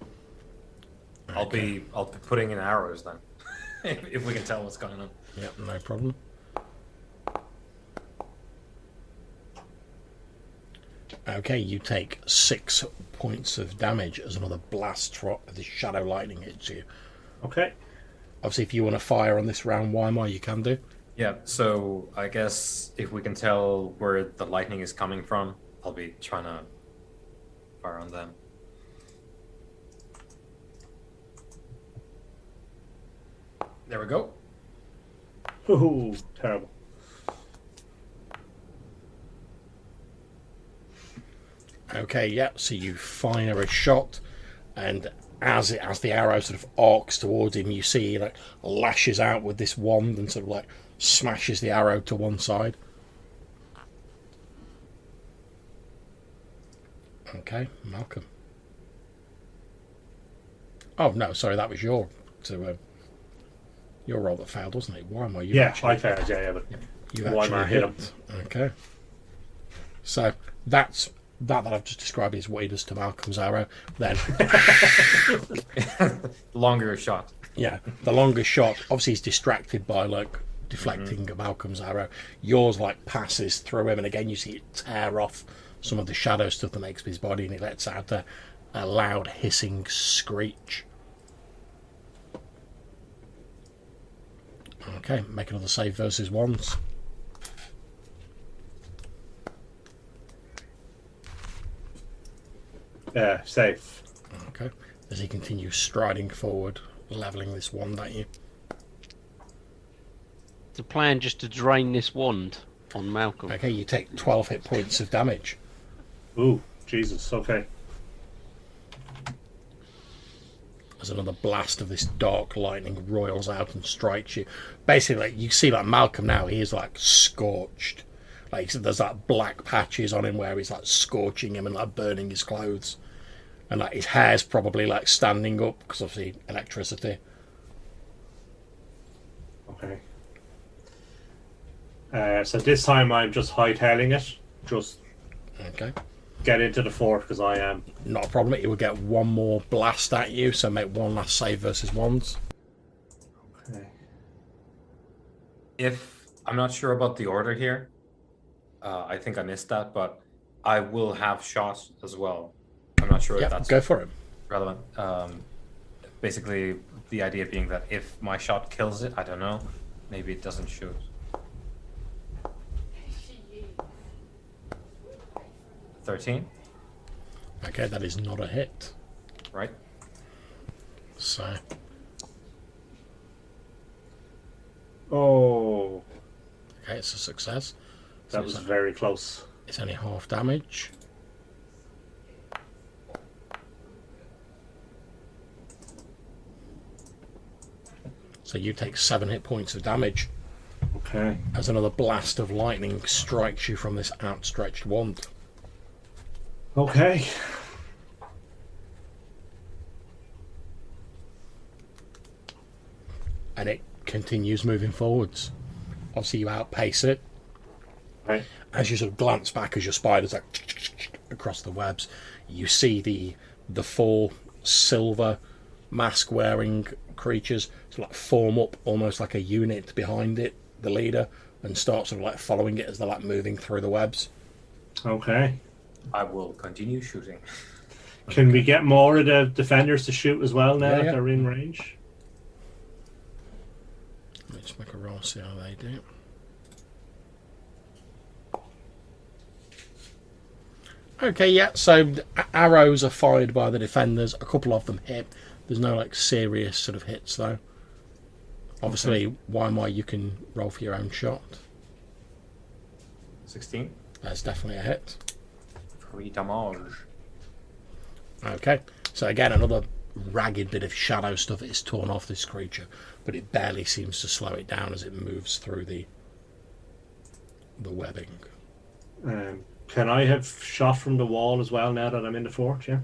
Speaker 2: I'll be putting in arrows then, if we can tell what's going on.
Speaker 1: Yep, no problem. Okay, you take 6 points of damage as another blast from the shadow lightning hits you.
Speaker 3: Okay.
Speaker 1: Obviously, if you want to fire on this round, Weimar, you can do.
Speaker 2: Yeah, so I guess if we can tell where the lightning is coming from, I'll be trying to fire on them. There we go.
Speaker 3: Ooh, terrible.
Speaker 1: Okay, yeah, so you fire a shot, and as the arrow sort of arcs towards him, you see he like lashes out with this wand and sort of like smashes the arrow to one side. Okay, Malcolm. Oh no, sorry, that was your roll that failed, wasn't it? Why am I?
Speaker 3: Yeah, I failed. Yeah, but
Speaker 1: You
Speaker 3: Weimar
Speaker 1: actually
Speaker 3: hit him.
Speaker 1: Okay. So that I've just described is what he does to Malcolm's arrow. Then,
Speaker 2: Longer shot.
Speaker 1: yeah, the longest shot. Obviously, he's distracted by like deflecting Malcolm's arrow. Yours like passes through him, and again you see it tear off some of the shadow stuff that makes his body, and he lets out a loud hissing screech. Okay, make another save versus wands.
Speaker 3: Safe.
Speaker 1: Okay, as he continues striding forward, levelling this wand at you.
Speaker 4: The plan just to drain this wand on Malcolm.
Speaker 1: Okay, you take 12 hit points of damage.
Speaker 3: Ooh, Jesus. Okay.
Speaker 1: As another blast of this dark lightning roils out and strikes you. Basically, like, you see like Malcolm now, he is like scorched. Like there's like black patches on him where he's like scorching him and like burning his clothes. And like his hair's probably like standing up because of the electricity.
Speaker 3: Okay. So this time I'm just hightailing it. Just
Speaker 1: Okay.
Speaker 3: get into the fort because I am.
Speaker 1: Not a problem. He will get one more blast at you, so make one last save versus wands.
Speaker 3: Okay.
Speaker 2: If I'm not sure about the order here, I think I missed that, but I will have shot as well. I'm not sure if
Speaker 1: Yeah,
Speaker 2: that's
Speaker 1: go for him.
Speaker 2: relevant. Basically, the idea being that if my shot kills it, I don't know, maybe it doesn't shoot. 13,
Speaker 1: Okay, that is not a hit.
Speaker 2: right?
Speaker 1: So,
Speaker 3: Oh,
Speaker 1: okay, it's a success.
Speaker 3: that was very close.
Speaker 1: It's only half damage. So you take 7 hit points of damage
Speaker 3: Okay.
Speaker 1: as another blast of lightning strikes you from this outstretched wand.
Speaker 3: Okay.
Speaker 1: And it continues moving forwards. Obviously, you outpace it.
Speaker 3: Right.
Speaker 1: As you sort of glance back as your spiders like across the webs, you see the 4 silver mask-wearing creatures sort of like form up almost like a unit behind it, the leader, and start sort of like following it as they're like moving through the webs.
Speaker 3: Okay.
Speaker 2: I will continue shooting.
Speaker 3: Can we get more of the defenders to shoot as well now
Speaker 1: Yeah,
Speaker 3: that
Speaker 1: yeah.
Speaker 3: they're in range?
Speaker 1: Let me just make a roll, see how they do. Okay, yeah, so arrows are fired by the defenders. A couple of them hit. There's no like serious sort of hits though. Obviously, Weimar, you can roll for your own shot.
Speaker 2: 16.
Speaker 1: That's definitely a hit.
Speaker 2: 3 damage.
Speaker 1: Okay, so again, another ragged bit of shadow stuff is torn off this creature, but it barely seems to slow it down as it moves through the webbing.
Speaker 3: Can I have shot from the wall as well now that I'm in the fort? Yeah.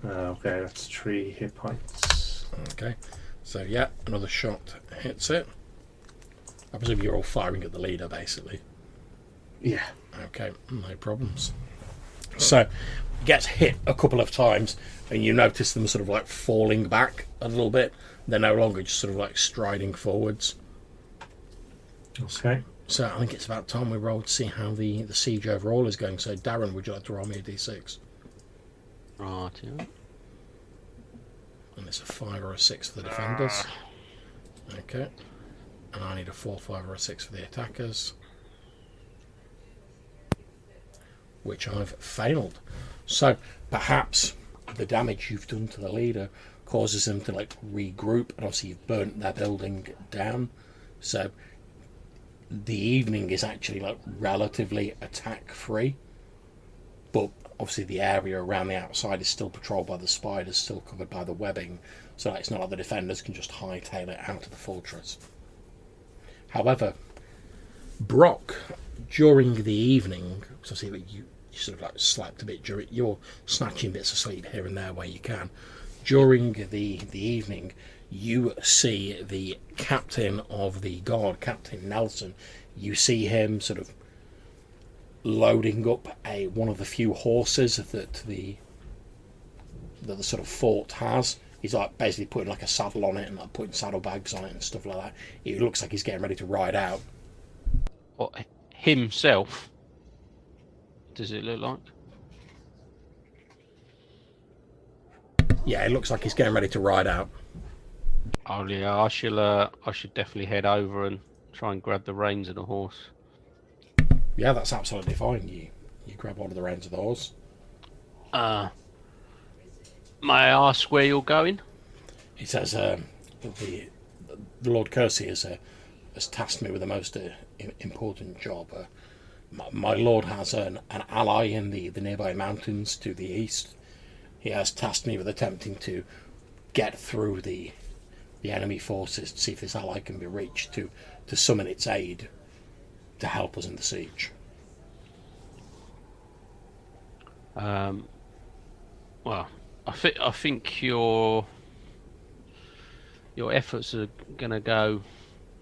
Speaker 3: Okay, that's 3 hit points.
Speaker 1: Okay, so yeah, another shot hits it. I presume you're all firing at the leader, basically.
Speaker 3: Yeah.
Speaker 1: Okay, no problems. So, it gets hit a couple of times, and you notice them sort of like falling back a little bit. They're no longer just sort of like striding forwards.
Speaker 3: Okay.
Speaker 1: So I think it's about time we roll to see how the siege overall is going. So Darren, would you like to roll me a d6?
Speaker 4: Right, yeah.
Speaker 1: And it's a 5 or a 6 for the defenders. Okay. And I need a 4, 5 or a 6 for the attackers. Which I've failed. So perhaps the damage you've done to the leader causes them to like regroup, and obviously you've burnt their building down. So the evening is actually like relatively attack free, but obviously the area around the outside is still patrolled by the spiders, still covered by the webbing, so it's not like the defenders can just hightail it out of the fortress. However, Brock, during the evening, so see that you sort of like slept a bit during, you're snatching bits of sleep here and there where you can. During the evening, you see the captain of the guard, Captain Nelson. You see him sort of loading up one of the few horses that the sort of fort has. He's like basically putting like a saddle on it and like putting saddlebags on it and stuff like that. It looks like he's getting ready to ride out.
Speaker 4: What, himself? Does it look like?
Speaker 1: Yeah, it looks like he's getting ready to ride out.
Speaker 4: Oh yeah, I should definitely head over and try and grab the reins of the horse.
Speaker 1: Yeah, that's absolutely fine. You grab one of the reins of the horse.
Speaker 4: May I ask where you're going?
Speaker 1: He says, the Lord Kersey has tasked me with the most important job. My lord has an ally in the nearby mountains to the east. He has tasked me with attempting to get through the enemy forces to see if this ally can be reached to summon its aid to help us in the siege.
Speaker 4: Well, I think your efforts are going to go,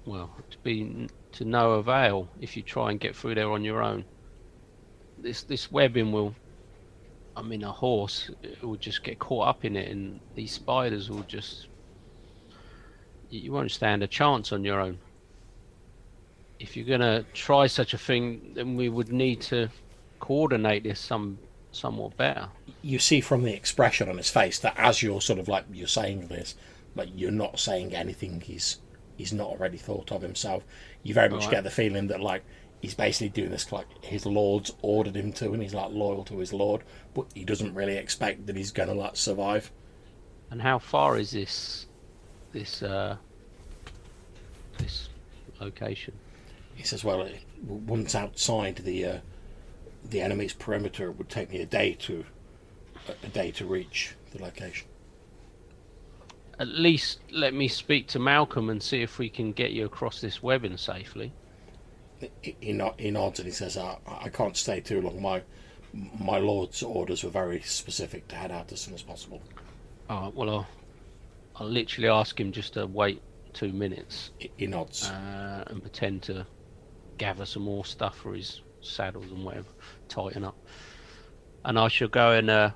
Speaker 4: well, to no avail if you try and get through there on your own. This webbing will, I mean, a horse will just get caught up in it, and these spiders will just, you won't stand a chance on your own. If you're going to try such a thing, then we would need to coordinate this somewhat better.
Speaker 1: You see from the expression on his face that as you're sort of like, you're saying this, like you're not saying anything he's not already thought of himself. You very much get the feeling that like he's basically doing this like his lord's ordered him to, and he's like loyal to his lord, but he doesn't really expect that he's going to like survive.
Speaker 4: And how far is this location?
Speaker 1: He says, well, once outside the enemy's perimeter, it would take me a day to reach the location.
Speaker 4: At least let me speak to Malcolm and see if we can get you across this webbing safely.
Speaker 1: He nods and he says, I can't stay too long. My lord's orders were very specific to head out as soon as possible.
Speaker 4: Alright, well I'll literally ask him just to wait 2 minutes.
Speaker 1: He nods.
Speaker 4: And pretend to gather some more stuff for his saddles and whatever, tighten up. And I shall go and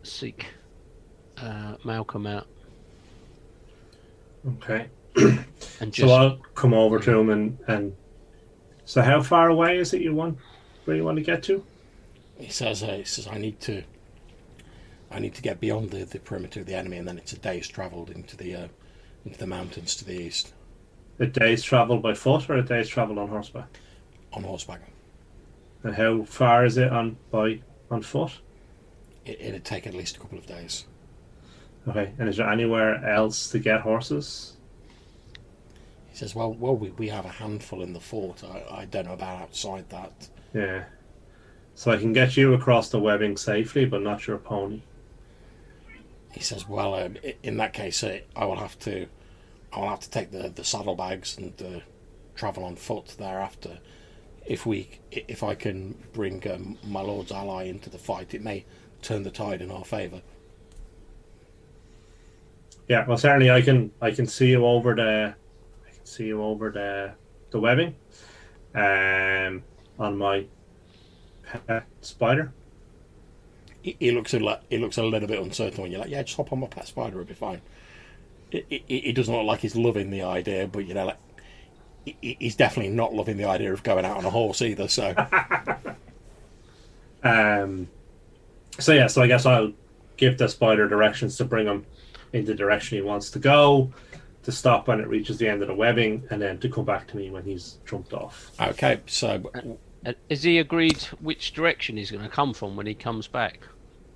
Speaker 4: seek Malcolm out.
Speaker 3: Okay.
Speaker 4: And
Speaker 3: So I'll come over to him and so how far away is it where you want to get to?
Speaker 1: He says, I need to get beyond the perimeter of the enemy, and then it's a day's travel into the mountains to the east.
Speaker 3: A day's travel by foot or a day's travel on horseback?
Speaker 1: On horseback.
Speaker 3: And how far is it on foot?
Speaker 1: It'd take at least a couple of days.
Speaker 3: Okay. And is there anywhere else to get horses?
Speaker 1: He says, well, we have a handful in the fort. I don't know about outside that.
Speaker 3: Yeah. So I can get you across the webbing safely, but not your pony.
Speaker 1: He says, well, in that case, I will have to take the saddlebags and travel on foot thereafter. If I can bring my lord's ally into the fight, it may turn the tide in our favour.
Speaker 3: Yeah, well, certainly I can see you over the webbing, on my pet spider.
Speaker 1: He looks a little bit uncertain when you're like, yeah, just hop on my pet spider, it'll be fine. He doesn't look like he's loving the idea, but he's definitely not loving the idea of going out on a horse either. So,
Speaker 3: so I guess I'll give the spider directions to bring him in the direction he wants to go, to stop when it reaches the end of the webbing, and then to come back to me when he's jumped off.
Speaker 1: Okay, so
Speaker 4: Has he agreed which direction he's going to come from when he comes back?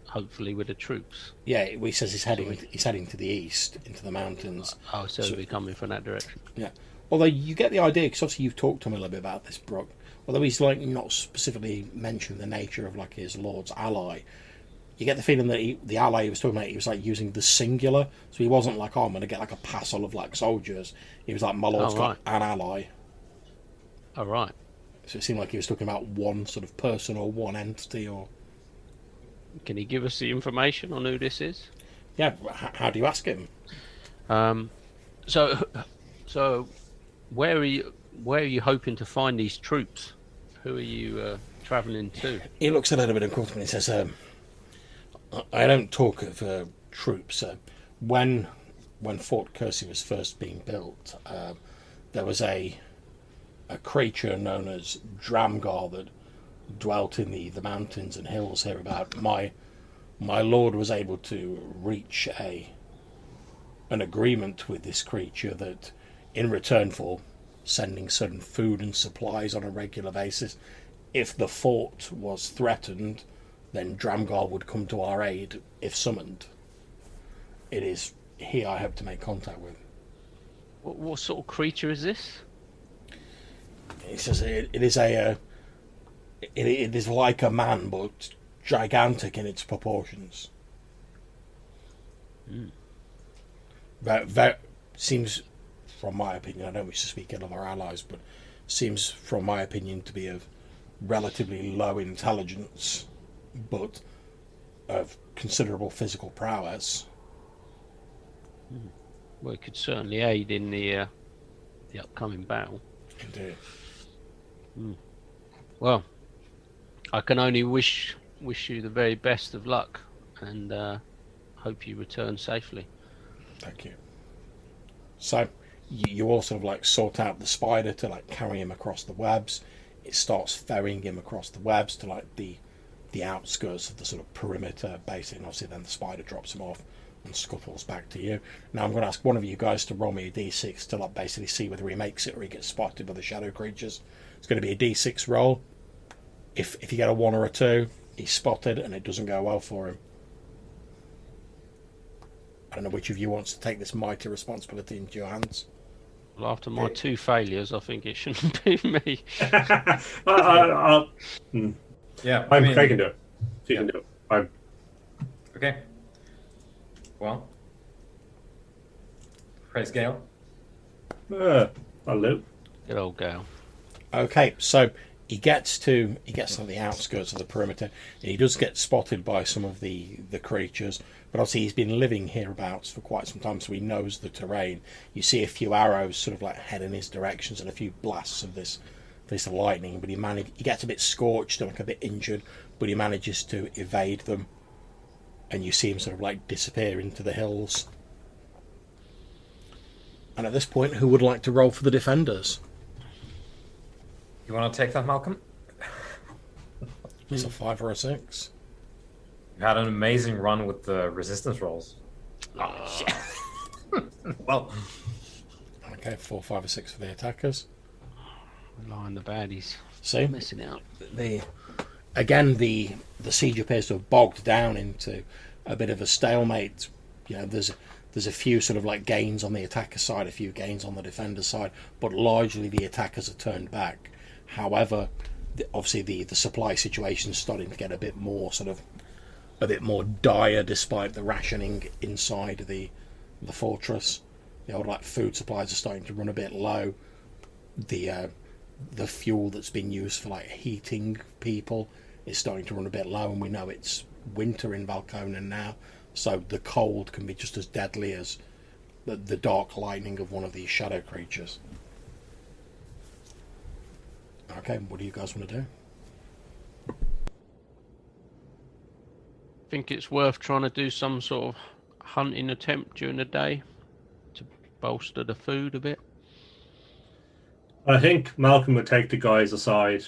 Speaker 4: Hopefully with the troops.
Speaker 1: yeah, he says he's heading to the east into the mountains.
Speaker 4: Oh, so he'll be coming from that direction.
Speaker 1: Yeah, although you get the idea, because obviously you've talked to him a little bit about this, Brooke. Although he's not specifically mentioned the nature of his lord's ally, you get the feeling that the ally he was talking about, he was using the singular, so he wasn't I'm going to get a passel of soldiers. He was my lord's got an ally.
Speaker 4: Oh, right.
Speaker 1: So it seemed like he was talking about one sort of person or one entity. Or
Speaker 4: can he give us the information on who this is?
Speaker 1: Yeah, how do you ask him?
Speaker 4: So where are you hoping to find these troops? Who are you travelling to?
Speaker 1: He looks a little bit uncomfortable and he says, I don't talk of troops. When Fort Kersey was first being built, there was a creature known as Dramgar that dwelt in the mountains and hills hereabout. My lord was able to reach an agreement with this creature that, in return for sending certain food and supplies on a regular basis, if the fort was threatened, then Dramgar would come to our aid if summoned. It is he I hope to make contact with.
Speaker 4: What sort of creature is this?
Speaker 1: He says it is like a man, but gigantic in its proportions. That seems, from my opinion, I don't wish to speak ill of our allies, but seems, from my opinion, to be of relatively low intelligence, but of considerable physical prowess.
Speaker 4: Well, it could certainly aid in the upcoming battle.
Speaker 1: Indeed.
Speaker 4: Well, I can only wish you the very best of luck, and hope you return safely.
Speaker 1: Thank you. So you all sort of sort out the spider to carry him across the webs. It starts ferrying him across the webs to the outskirts of the sort of perimeter, basically, and obviously then the spider drops him off and scuttles back to you. Now I'm going to ask one of you guys to roll me a d6 to basically see whether he makes it or he gets spotted by the shadow creatures. It's going to be a d6 roll. If you get a 1 or a 2, he's spotted and it doesn't go well for him. I don't know which of you wants to take this mighty responsibility into your hands.
Speaker 4: Well, after my 2 failures, I think it shouldn't be me.
Speaker 2: Yeah,
Speaker 3: I can do it. You can do it.
Speaker 2: Okay. Well, praise Gale.
Speaker 3: I'll loot.
Speaker 4: Good old gal.
Speaker 1: Okay, so he gets to the outskirts of the perimeter, and he does get spotted by some of the creatures, but obviously he's been living hereabouts for quite some time, so he knows the terrain. You see a few arrows sort of head in his directions and a few blasts of this lightning, but he gets a bit scorched and a bit injured, but he manages to evade them, and you see him sort of disappear into the hills. And at this point, who would like to roll for the defenders?
Speaker 2: You want to take that, Malcolm?
Speaker 1: It's a 5 or a 6.
Speaker 2: You had an amazing run with the resistance rolls. Well,
Speaker 1: Okay, 4, 5 or 6 for the attackers.
Speaker 4: Rely on the baddies.
Speaker 1: See,
Speaker 4: Messing it up.
Speaker 1: the again the siege appears to have bogged down into a bit of a stalemate. You know, there's a few sort of like gains on the attacker side, a few gains on the defender side, but largely the attackers are turned back. However, obviously the supply situation is starting to get a bit more dire, despite the rationing inside the fortress. You know, like food supplies are starting to run a bit low. The fuel that's been used for like heating people is starting to run a bit low, and we know it's winter in Valconen now, so the cold can be just as deadly as the dark lightning of one of these shadow creatures. Okay, what do you guys want to do?
Speaker 4: Think it's worth trying to do some sort of hunting attempt during the day to bolster the food a bit.
Speaker 3: I think Malcolm would take the guys aside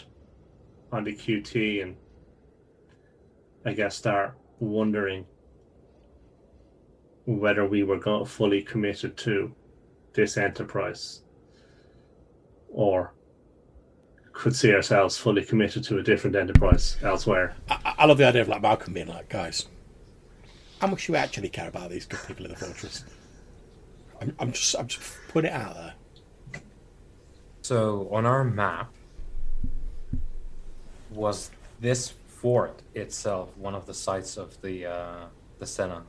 Speaker 3: on the QT and I guess start wondering whether we were going fully committed to this enterprise or could see ourselves fully committed to a different enterprise elsewhere.
Speaker 1: I love the idea of like Malcolm being like, guys, how much do you actually care about these good people in the fortress? I'm just putting it out there.
Speaker 2: So on our map, was this fort itself one of the sites of the Senna?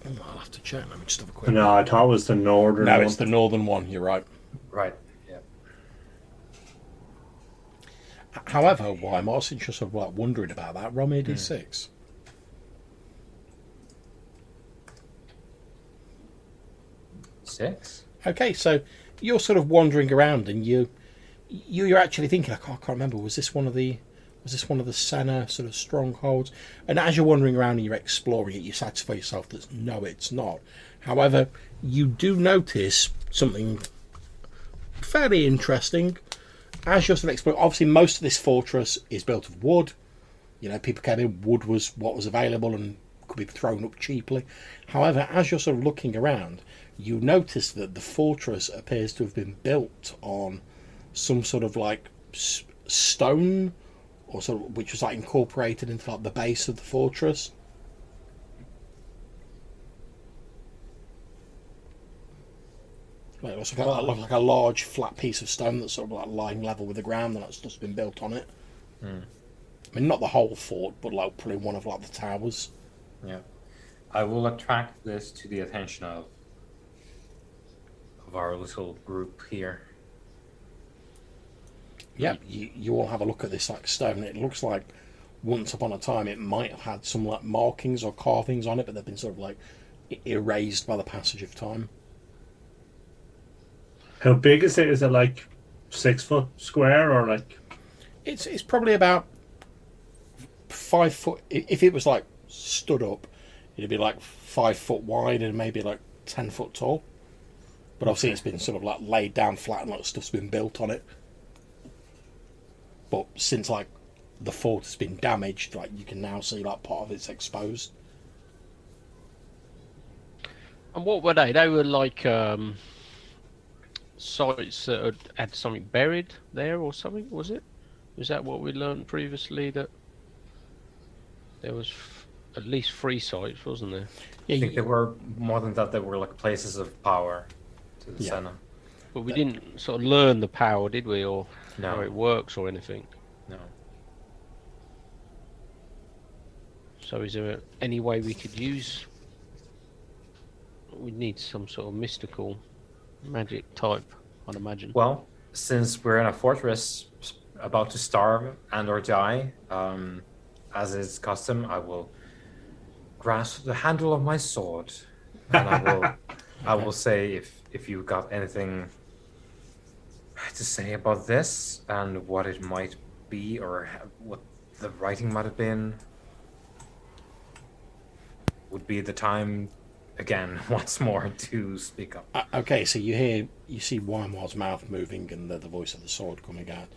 Speaker 1: I'll have to check. Let me just have a quick.
Speaker 3: No, I thought it was the northern
Speaker 1: No,
Speaker 3: one.
Speaker 1: it's the northern one. You're right.
Speaker 2: Right. Yeah.
Speaker 1: However, what I'm also interested like wondering about that, roll me a d6.
Speaker 2: Six.
Speaker 1: Okay, so you're sort of wandering around, and you're actually thinking, I can't remember. Was this one of the Senna sort of strongholds? And as you're wandering around and you're exploring it, you satisfy yourself that no, it's not. However, you do notice something fairly interesting as you're sort of exploring. Obviously, most of this fortress is built of wood. You know, people came in, wood was what was available and could be thrown up cheaply. However, as you're sort of looking around, you notice that the fortress appears to have been built on some sort of like stone, or sort of, which was like incorporated into like the base of the fortress. Like, it looks like a large flat piece of stone that's sort of like lying level with the ground, and that's just been built on it. I mean, not the whole fort, but like probably one of like the towers.
Speaker 2: Yeah. I will attract this to the attention of our little group here.
Speaker 1: Yeah, you all have a look at this like stone. It looks like once upon a time it might have had some like markings or carvings on it, but they've been sort of like erased by the passage of time.
Speaker 3: How big is it? Is it like 6 foot square or like?
Speaker 1: It's probably about 5 foot. If it was like stood up, it'd be like 5 foot wide and maybe like 10 foot tall. But obviously it's been sort of like laid down flat and like stuff's been built on it. But since like the fort has been damaged, like you can now see like part of it's exposed.
Speaker 4: And what were they? They were like sites that had something buried there or something, was it? Was that what we learned previously, that there was at least 3 sites, wasn't there?
Speaker 1: Yeah,
Speaker 2: I think there were more than that. There were like places of power to the Senna.
Speaker 4: But we didn't sort of learn the power, did we, or
Speaker 2: No.
Speaker 4: how it works or anything?
Speaker 2: No.
Speaker 4: So is there any way we could use... We need some sort of mystical magic type, I'd imagine.
Speaker 2: Well, since we're in a fortress about to starve and or die, as is custom, I will grasp the handle of my sword, and I will say if you got anything to say about this and what it might be, or what the writing might have been, would be the time again once more to speak up.
Speaker 1: Okay, so you see Wymar's mouth moving and the voice of the sword coming out,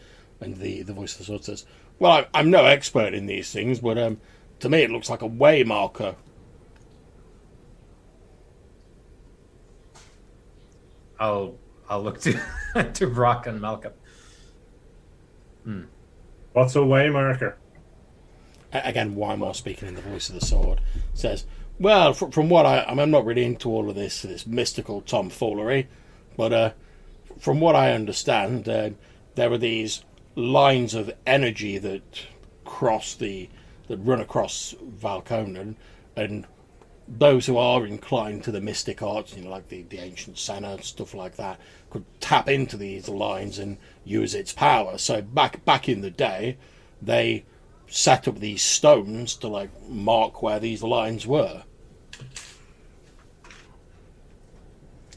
Speaker 1: and the voice of the sword says, "Well, I'm no expert in these things, but to me it looks like a way marker."
Speaker 2: I'll look to to Brock and Malcolm.
Speaker 3: What's a way marker?
Speaker 1: Again, Wymore speaking in the voice of the sword says, "Well, from what I'm not really into all of this mystical tomfoolery, but from what I understand, there are these lines of energy that run across Valconan, and those who are inclined to the mystic arts, like the ancient Senna and stuff like that, could tap into these lines and use its power. So back in the day, they set up these stones to like mark where these lines were.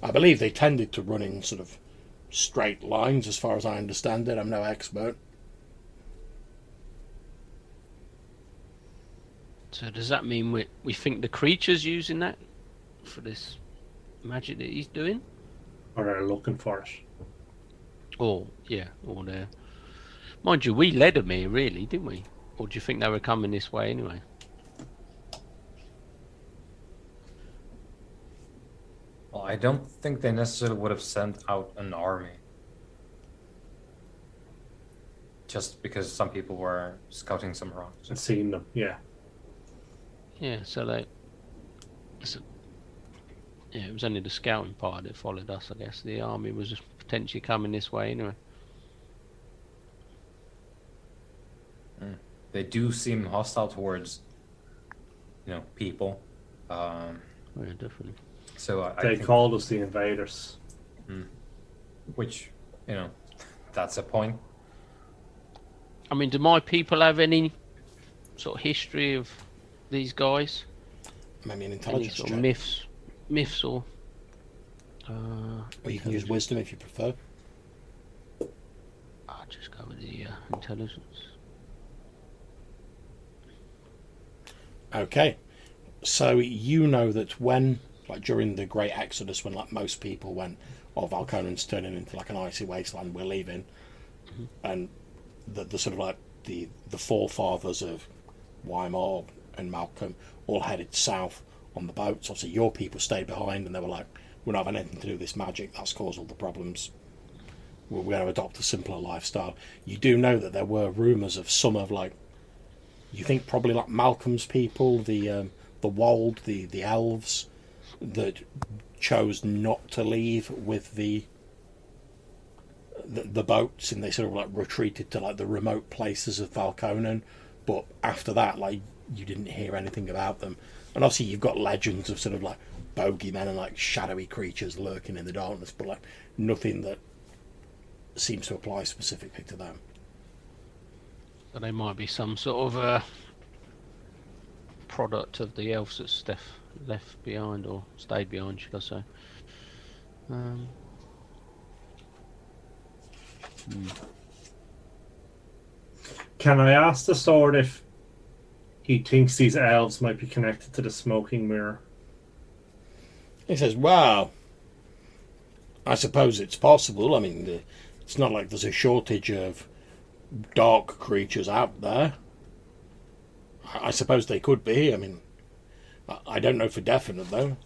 Speaker 1: I believe they tended to run in sort of straight lines, as far as I understand it. I'm no expert."
Speaker 4: So does that mean we think the creature's using that for this magic that he's doing?
Speaker 3: Or are looking for it?
Speaker 4: Or there. Mind you, we led them here, really, didn't we? Or do you think they were coming this way anyway?
Speaker 2: Well, I don't think they necessarily would have sent out an army. Just because some people were scouting some rocks.
Speaker 3: And seeing them, yeah.
Speaker 4: Yeah, so it was only the scouting party that followed us, I guess. The army was just potentially coming this way anyway.
Speaker 2: They do seem hostile towards, people.
Speaker 4: Yeah, definitely.
Speaker 2: So I
Speaker 3: They
Speaker 2: think,
Speaker 3: called us the invaders.
Speaker 2: which, that's a point.
Speaker 4: I mean, do my people have any sort of history of these guys?
Speaker 1: Maybe an
Speaker 4: Any
Speaker 1: intelligence
Speaker 4: sort
Speaker 1: check.
Speaker 4: of myths or...
Speaker 1: Or you can use wisdom if you prefer.
Speaker 4: I'll just go with the intelligence.
Speaker 1: Okay, so you know that when, like during the Great Exodus, when like most people went, Valconan's turning into like an icy wasteland, we're leaving, and the sort of like the forefathers of Wymore and Malcolm all headed south on the boats. Obviously, your people stayed behind, and they were like, "We're not having anything to do with this magic. That's caused all the problems. We're going to adopt a simpler lifestyle." You do know that there were rumours of some of like, you think probably like Malcolm's people, the Wold, the elves, that chose not to leave with the boats, and they sort of like retreated to like the remote places of Valconan. But after that, like, you didn't hear anything about them. And obviously you've got legends of sort of like bogeymen and like shadowy creatures lurking in the darkness, but like nothing that seems to apply specifically to them.
Speaker 4: But they might be some sort of product of the elves that's left behind, or stayed behind, should I say.
Speaker 3: Can I ask the sword if he thinks these elves might be connected to the smoking mirror?
Speaker 1: He says, "Well, I suppose it's possible. I mean, it's not like there's a shortage of dark creatures out there. I suppose they could be. I mean, I don't know for definite, though."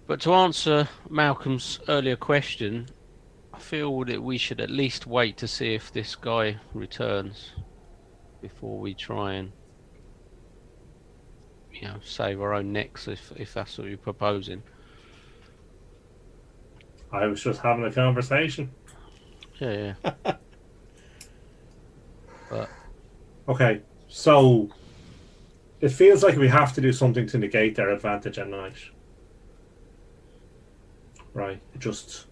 Speaker 4: But to answer Malcolm's earlier question, I feel that we should at least wait to see if this guy returns before we try and, save our own necks, if that's what you're proposing.
Speaker 3: I was just having a conversation.
Speaker 4: Yeah. But
Speaker 3: Okay, so it feels like we have to do something to negate their advantage at night. Right. It just,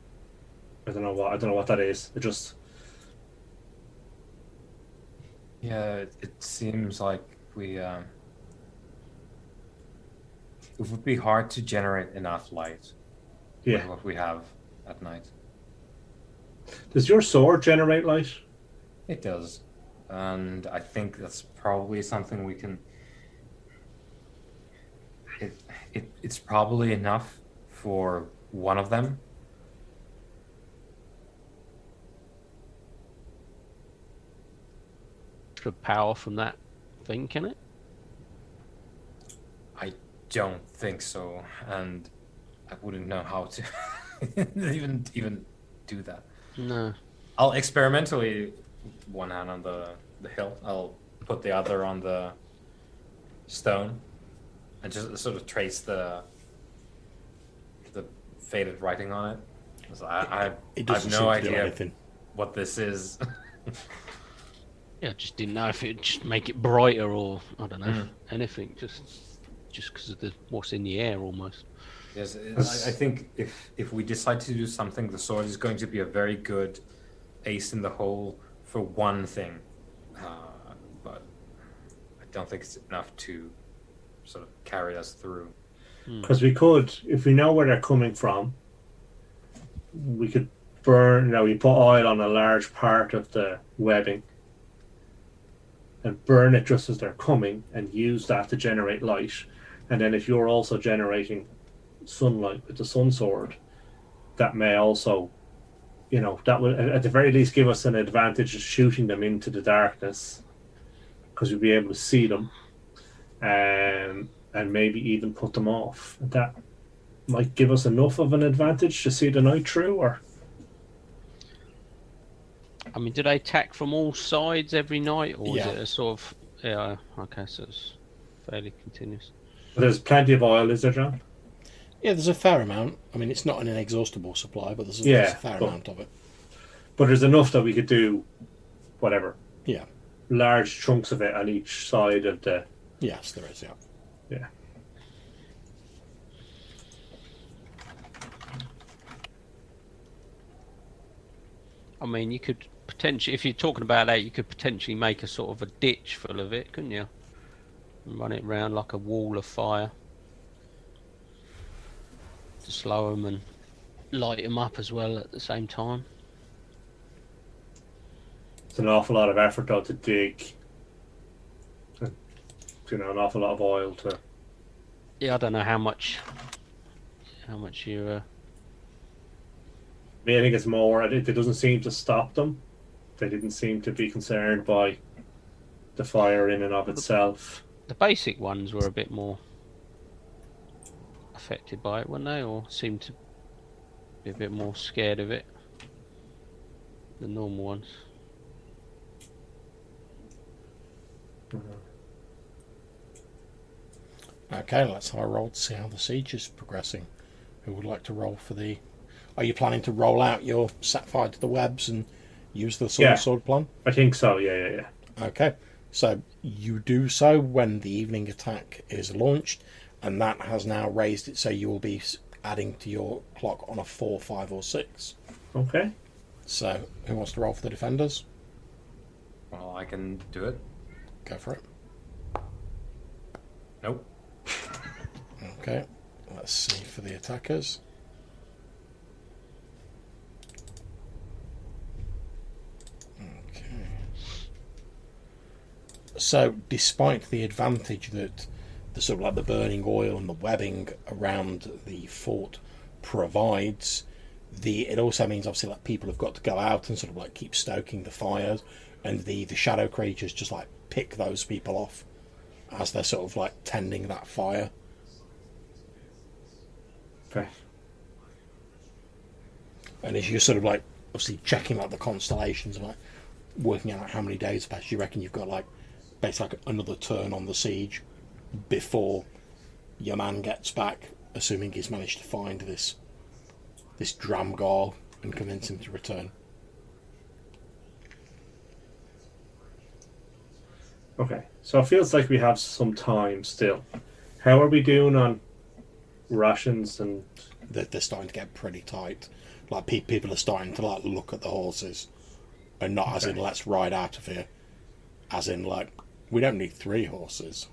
Speaker 3: I don't know what that is. It just,
Speaker 2: Yeah, it seems like it would be hard to generate enough light with
Speaker 3: yeah.
Speaker 2: what we have at night.
Speaker 3: Does your sword generate light?
Speaker 2: It does. And I think that's probably something we can... It's probably enough for one of them.
Speaker 4: extra power from that thing, can it?
Speaker 2: I don't think so, and I wouldn't know how to even do that.
Speaker 4: No.
Speaker 2: I'll experimentally one hand on the hilt. I'll put the other on the stone, and just sort of trace the faded writing on it. So I
Speaker 1: It
Speaker 2: have
Speaker 1: doesn't
Speaker 2: no
Speaker 1: seem to do
Speaker 2: idea
Speaker 1: anything.
Speaker 2: what this is.
Speaker 4: Yeah, I just didn't know if it'd just make it brighter or I don't know
Speaker 2: Mm.
Speaker 4: anything. Just because of what's in the air almost.
Speaker 2: Yes, I think if we decide to do something, the sword is going to be a very good ace in the hole for one thing, but I don't think it's enough to sort of carry us through.
Speaker 3: Because we could, if we know where they're coming from, we could burn. We put oil on a large part of the webbing and burn it just as they're coming, and use that to generate light. And then if you're also generating sunlight with the sun sword, that may also, that will at the very least give us an advantage of shooting them into the darkness, because we'll be able to see them, and maybe even put them off. That might give us enough of an advantage to see the night through, or
Speaker 4: I mean, do they attack from all sides every night, or
Speaker 1: Yeah.
Speaker 4: is it a sort of okay, so it's fairly continuous.
Speaker 3: there's plenty of oil, is there, John?
Speaker 1: Yeah, there's a fair amount. I mean, it's not an inexhaustible supply, but there's a
Speaker 3: Yeah,
Speaker 1: fair
Speaker 3: but-
Speaker 1: amount of it.
Speaker 3: But there's enough that we could do whatever,
Speaker 1: Yeah.
Speaker 3: large chunks of it on each side of the.
Speaker 1: Yes, there is, yeah.
Speaker 3: Yeah.
Speaker 4: I mean, you could potentially, if you're talking about that, you could potentially make a sort of a ditch full of it, couldn't you? And run it round like a wall of fire to slow them and light them up as well at the same time.
Speaker 3: It's an awful lot of effort though to dig. And, an awful lot of oil to.
Speaker 4: Yeah, I don't know how much you.
Speaker 3: I think it's more. It doesn't seem to stop them. They didn't seem to be concerned by the fire in and of itself.
Speaker 4: The basic ones were a bit more affected by it, weren't they? Or seemed to be a bit more scared of it. The normal ones.
Speaker 1: Okay, let's have a roll to see how the siege is progressing. Who would like to roll for the... Are you planning to roll out your set fire to the webs and use the sword plan?
Speaker 3: I think so. Yeah.
Speaker 1: Okay, so you do so when the evening attack is launched, and that has now raised it so you will be adding to your clock on a 4, 5 or 6.
Speaker 3: Okay.
Speaker 1: So who wants to roll for the defenders?
Speaker 2: Well, I can do it.
Speaker 1: Go for it.
Speaker 2: Nope.
Speaker 1: Okay, let's see for the attackers. Okay. So, despite the advantage that the sort of like the burning oil and the webbing around the fort provides, it also means obviously like people have got to go out and sort of like keep stoking the fires, and the shadow creatures just like pick those people off as they're sort of like tending that fire.
Speaker 3: Okay.
Speaker 1: And as you're sort of like obviously checking like the constellations and like working out how many days passed, you reckon you've got like basically like another turn on the siege before your man gets back, assuming he's managed to find this Dramgar and convince him to return.
Speaker 3: Okay. So it feels like we have some time still. How are we doing on rations and?
Speaker 1: They're starting to get pretty tight. Like people are starting to like look at the horses, and not as in let's ride out of here, as in like we don't need 3 horses.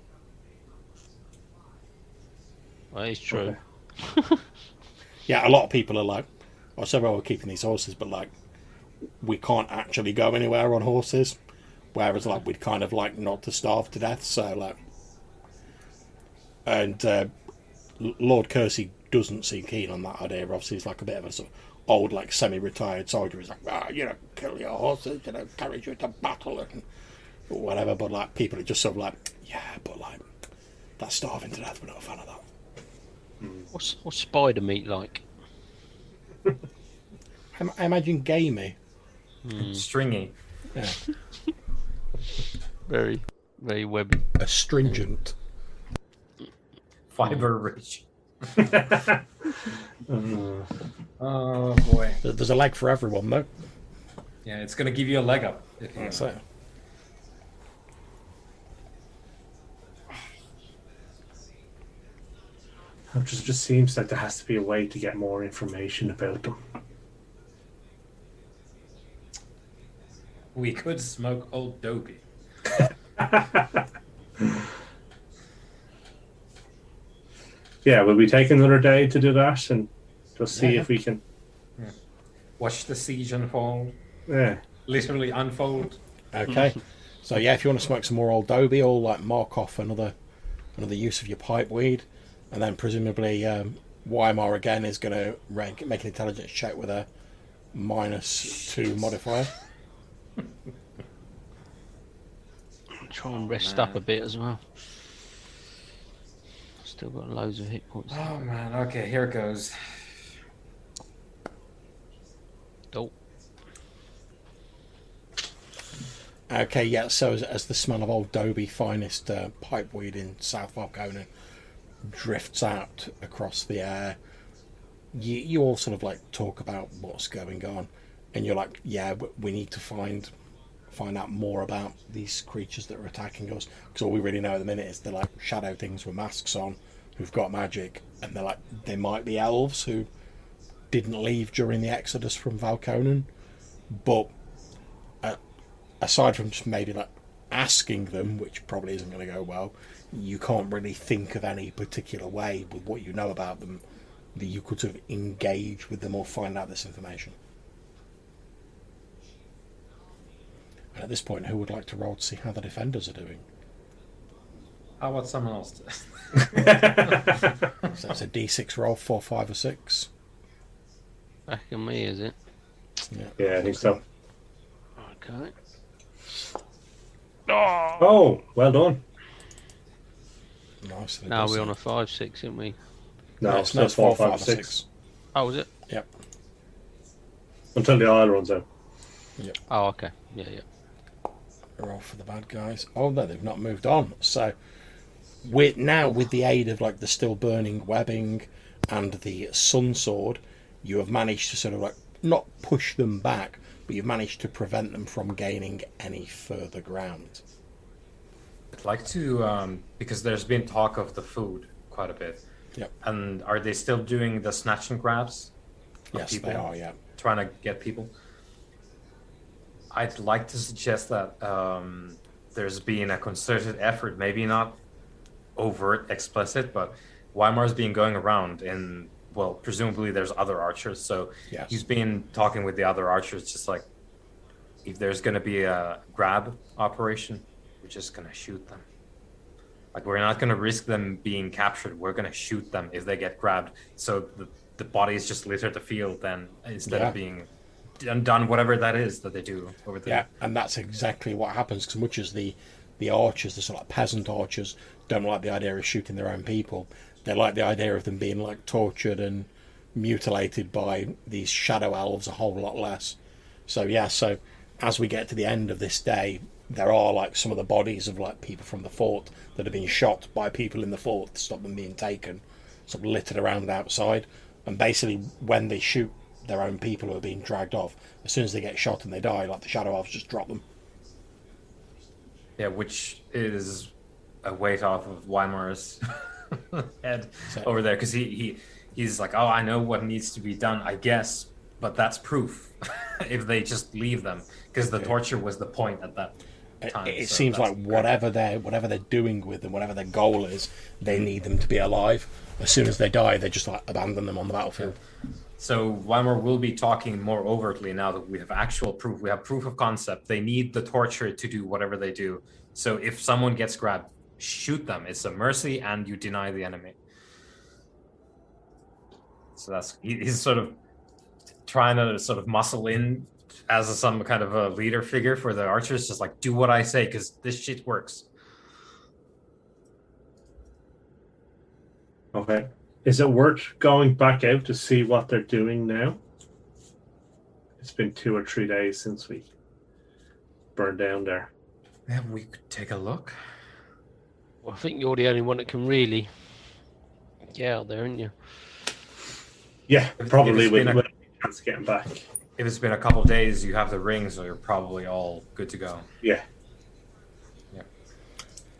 Speaker 4: Well, it's true.
Speaker 3: Okay.
Speaker 1: Yeah, a lot of people are like, I said, well, we're keeping these horses, but like we can't actually go anywhere on horses, whereas like we'd kind of like not to starve to death. So like, and Lord Kersey doesn't seem keen on that idea. Obviously, he's like a bit of a sort of old, like semi-retired soldier. He's like, kill your horses, carry you to battle and whatever. But like people are just sort of like, yeah, but like that's starving to death. We're not a fan of that.
Speaker 4: What's spider meat like?
Speaker 1: I imagine gamey.
Speaker 2: Stringy.
Speaker 1: Yeah.
Speaker 4: Very, very webby.
Speaker 1: Astringent.
Speaker 2: Fiber rich.
Speaker 3: Mm.
Speaker 2: Oh boy.
Speaker 1: There's a leg for everyone, though.
Speaker 2: Yeah, it's gonna give you a leg up. If you...
Speaker 1: So,
Speaker 3: It just seems like there has to be a way to get more information about them.
Speaker 2: We could smoke old Dobie.
Speaker 3: Yeah, will we take another day to do that and just see if we can?
Speaker 2: Watch the siege unfold.
Speaker 3: Yeah.
Speaker 2: Literally unfold.
Speaker 1: okay. So yeah, if you want to smoke some more old Dobie, or like mark off another use of your pipe weed, and then presumably Weimar again is going to make an intelligence check with a -2 modifier.
Speaker 4: Try and rest up a bit as well. Still got loads of hit points.
Speaker 2: Oh man, okay, here it goes.
Speaker 4: Oh,
Speaker 1: Okay, yeah. So as the smell of old Dobie, finest pipe weed in South Falcone, drifts out across the air, you all sort of like talk about what's going on, and you're like, yeah, we need to find out more about these creatures that are attacking us, because all we really know at the minute is they're like shadow things with masks on who've got magic, and they're like, they might be elves who didn't leave during the exodus from Valconen, but aside from just maybe like asking them, which probably isn't going to go well, you can't really think of any particular way with what you know about them that you could sort of engage with them or find out this information. And at this point, who would like to roll to see how the defenders are doing?
Speaker 2: How about someone else?
Speaker 1: So it's a D6 roll, 4, 5, or 6.
Speaker 4: back on me, is it?
Speaker 3: Yeah, I think so.
Speaker 4: Okay.
Speaker 3: Oh, well done.
Speaker 1: Nice.
Speaker 4: Now we're on a 5-6, aren't we?
Speaker 3: No,
Speaker 1: it's
Speaker 3: it's 4, 5, 6.
Speaker 4: Oh, is it?
Speaker 1: Yep.
Speaker 3: Until the oil runs out.
Speaker 4: Oh, okay. Yeah, yeah.
Speaker 1: Roll for the bad guys. Oh no, they've not moved on. So we're now, with the aid of like the still burning webbing and the sun sword, you have managed to sort of like not push them back, but you've managed to prevent them from gaining any further ground.
Speaker 2: I'd like to, because there's been talk of the food quite a bit.
Speaker 1: Yep.
Speaker 2: And are they still doing the snatch and grabs? of
Speaker 1: Yes,
Speaker 2: people?
Speaker 1: they are. Yeah.
Speaker 2: Trying to get people. I'd like to suggest that there's been a concerted effort, maybe not overt, explicit, but Weimar's been going around and, well, presumably there's other archers, so
Speaker 1: Yes.
Speaker 2: he's been talking with the other archers, just like, if there's going to be a grab operation, we're just going to shoot them. Like, we're not going to risk them being captured, we're going to shoot them if they get grabbed, so the bodies just litter the field then, instead of being done whatever that is that they do over there.
Speaker 1: Yeah, and that's exactly what happens, because much as the archers, the sort of like peasant archers, don't like the idea of shooting their own people, they like the idea of them being like tortured and mutilated by these shadow elves a whole lot less. So yeah, so as we get to the end of this day, there are like some of the bodies of like people from the fort that have been shot by people in the fort to stop them being taken, sort of littered around outside, and basically when they shoot their own people who are being dragged off, as soon as they get shot and they die, like the shadow elves just drop them.
Speaker 2: Yeah, which is a weight off of Weimar's head over there, because he's like, oh, I know what needs to be done, I guess, but that's proof if they just leave them, because the torture was the point at that time.
Speaker 1: It
Speaker 2: so
Speaker 1: seems
Speaker 2: that's
Speaker 1: like whatever they're doing with them, whatever their goal is, they need them to be alive. As soon as they die, they just like abandon them on the battlefield.
Speaker 2: So Weimar will be talking more overtly now that we have actual proof. We have proof of concept. They need the torture to do whatever they do. So if someone gets grabbed, shoot them. It's a mercy, and you deny the enemy. So he's sort of trying to sort of muscle in as some kind of a leader figure for the archers, just like, do what I say, because this shit works.
Speaker 3: Okay. Is it worth going back out to see what they're doing now? It's been 2 or 3 days since we burned down there.
Speaker 2: Yeah, we could take a look.
Speaker 4: Well, I think you're the only one that can really get out there, aren't you?
Speaker 3: Yeah,
Speaker 2: If
Speaker 3: probably
Speaker 2: it's
Speaker 3: with
Speaker 2: been
Speaker 3: a chance of getting back.
Speaker 2: If it's been a couple days, you have the ring, so you're probably all good to go.
Speaker 3: Yeah.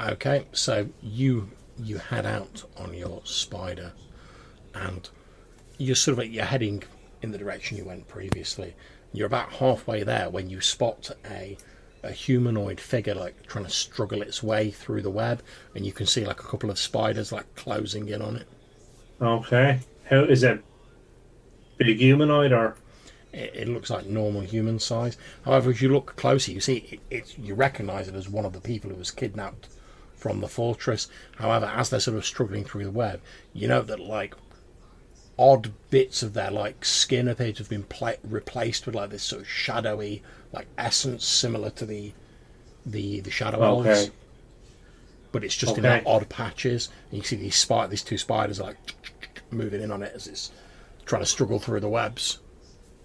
Speaker 1: Okay, so you head out on your spider, and you're sort of you're heading in the direction you went previously. You're about halfway there when you spot a humanoid figure like trying to struggle its way through the web, and you can see like a couple of spiders like closing in on it.
Speaker 3: Okay. How is it? Big humanoid or?
Speaker 1: It looks like normal human size. However, as you look closer, you see you recognise it as one of the people who was kidnapped from the fortress. However, as they're sort of struggling through the web, you know that like odd bits of their like skin appear to have been replaced with like this sort of shadowy like essence similar to the shadow elves. But it's just in like odd patches, and you see these two spiders are like moving in on it as it's trying to struggle through the webs.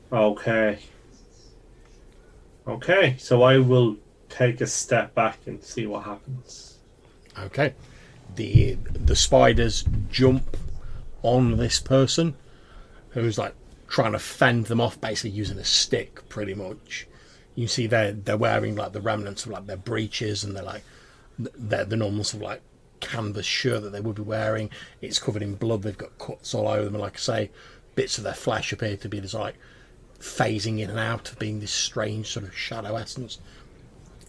Speaker 3: Okay. So I will take a step back and see what happens.
Speaker 1: Okay, the spiders jump on this person who's like trying to fend them off, basically using a stick, pretty much. You see they're wearing like the remnants of like their breeches, and they're like the normal sort of like canvas shirt that they would be wearing. It's covered in blood. They've got cuts all over them, and like I say, bits of their flesh appear to be this like phasing in and out of being this strange sort of shadow essence.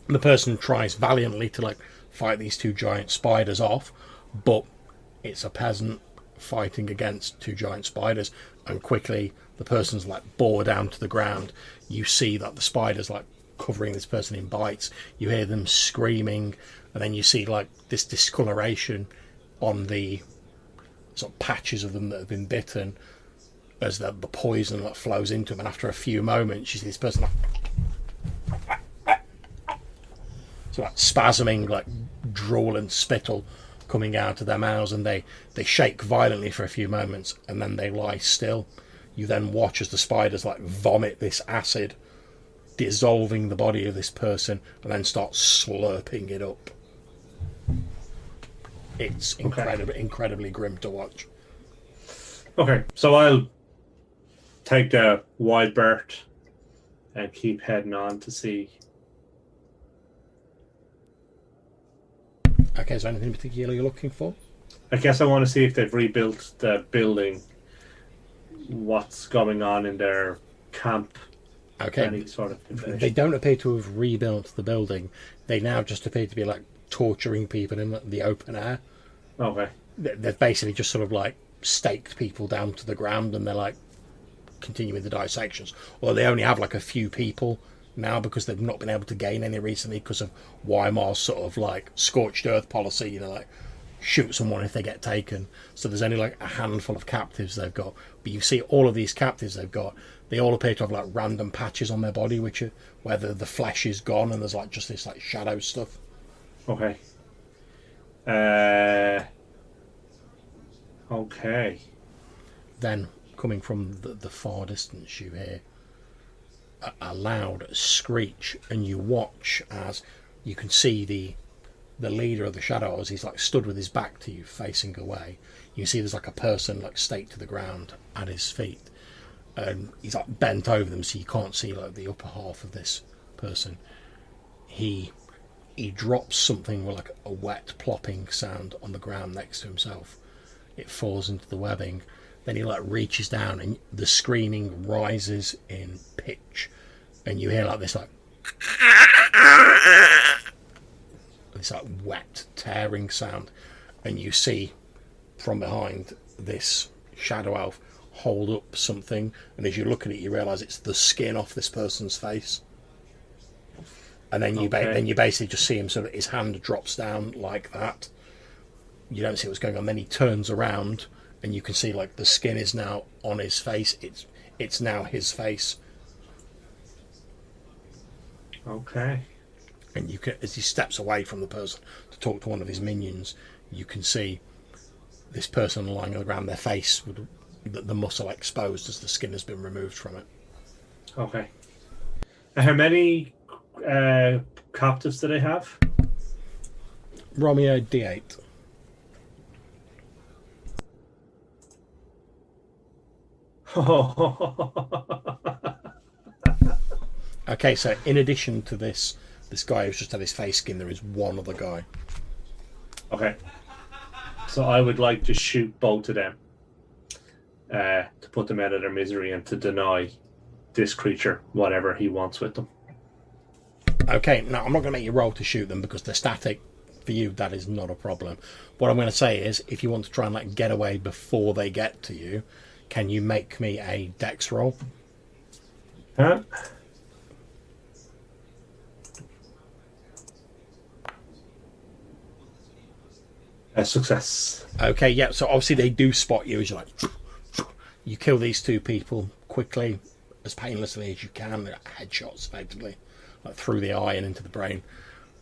Speaker 1: And the person tries valiantly to like fight these two giant spiders off, but it's a peasant fighting against two giant spiders, and quickly the person's like bore down to the ground. You see that the spiders like covering this person in bites. You hear them screaming, and then you see like this discoloration on the sort of patches of them that have been bitten as the poison that flows into them. And after a few moments, you see this person like, so like spasming, like drool and spittle coming out of their mouths, and they shake violently for a few moments, and then they lie still. You then watch as the spiders like vomit this acid, dissolving the body of this person, and then start slurping it up. It's incredibly grim to watch.
Speaker 3: Okay, so I'll take the wide berth and keep heading on to see.
Speaker 1: Okay, is there anything in particular you're looking for?
Speaker 3: I guess I want to see if they've rebuilt the building, what's going on in their camp.
Speaker 1: Okay,
Speaker 3: any sort of information.
Speaker 1: They don't appear to have rebuilt the building. They now just appear to be like torturing people in the open air.
Speaker 3: Okay.
Speaker 1: They've basically just sort of like staked people down to the ground, and they're like continuing the dissections. Or they only have like a few people now because they've not been able to gain any recently because of Weimar's sort of like scorched earth policy, you know, like shoot someone if they get taken. So there's only like a handful of captives they've got. But you see all of these captives they've got, they all appear to have like random patches on their body which are where the flesh is gone, and there's like just this like shadow stuff.
Speaker 3: Okay. Okay.
Speaker 1: Then coming from the far distance, you hear a loud screech, and you watch as you can see the leader of the shadows. He's like stood with his back to you, facing away. You see there's like a person like staked to the ground at his feet, and he's like bent over them, so you can't see like the upper half of this person. He drops something with like a wet plopping sound on the ground next to himself. It falls into the webbing. Then he like reaches down, and the screaming rises in pitch, and you hear like this like wet tearing sound, and you see from behind this shadow elf hold up something, and as you look at it you realise it's the skin off this person's face. And then you basically just see him sort of, his hand drops down like that. You don't see what's going on. Then he turns around, and you can see like the skin is now on his face. It's now his face.
Speaker 3: Okay.
Speaker 1: And you can, as he steps away from the person to talk to one of his minions, you can see this person lying on the ground, their face with the muscle exposed as the skin has been removed from it.
Speaker 3: Okay. And how many captives do they have?
Speaker 1: Romeo D8. Okay, so in addition to this guy who's just had his face skinned, there is one other guy.
Speaker 3: Okay. So I would like to shoot both of them to put them out of their misery and to deny this creature whatever he wants with them.
Speaker 1: Okay, now I'm not going to make you roll to shoot them because they're static. For you, that is not a problem. What I'm going to say is, if you want to try and like get away before they get to you, can you make me a dex roll?
Speaker 3: Huh? A success.
Speaker 1: Okay, yeah, so obviously they do spot you as you're like, you kill these two people quickly, as painlessly as you can, headshots effectively, like through the eye and into the brain.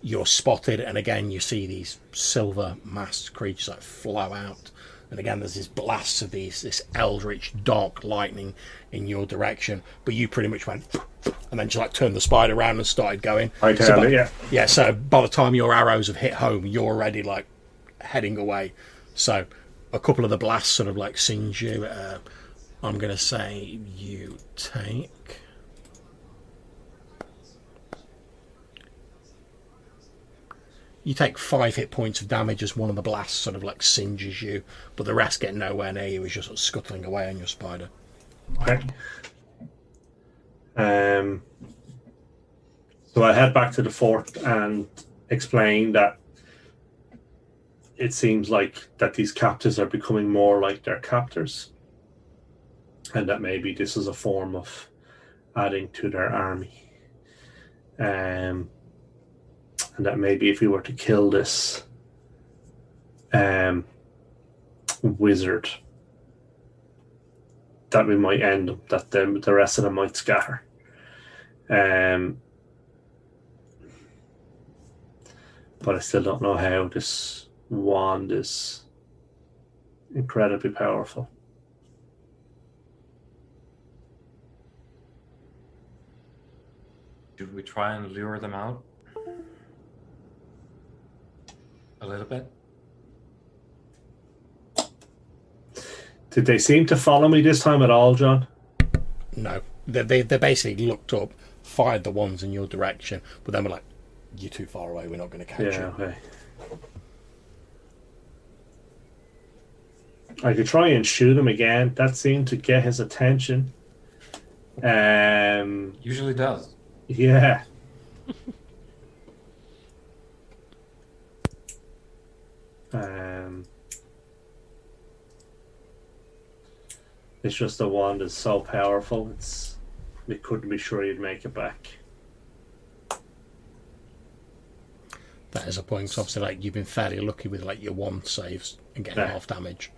Speaker 1: You're spotted, and again you see these silver masked creatures like flow out, and again there's this blast of this eldritch dark lightning in your direction, but you pretty much went and then just like turned the spider around and started going. Yeah, so by the time your arrows have hit home, you're already like heading away. So a couple of the blasts sort of like singe you. I'm gonna say you take You take 5 hit points of damage as one of the blasts sort of like singes you, but the rest get nowhere near you as you're sort of scuttling away on your spider.
Speaker 3: Okay. So I head back to the fort and explain that it seems like that these captives are becoming more like their captors, and that maybe this is a form of adding to their army. And that maybe if we were to kill this wizard, that we might end them, that the rest of them might scatter. But I still don't know how this wand is incredibly powerful.
Speaker 2: Should we try and lure them out? A little bit?
Speaker 3: Did they seem to follow me this time at all, John?
Speaker 1: No. They basically looked up, fired the ones in your direction, but then were like, you're too far away, we're not going to catch you.
Speaker 3: Okay. I could try and shoot him again. That seemed to get his attention.
Speaker 2: Usually does.
Speaker 3: Yeah. It's just the wand is so powerful. We couldn't be sure you'd make it back.
Speaker 1: That is a point. So obviously, like you've been fairly lucky with like your wand saves and getting half damage.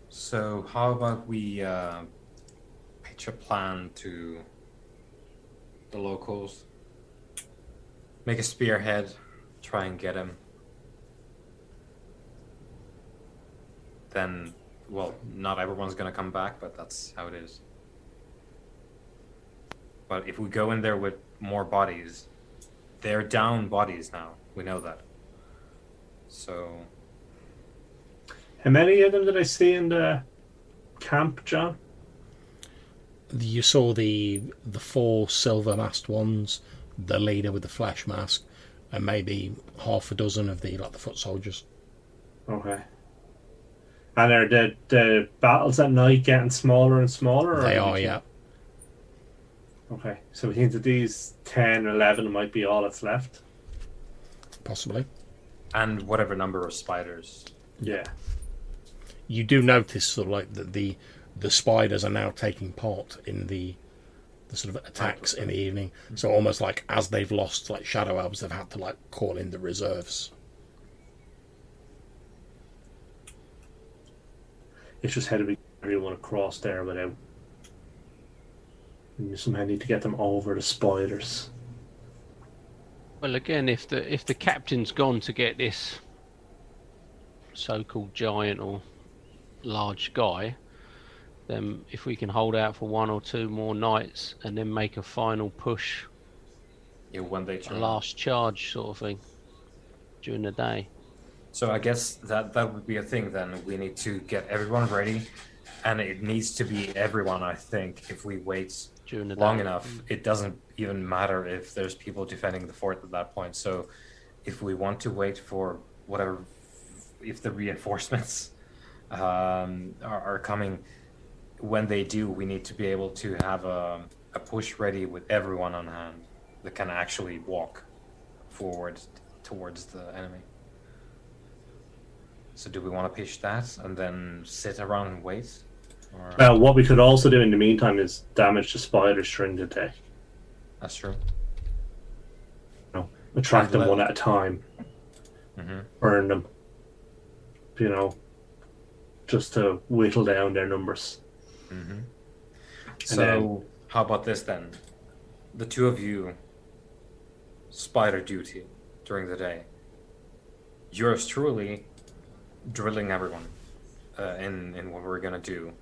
Speaker 2: So how about we pitch a plan to the locals, make a spearhead, try and get him. Then, well, not everyone's going to come back, but that's how it is. But if we go in there with more bodies, they're down bodies now. We know that. So...
Speaker 3: How many of them did I see in the camp, John?
Speaker 1: You saw the 4 silver masked ones, the leader with the flesh mask, and maybe half a dozen of the foot soldiers.
Speaker 3: Okay. And are the battles at night getting smaller and smaller?
Speaker 1: They are, yeah.
Speaker 3: Okay, so we think that these 10 or 11 might be all that's left?
Speaker 1: Possibly.
Speaker 2: And whatever number of spiders.
Speaker 3: Yeah.
Speaker 1: You do notice sort of like that the spiders are now taking part in the sort of attacks in the evening. So almost like as they've lost like shadow elves, they've had to like call in the reserves.
Speaker 3: It's just how do we get everyone across there without... We somehow need to get them over the spiders.
Speaker 4: Well, again, if the captain's gone to get this so-called giant or large guy, then if we can hold out for 1 or 2 more nights and then make a final push,
Speaker 2: Yeah, when they
Speaker 4: a
Speaker 2: turn.
Speaker 4: last charge sort of thing during the day.
Speaker 2: So I guess that would be a thing then. We need to get everyone ready, and it needs to be everyone. I think if we wait
Speaker 4: During the
Speaker 2: long
Speaker 4: day.
Speaker 2: enough, it doesn't even matter if there's people defending the fort at that point. So if we want to wait for whatever, if the reinforcements are coming, when they do, we need to be able to have a push ready with everyone on hand that can actually walk forward towards the enemy. So do we want to pitch that and then sit around and wait? Or...
Speaker 3: What we could also do in the meantime is damage the spiders during the day.
Speaker 2: That's true.
Speaker 3: Attract them one at a time. Burn them. Just to whittle down their numbers.
Speaker 2: So how about this then? The two of you, spider duty during the day. Yours truly, drilling everyone in what we're gonna do,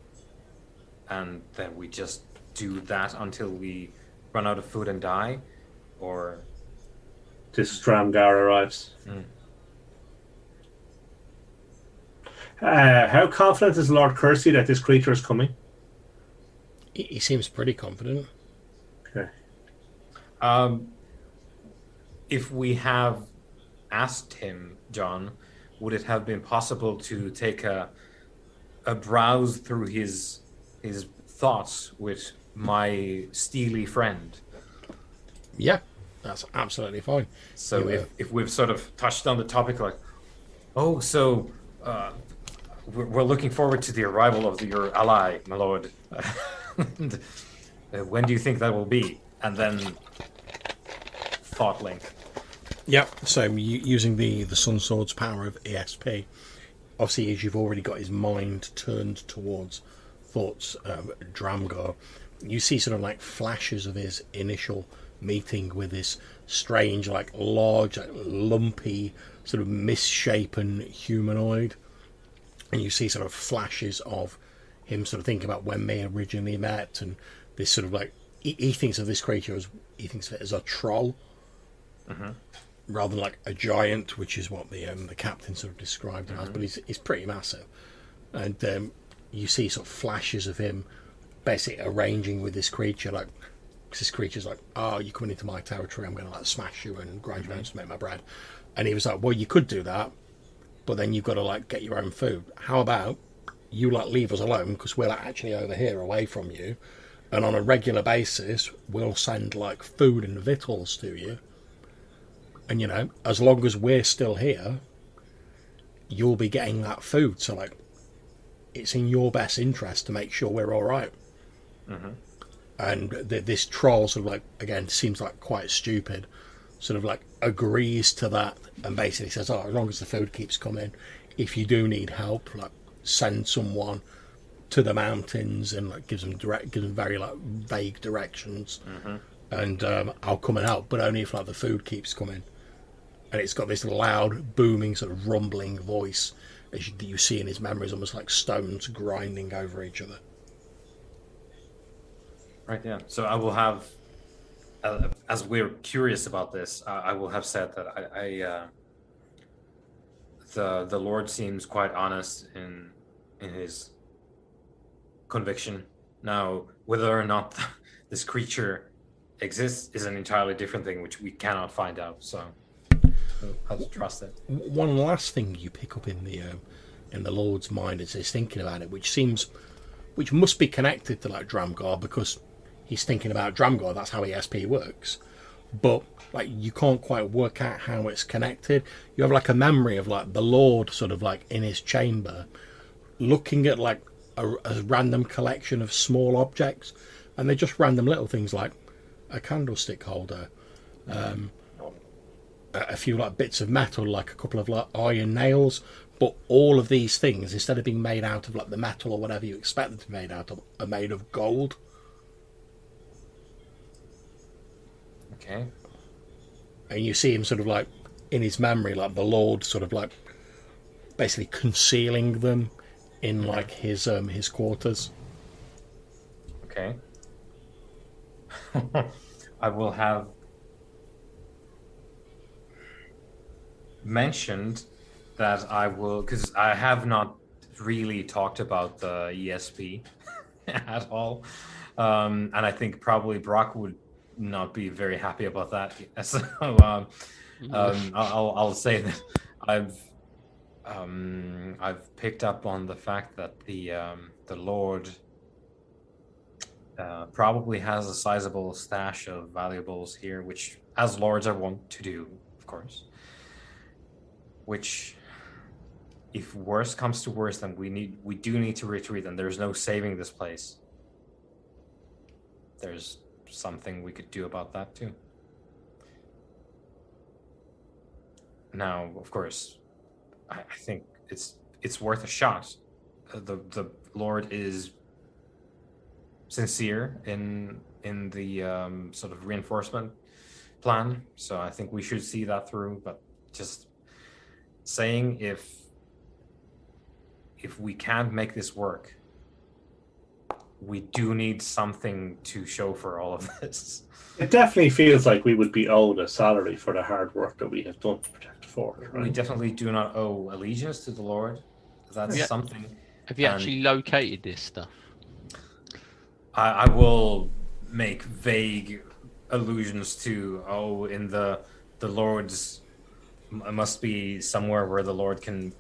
Speaker 2: and then we just do that until we run out of food and die, or
Speaker 3: This Dramgar arrives. How confident is Lord Kersey that this creature is coming?
Speaker 1: He seems pretty confident.
Speaker 3: Okay.
Speaker 2: If we have asked him, John, would it have been possible to take a browse through his thoughts with my steely friend?
Speaker 1: Yeah, that's absolutely fine.
Speaker 2: So if we've sort of touched on the topic, like, oh, so we're looking forward to the arrival of your ally, my lord. When do you think that will be? And then thought link.
Speaker 1: Yep. So using the Sun Sword's power of ESP, obviously, as you've already got his mind turned towards thoughts of Dramgar, you see sort of like flashes of his initial meeting with this strange, like large, like, lumpy, sort of misshapen humanoid, and you see sort of flashes of him sort of thinking about when they originally met, and this sort of like he thinks of this creature as of it as a troll. Rather than like a giant, which is what the captain sort of described it as, but he's pretty massive. And you see sort of flashes of him basically arranging with this creature, like, because this creature's like, oh, you're coming into my territory, I'm going to like smash you and grind you down to make my bread. And he was like, well, you could do that, but then you've got to like get your own food. How about you like leave us alone, because we're like, actually over here away from you, and on a regular basis we'll send like food and victuals to you. And, as long as we're still here, you'll be getting that food. So, like, it's in your best interest to make sure we're all right. And this troll sort of, like, again, seems like quite stupid, sort of, like, agrees to that and basically says, oh, as long as the food keeps coming, if you do need help, like, send someone to the mountains, and, like, gives them very, like, vague directions. And I'll come and help, but only if, like, the food keeps coming. And it's got this loud, booming, sort of rumbling voice that you see in his memories, almost like stones grinding over each other.
Speaker 2: Right, yeah. So I will have, as we're curious about this, I will have said that the Lord seems quite honest in his conviction. Now, whether or not this creature exists is an entirely different thing, which we cannot find out. So I'll just trust it.
Speaker 1: One last thing you pick up in the Lord's mind as he's thinking about it, which must be connected to like Dramgar, because he's thinking about Dramgar. That's how ESP works. But like you can't quite work out how it's connected. You have like a memory of like the Lord sort of like in his chamber, looking at like a random collection of small objects, and they're just random little things like a candlestick holder, a few like bits of metal, like a couple of like iron nails, but all of these things, instead of being made out of like the metal or whatever you expect them to be made out of, are made of gold.
Speaker 2: Okay.
Speaker 1: and you see him sort of like in his memory, like the Lord sort of like basically concealing them in like his quarters.
Speaker 2: Okay. I will have mentioned that I will, because I have not really talked about the ESP at all, and I think probably Brock would not be very happy about that. So I'll say that I've picked up on the fact that the Lord probably has a sizable stash of valuables here, which, as lords, are wont to do, of course. Which, if worse comes to worse, then we do need to retreat, and there's no saving this place. There's something we could do about that too. Now, of course, I think it's worth a shot. The Lord is sincere in the sort of reinforcement plan, so I think we should see that through. But just saying, if we can't make this work, we do need something to show for all of this.
Speaker 3: It definitely feels like we would be owed a salary for the hard work that we have done to protect the fort. Right?
Speaker 2: We definitely do not owe allegiance to the Lord. That's something.
Speaker 4: Have you actually located this stuff?
Speaker 2: I will make vague allusions to, in the Lord's, it must be somewhere where the Lord can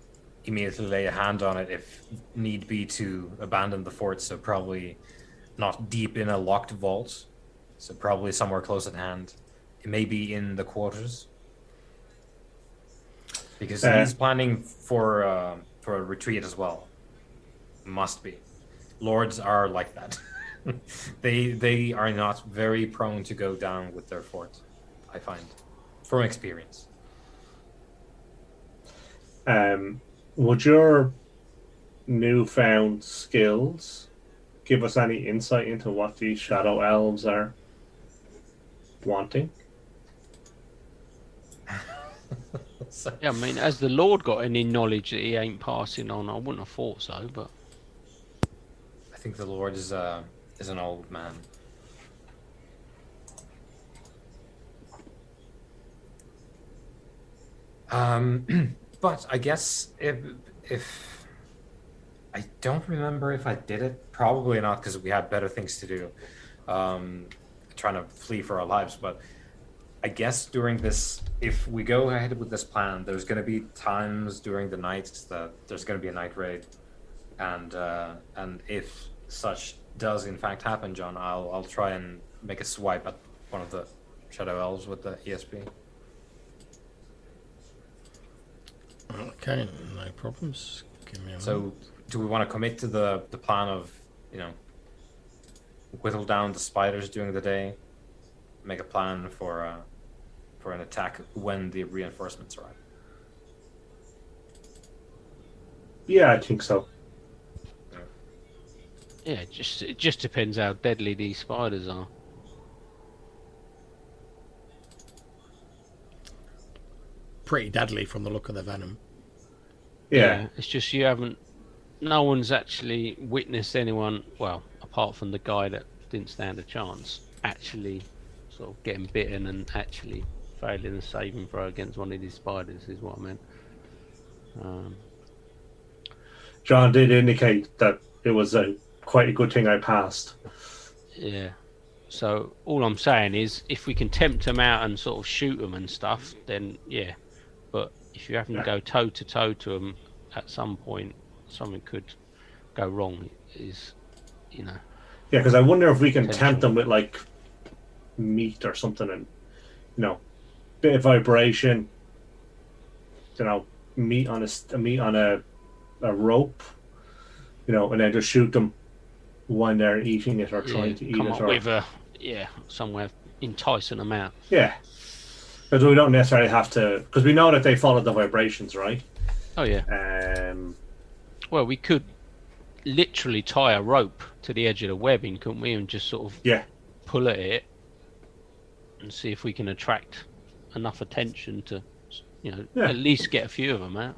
Speaker 2: immediately lay a hand on it if need be to abandon the fort, so probably not deep in a locked vault, so probably somewhere close at hand. It may be in the quarters, because he's planning for a retreat as well. Must be. Lords are like that. They are not very prone to go down with their fort, I find, from experience.
Speaker 3: Would your newfound skills give us any insight into what these shadow elves are wanting?
Speaker 4: Yeah, I mean, has the Lord got any knowledge that he ain't passing on? I wouldn't have thought so, but
Speaker 2: I think the Lord is an old man. But I guess if I don't remember if I did it, probably not, because we had better things to do, trying to flee for our lives. But I guess during this, if we go ahead with this plan, there's going to be times during the nights that there's going to be a night raid, and if such does in fact happen, John, I'll try and make a swipe at one of the shadow elves with the ESP.
Speaker 1: Okay, no problems. Give me a
Speaker 2: So,
Speaker 1: moment.
Speaker 2: do we want to commit to the plan of, whittle down the spiders during the day, make a plan for an attack when the reinforcements arrive?
Speaker 3: Yeah, I think so.
Speaker 4: yeah, it just depends how deadly these spiders are.
Speaker 1: Pretty deadly from the look of the venom.
Speaker 3: Yeah.
Speaker 4: It's just no one's actually witnessed anyone, well, apart from the guy that didn't stand a chance, actually sort of getting bitten and actually failing a saving throw against one of these spiders, is what I meant.
Speaker 3: John did indicate that it was quite a good thing I passed.
Speaker 4: Yeah. So all I'm saying is, if we can tempt them out and sort of shoot them and stuff, then yeah. But if you happen to go toe to toe to them, at some point something could go wrong.
Speaker 3: Yeah, because I wonder if we can
Speaker 4: Potential.
Speaker 3: tempt them with like meat or something, and bit of vibration. Meat on a rope. And then just shoot them when they're eating it or trying to eat
Speaker 4: come
Speaker 3: it.
Speaker 4: up
Speaker 3: Or
Speaker 4: with somewhere enticing them out.
Speaker 3: yeah, because we don't necessarily have to, because we know that they follow the vibrations, right?
Speaker 4: Oh yeah.
Speaker 3: Well,
Speaker 4: we could literally tie a rope to the edge of the webbing, couldn't we, and just sort of pull at it and see if we can attract enough attention to,
Speaker 3: Yeah.
Speaker 4: at least get a few of them out.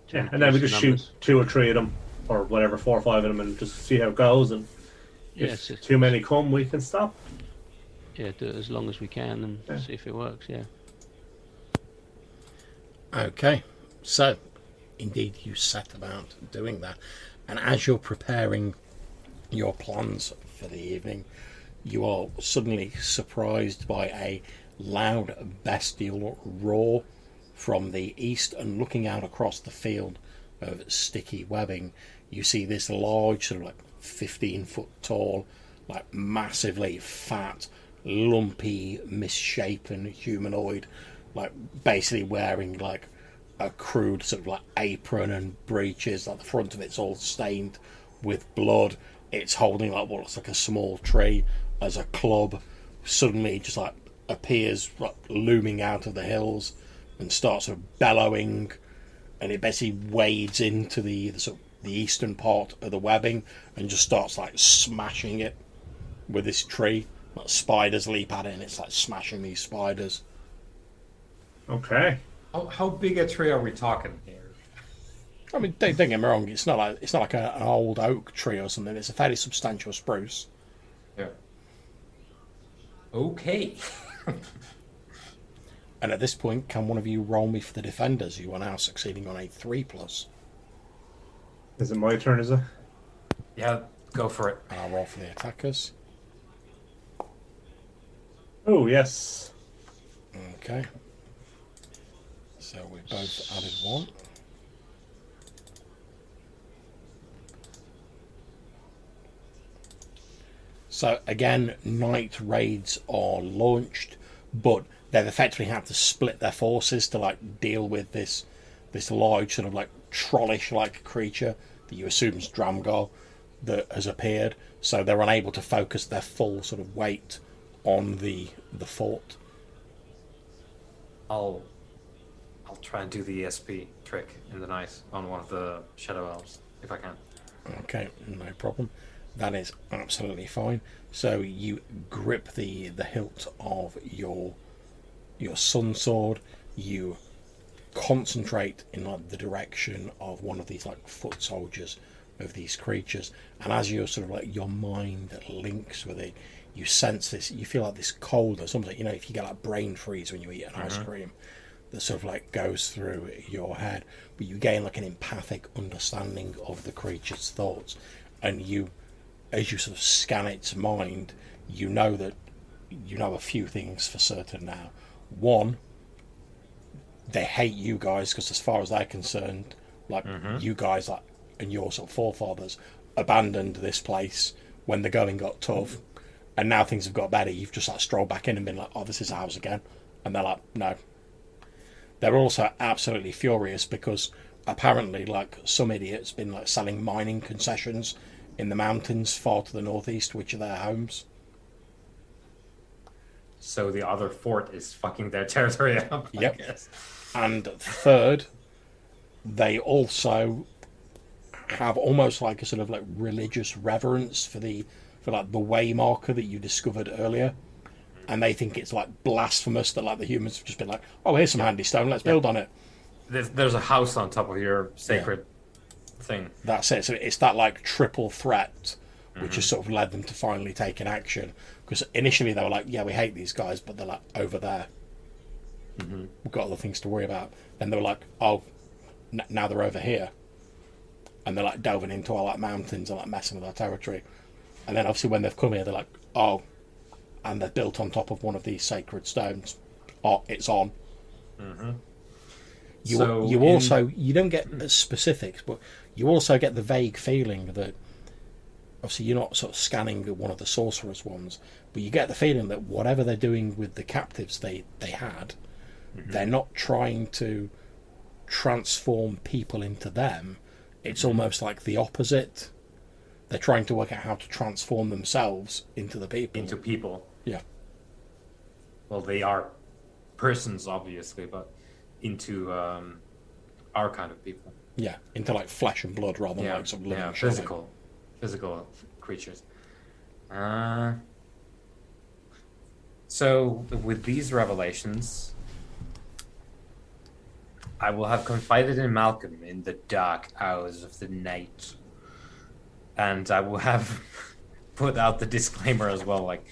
Speaker 4: to
Speaker 3: Yeah, and then we
Speaker 4: reduce
Speaker 3: just
Speaker 4: the numbers.
Speaker 3: shoot 2 or 3 of them, or whatever, 4 or 5 of them, and just see how it goes. And if
Speaker 4: Yes, it's-
Speaker 3: too many come, we can stop.
Speaker 4: Yeah, do it as long as we can and
Speaker 3: Yeah.
Speaker 4: see if it works. Yeah.
Speaker 1: Okay, so indeed you set about doing that, and as you're preparing your plans for the evening, you are suddenly surprised by a loud bestial roar from the east, and looking out across the field of sticky webbing, you see this large, sort of like 15-foot tall, like massively fat, lumpy, misshapen humanoid, like basically wearing like a crude sort of like apron and breeches. Like the front of it's all stained with blood. It's holding like what looks like a small tree as a club. Suddenly just like appears like looming out of the hills and starts sort of bellowing, and it basically wades into the sort of the eastern part of the webbing and just starts like smashing it with this tree. Like spiders leap at it and it's like smashing these spiders.
Speaker 3: Okay.
Speaker 2: How big a tree are we talking here?
Speaker 1: I mean, don't get me wrong. It's not like an old oak tree or something. It's a fairly substantial spruce.
Speaker 2: Yeah. Okay.
Speaker 1: And at this point, can one of you roll me for the defenders? You are now succeeding on a 3+.
Speaker 3: Is it my turn, is it?
Speaker 2: Yeah, go for it.
Speaker 1: And I'll roll for the attackers.
Speaker 3: Oh, yes.
Speaker 1: Okay. So we both added 1. So again, night raids are launched, but they've effectively had to split their forces to like deal with this large sort of like trollish like creature that you assume is Dramgar that has appeared. So they're unable to focus their full sort of weight on the fort.
Speaker 2: I'll try and do the ESP trick in the night on one of the shadow elves if I can.
Speaker 1: Okay, no problem. That is absolutely fine. So you grip the hilt of your sun sword. You concentrate in like the direction of one of these like foot soldiers of these creatures, and as you're sort of like your mind links with it, you sense this. You feel like this cold or something. You know, if you get like brain freeze when you eat an ice cream, that sort of like goes through your head, but you gain like an empathic understanding of the creature's thoughts, and you, as you sort of scan its mind, you know that you know a few things for certain now. One, they hate you guys because, as far as they're concerned, like you guys, like, and your sort of forefathers abandoned this place when the going got tough, and now things have got better. You've just like strolled back in and been like, "Oh, this is ours again," and they're like, "No." They're also absolutely furious because apparently, like, some idiot's been like selling mining concessions in the mountains far to the northeast, which are their homes.
Speaker 2: So the other fort is fucking their territory up, I
Speaker 1: Yep.
Speaker 2: guess.
Speaker 1: And third, they also have almost like a sort of like religious reverence for like the way marker that you discovered earlier, and they think it's like blasphemous that like the humans have just been like, "Oh, here's some handy stone, let's build on it."
Speaker 2: There's a house on top of your sacred thing.
Speaker 1: That's it. So it's that like triple threat which has sort of led them to finally taking action, because initially they were like, "Yeah, we hate these guys," but they're like, "Over there, we've got other things to worry about." Then they were like, "Oh, now they're over here," and they're like delving into all like mountains and like messing with our territory. And then obviously when they've come here, they're like, "Oh," and they're built on top of one of these sacred stones. Oh, it's on. You don't get specifics, but you also get the vague feeling that obviously you're not sort of scanning one of the sorcerer's ones, but you get the feeling that whatever they're doing with the captives they had, they're not trying to transform people into them. It's almost like the opposite. They're trying to work out how to transform themselves into the people.
Speaker 2: Into people.
Speaker 1: Yeah.
Speaker 2: Well, they are persons, obviously, but into our kind of people.
Speaker 1: Yeah, into like flesh and blood rather than like some living shadow.
Speaker 2: Physical creatures. So with these revelations, I will have confided in Malcolm in the dark hours of the night. And I will have put out the disclaimer as well. Like,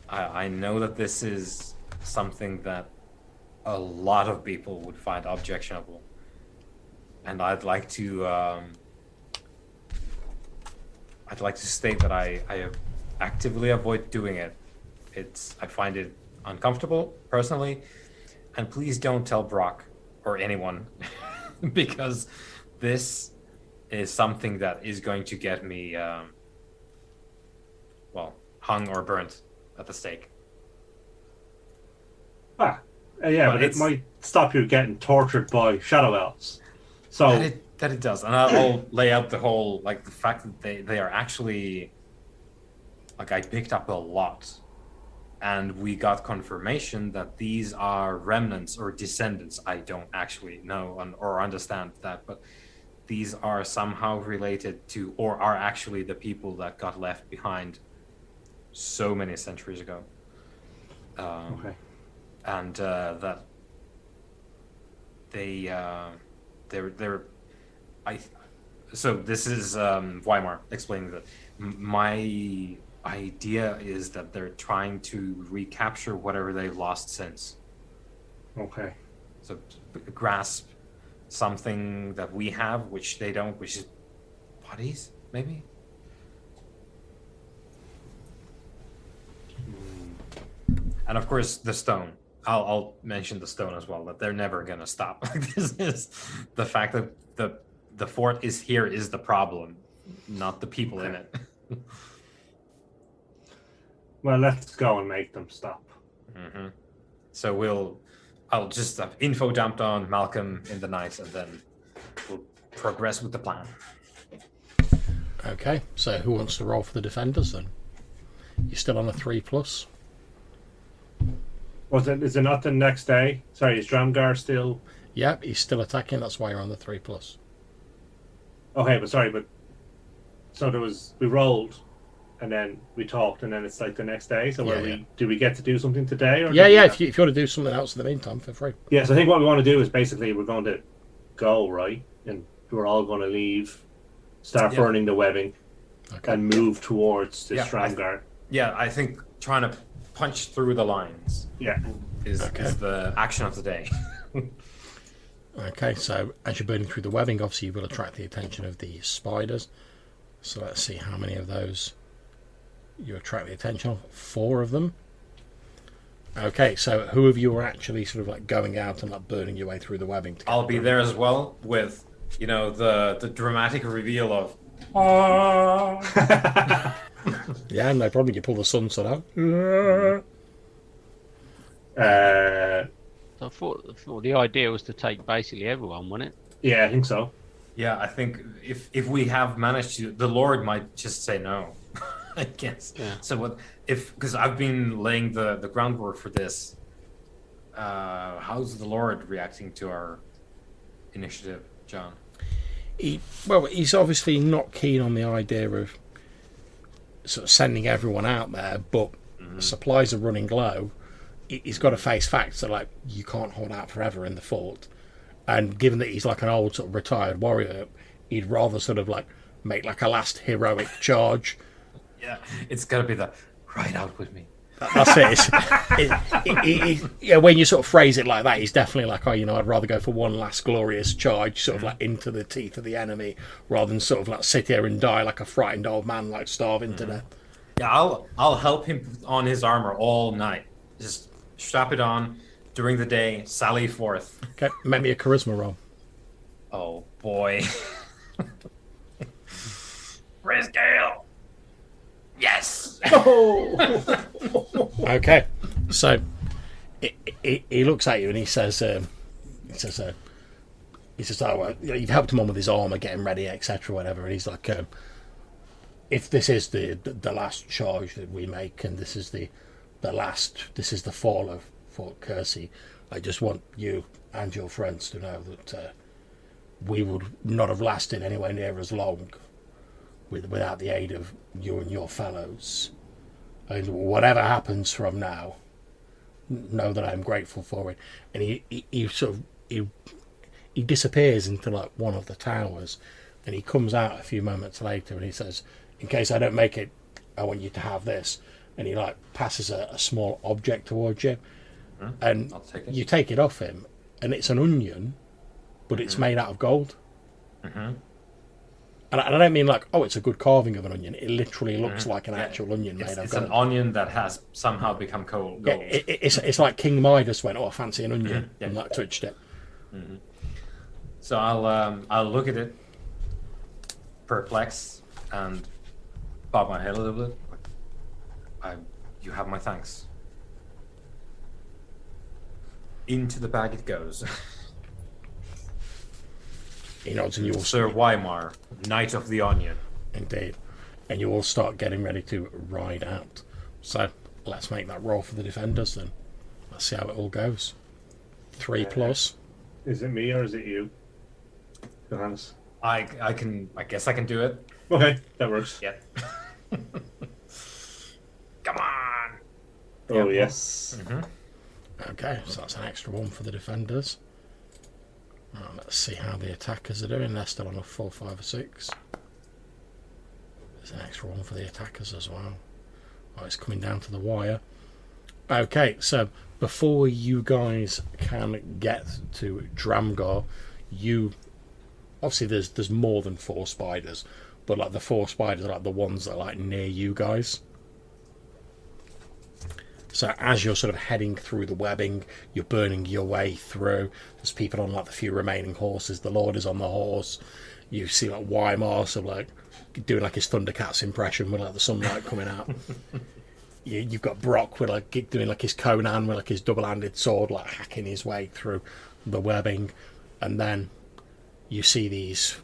Speaker 2: I know that this is something that a lot of people would find objectionable. And I'd like to state that I actively avoid doing it. I find it uncomfortable personally, and please don't tell Brock or anyone because this is something that is going to get me hung or burnt at the stake.
Speaker 3: Yeah, but it might stop you getting tortured by shadow elves. So
Speaker 2: that it does, and I'll lay out the whole, like, the fact that they are actually, like, I picked up a lot, and we got confirmation that these are remnants or descendants. I don't actually know or understand that, but these are somehow related to, or are actually the people that got left behind so many centuries ago.
Speaker 3: okay.
Speaker 2: And that so this is Weimar explaining that my idea is that they're trying to recapture whatever they've lost since.
Speaker 3: Okay.
Speaker 2: So grasp something that we have, which they don't, which is bodies, maybe? And of course, the stone. I'll mention the stone as well, that they're never going to stop. This is the fact that the fort is here is the problem, not the people in it.
Speaker 3: Well, let's go and make them stop.
Speaker 2: Mm-hmm. So I'll just have info dumped on Malcolm in the night, and then we'll progress with the plan.
Speaker 1: Okay, so who wants to roll for the defenders then? You're still on a 3+.
Speaker 3: Is it not the next day? Sorry, is Dramgar still?
Speaker 1: Yep, he's still attacking. That's why you're on the 3+.
Speaker 3: Okay, but so we rolled, and then we talked, and then it's like the next day. So do we get to do something today? Or
Speaker 1: Yeah. If you want to do something else in the meantime, feel free.
Speaker 3: Yeah, so I think what we want to do is basically we're going to go, right, and we're all going to leave, start burning the webbing, and move towards this Dramgar.
Speaker 2: I think trying to punch through the lines is the action of the day.
Speaker 1: Okay, so as you're burning through the webbing, obviously you will attract the attention of the spiders. So let's see how many of those you attract the attention of. 4 of them. Okay, so who of you are actually sort of like going out and like burning your way through the webbing?
Speaker 2: I'll be there as well with, the dramatic reveal of.
Speaker 1: Yeah, no problem. You pull the sunset out.
Speaker 4: So I thought the idea was to take basically everyone, wasn't it?
Speaker 3: Yeah, I think so.
Speaker 2: Yeah, I think if we have managed to, the Lord might just say no, I guess.
Speaker 4: Yeah.
Speaker 2: So because I've been laying the groundwork for this, how's the Lord reacting to our initiative, John?
Speaker 1: He's obviously not keen on the idea of sort of sending everyone out there, but supplies are running low. He's got to face facts that, like, you can't hold out forever in the fort, and given that he's like an old sort of retired warrior, he'd rather sort of like make like a last heroic charge.
Speaker 2: Yeah, it's got to be the ride out with me.
Speaker 1: That's it. When you sort of phrase it like that, he's definitely like, I'd rather go for one last glorious charge, sort of like into the teeth of the enemy, rather than sort of like sit here and die like a frightened old man, like starving to death.
Speaker 2: Yeah, I'll help him put on his armor all night. Just strap it on during the day, sally forth.
Speaker 1: Okay, make me a charisma roll.
Speaker 2: Oh boy. Where's Gale? Yes.
Speaker 1: Okay, so he looks at you and he says, "Oh, you've helped him on with his armor, getting ready, etc., whatever." And he's like, "If this is the last charge that we make, and this is the fall of Fort Kersey, I just want you and your friends to know that we would not have lasted anywhere near as long without the aid of you and your fellows. And whatever happens from now, know that I'm grateful for it." And he sort of he disappears into like one of the towers, and he comes out a few moments later and he says, "In case I don't make it, I want you to have this." And he like passes a small object towards you, and
Speaker 2: I'll take it.
Speaker 1: you take it off him, and it's an onion, but it's made out of gold. And I don't mean like, oh, it's a good carving of an onion. It literally looks like an actual onion made of
Speaker 2: It's
Speaker 1: gold.
Speaker 2: an onion that has somehow become gold.
Speaker 1: Yeah, it's like King Midas went, "Oh, I fancy an onion," and like touched it.
Speaker 2: So I'll look at it, perplexed, and bob my head a little bit. You have my thanks. Into the bag it goes.
Speaker 1: He nods, and you all
Speaker 2: Sir Weimar, Knight of the Onion.
Speaker 1: indeed, and you all start getting ready to ride out. So let's make that roll for the defenders then. Let's see how it all goes. 3 plus.
Speaker 3: Is it me or is it you, Johannes?
Speaker 2: I guess I can do it.
Speaker 3: Okay, that works.
Speaker 2: Yeah. Come on.
Speaker 3: Oh,
Speaker 2: Yeah.
Speaker 3: yes.
Speaker 1: Okay, so that's an extra 1 for the defenders. Let's see how the attackers are doing. They're still on a 4, 5, or 6. There's an extra 1 for the attackers as well. Oh, it's coming down to the wire. Okay, so before you guys can get to Dramgar, you obviously there's more than 4 spiders, but like the 4 spiders are like the ones that are like near you guys. So as you're sort of heading through the webbing, you're burning your way through. There's people on like the few remaining horses. The Lord is on the horse. You see like Weimar sort of like doing like his Thundercats impression with like the sunlight coming out. You've got Brock with like doing like his Conan with like his double-handed sword, like hacking his way through the webbing, and then you see these.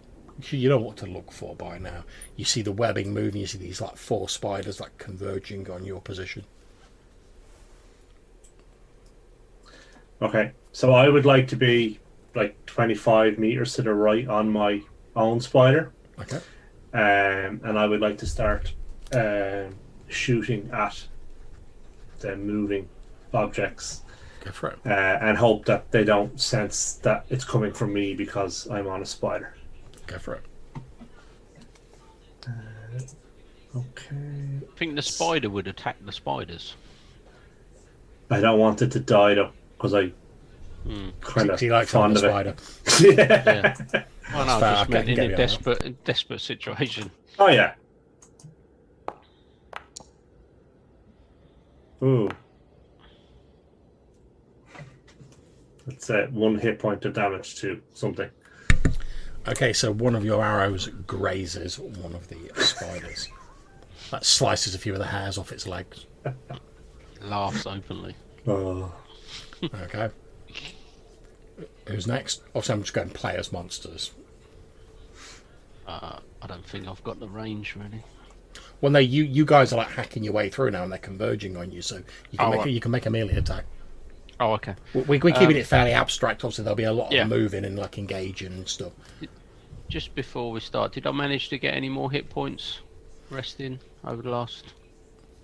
Speaker 1: You know what to look for by now. You see the webbing moving. You see these like 4 spiders like converging on your position.
Speaker 3: Okay, so I would like to be like 25 meters to the right on my own spider.
Speaker 1: Okay.
Speaker 3: And I would like to start shooting at the moving objects
Speaker 1: Go for it.
Speaker 3: and hope that they don't sense that it's coming from me because I'm on a spider.
Speaker 1: Go for it.
Speaker 3: Okay.
Speaker 4: I think the spider would attack the spiders.
Speaker 3: I don't want it to die though, because I kind of
Speaker 1: He likes on
Speaker 3: fond
Speaker 1: the
Speaker 3: of it.
Speaker 1: spider.
Speaker 4: Yeah. Well, no,
Speaker 1: fair,
Speaker 4: I just
Speaker 1: I
Speaker 4: meant
Speaker 1: can
Speaker 4: in
Speaker 1: get
Speaker 4: a
Speaker 1: you on that.
Speaker 4: desperate situation.
Speaker 3: Oh yeah. Ooh. That's 1 hit point of damage to something.
Speaker 1: Okay, so one of your arrows grazes one of the spiders. That slices a few of the hairs off its legs.
Speaker 4: Laughs openly.
Speaker 3: Oh.
Speaker 1: Okay. Who's next? Obviously, I'm just going players monsters.
Speaker 4: I don't think I've got the range really.
Speaker 1: Well, no, you guys are like hacking your way through now, and they're converging on you, so you can make a melee attack.
Speaker 4: Oh, okay.
Speaker 1: We're keeping it fairly abstract. Obviously, there'll be a lot
Speaker 4: Yeah.
Speaker 1: of moving and like engaging and stuff.
Speaker 4: Just before we start, did I manage to get any more hit points resting over the last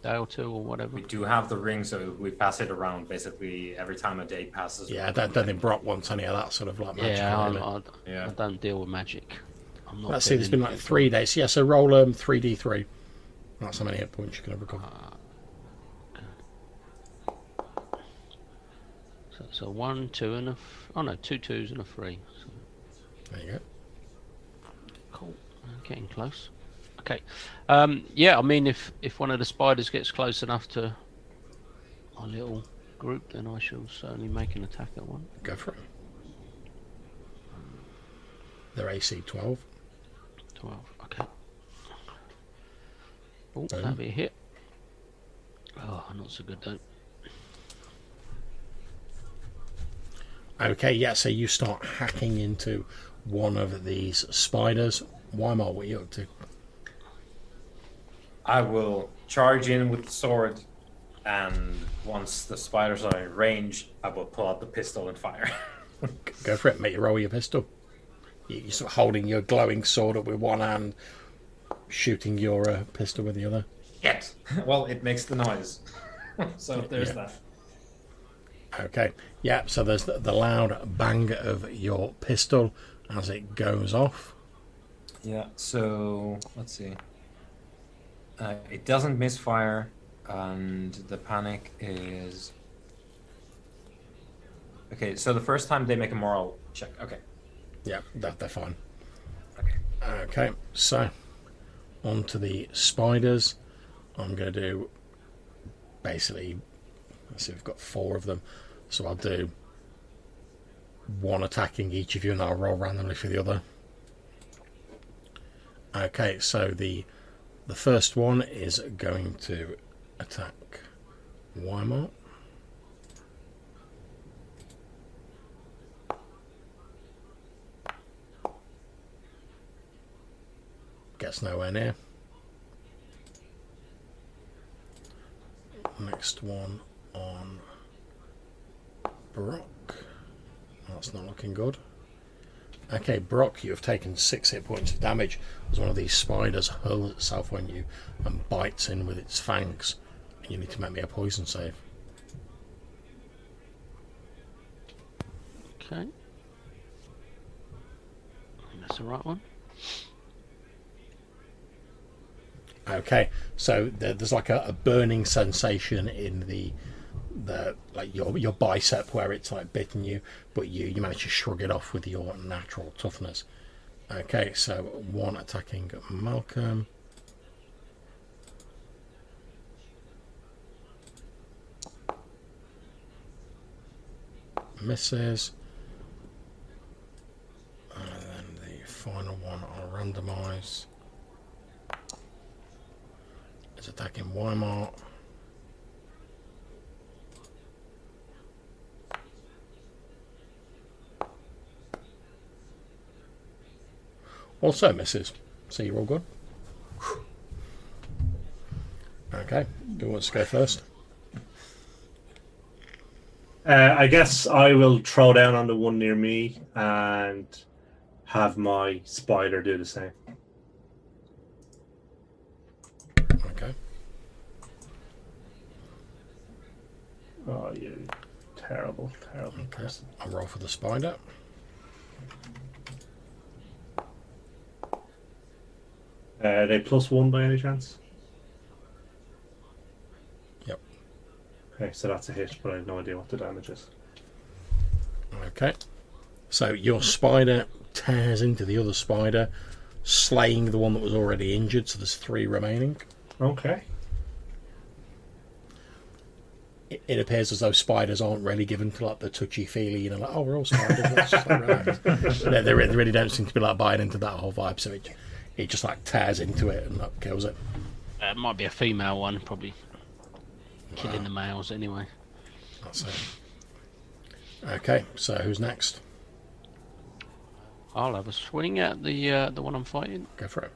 Speaker 4: day or 2 or whatever?
Speaker 2: We do have the ring, so we pass it around basically every time a day passes.
Speaker 1: Yeah, I don't think Brock wants any of that sort of like magic.
Speaker 4: Yeah,
Speaker 2: Yeah.
Speaker 4: I don't deal with magic. I'm not
Speaker 1: Let's see, there's been like
Speaker 4: feeling
Speaker 1: 3 days. Yeah, so roll 3d3. That's how many hit points you can recover.
Speaker 4: So 1, 2, and two 2s and a 3. So,
Speaker 1: There you go.
Speaker 4: cool. Getting close. Okay. Yeah, I mean, if one of the spiders gets close enough to our little group, then I shall certainly make an attack at one.
Speaker 1: Go for it. They're AC 12.
Speaker 4: 12. Okay. Oh,
Speaker 1: Boom.
Speaker 4: that'll be a hit. Oh, not so good though.
Speaker 1: Okay, yeah, so you start hacking into one of these spiders. Weimar, what are you up to?
Speaker 2: I will charge in with the sword, and once the spiders are in range, I will pull out the pistol and fire.
Speaker 1: Go for it, mate. You roll your pistol. You're sort of holding your glowing sword up with one hand, shooting your pistol with the other.
Speaker 2: Yes. Well, it makes the noise. So there's
Speaker 1: Yeah.
Speaker 2: that.
Speaker 1: Okay, yeah, so there's the loud bang of your pistol as it goes off.
Speaker 2: Yeah, so let's see. It doesn't misfire, and the panic is. Okay, so the first time they make a moral check. Okay.
Speaker 1: Yeah, they're fine.
Speaker 2: Okay.
Speaker 1: Okay, so on to the spiders. I'm going to do basically, let's see, we've got 4 of them. So I'll do 1 attacking each of you and I'll roll randomly for the other. Okay, so the first one is going to attack Weimar. Gets nowhere near. Next one on Brock. That's not looking good. Okay, Brock, you have taken 6 hit points of damage as one of these spiders hurls itself on you and bites in with its fangs. You need to make me a poison save.
Speaker 4: Okay. That's the right one.
Speaker 1: Okay, so there's like a burning sensation in the like your bicep where it's like bitten you, but you manage to shrug it off with your natural toughness. Okay, so 1 attacking Malcolm. Misses. And then the final one I'll randomise. Is attacking Weimar. Also misses. So you're all good. Okay, who wants to go first?
Speaker 3: I guess I will throw down on the one near me and have my spider do the same.
Speaker 1: Okay.
Speaker 3: Oh, you terrible
Speaker 1: Okay.
Speaker 3: person.
Speaker 1: I'll roll for the spider.
Speaker 3: Are they +1 by any chance?
Speaker 1: Yep.
Speaker 3: Okay, so that's a hit, but I have no idea what the damage is.
Speaker 1: Okay. So your spider tears into the other spider, slaying the one that was already injured, so there's 3 remaining.
Speaker 3: Okay.
Speaker 1: It appears as though spiders aren't really given to like the touchy-feely, you know, like, oh, we're all spiders, let's just like relax. They really don't seem to be like buying into that whole vibe, so it just like tears into it and like, kills it.
Speaker 4: It might be a female one, probably killing the males anyway.
Speaker 1: That's it. Okay, so who's next?
Speaker 4: I'll have a swing at the one I'm fighting.
Speaker 1: Go for it.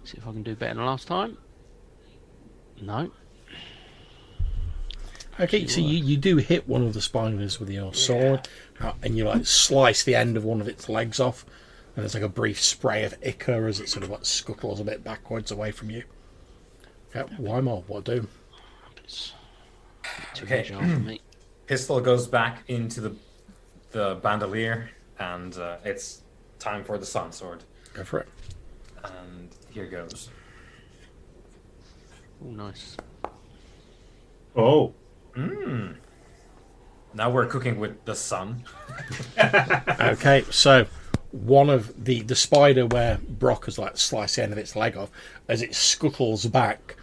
Speaker 4: See if I can do better than last time. No.
Speaker 1: Okay, so you do hit one of the spiders with your sword, and you like slice the end of one of its legs off, and there's like a brief spray of ichor as it sort of like scuttles a bit backwards away from you. Okay, Weimar, what do?
Speaker 4: It's too
Speaker 2: Okay.
Speaker 4: agile for me.
Speaker 2: Pistol goes back into the bandolier, and it's time for the sun sword.
Speaker 1: Go for it.
Speaker 2: And here goes.
Speaker 4: Oh, nice.
Speaker 3: Oh.
Speaker 2: Now we're cooking with the sun.
Speaker 1: Okay, so one of the spider where Brock has like sliced the end of its leg off, as it scuttles back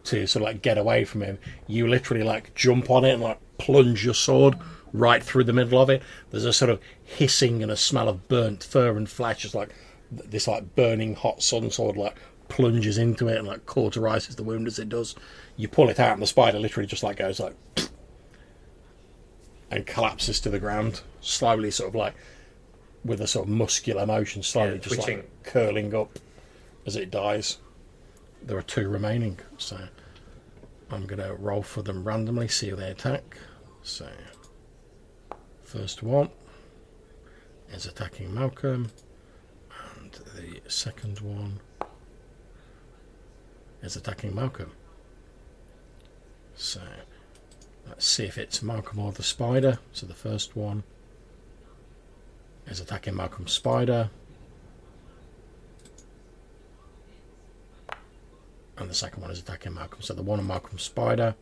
Speaker 1: to sort of like get away from him, you literally like jump on it and like plunge your sword right through the middle of it. There's a sort of hissing and a smell of burnt fur and flesh as like this like burning hot sun sword like plunges into it and like cauterizes the wound as it does. You pull it out and the spider literally just like goes like and collapses to the ground slowly, sort of like with a sort of muscular motion, slowly just
Speaker 2: twitching.
Speaker 1: like curling up as it dies. There are 2 remaining, so I'm going to roll for them randomly, see who they attack. So first one is attacking Malcolm, and the second one is attacking Malcolm. So Let's see if it's Malcolm or the spider. So the first one is attacking Malcolm's spider. And the second one is attacking Malcolm. So the one on Malcolm's spider.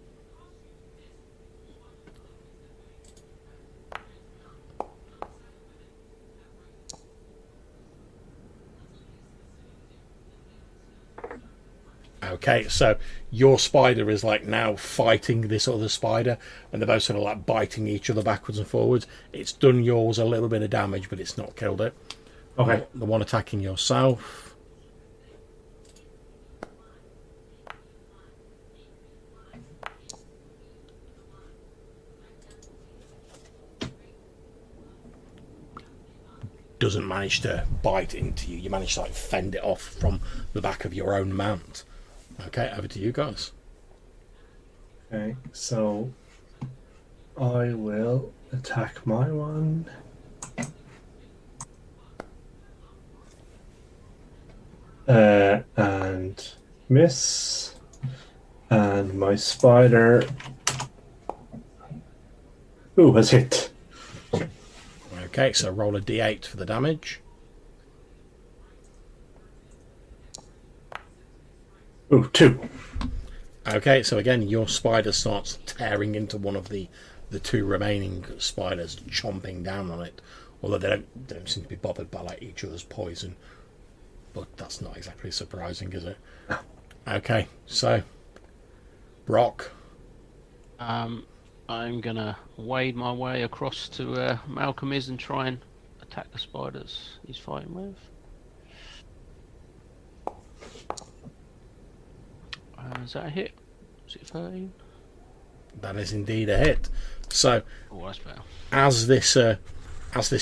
Speaker 1: Okay, so your spider is like now fighting this other spider, and they're both sort of like biting each other backwards and forwards. It's done yours a little bit of damage, but it's not killed it.
Speaker 3: Okay.
Speaker 1: The one attacking yourself. Doesn't manage to bite into you. You manage to like fend it off from the back of your own mount. Okay, over to you guys.
Speaker 3: Okay, so I will attack my one. And miss. And my spider. Ooh, has hit.
Speaker 1: Okay, so roll a d8 for the damage.
Speaker 3: Ooh, 2.
Speaker 1: Okay, so again, your spider starts tearing into one of the two remaining spiders, chomping down on it. Although they don't seem to be bothered by like each other's poison. But that's not exactly surprising, is it? Okay, so Brock.
Speaker 4: I'm gonna wade my way across to where Malcolm is and try and attack the spiders he's fighting with. Is that a hit? Is it 13?
Speaker 1: That is indeed a hit. So
Speaker 4: Oh, that's better.
Speaker 1: as this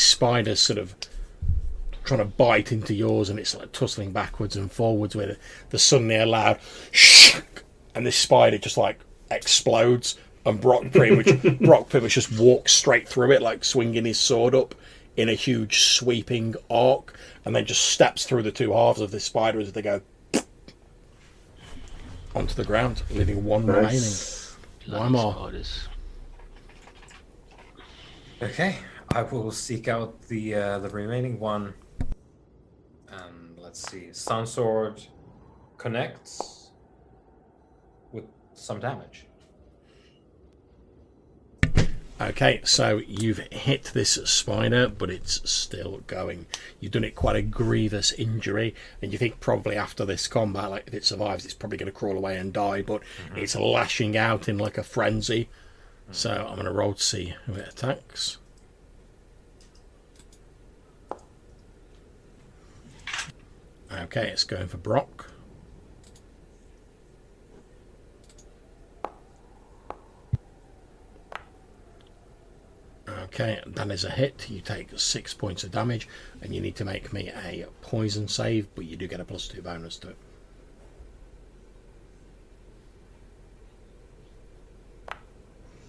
Speaker 1: spider's sort of trying to bite into yours, and it's like tussling backwards and forwards with it, there's suddenly a loud shock, and this spider just like explodes, and Brock pretty much just walks straight through it, like swinging his sword up in a huge sweeping arc, and then just steps through the two halves of this spider as they go onto the ground, leaving one
Speaker 3: Nice.
Speaker 1: remaining. One more.
Speaker 4: Spiders.
Speaker 2: Okay, I will seek out the remaining one. And let's see, Sun Sword connects with some damage.
Speaker 1: Okay, so you've hit this spider, but it's still going. You've done it quite a grievous injury, and you think probably after this combat, like if it survives, it's probably going to crawl away and die, but it's lashing out in like a frenzy. So I'm going to roll to see who it attacks. Okay, it's going for Brock. Okay, that is a hit. You take 6 points of damage, and you need to make me a poison save, but you do get a +2 bonus to it.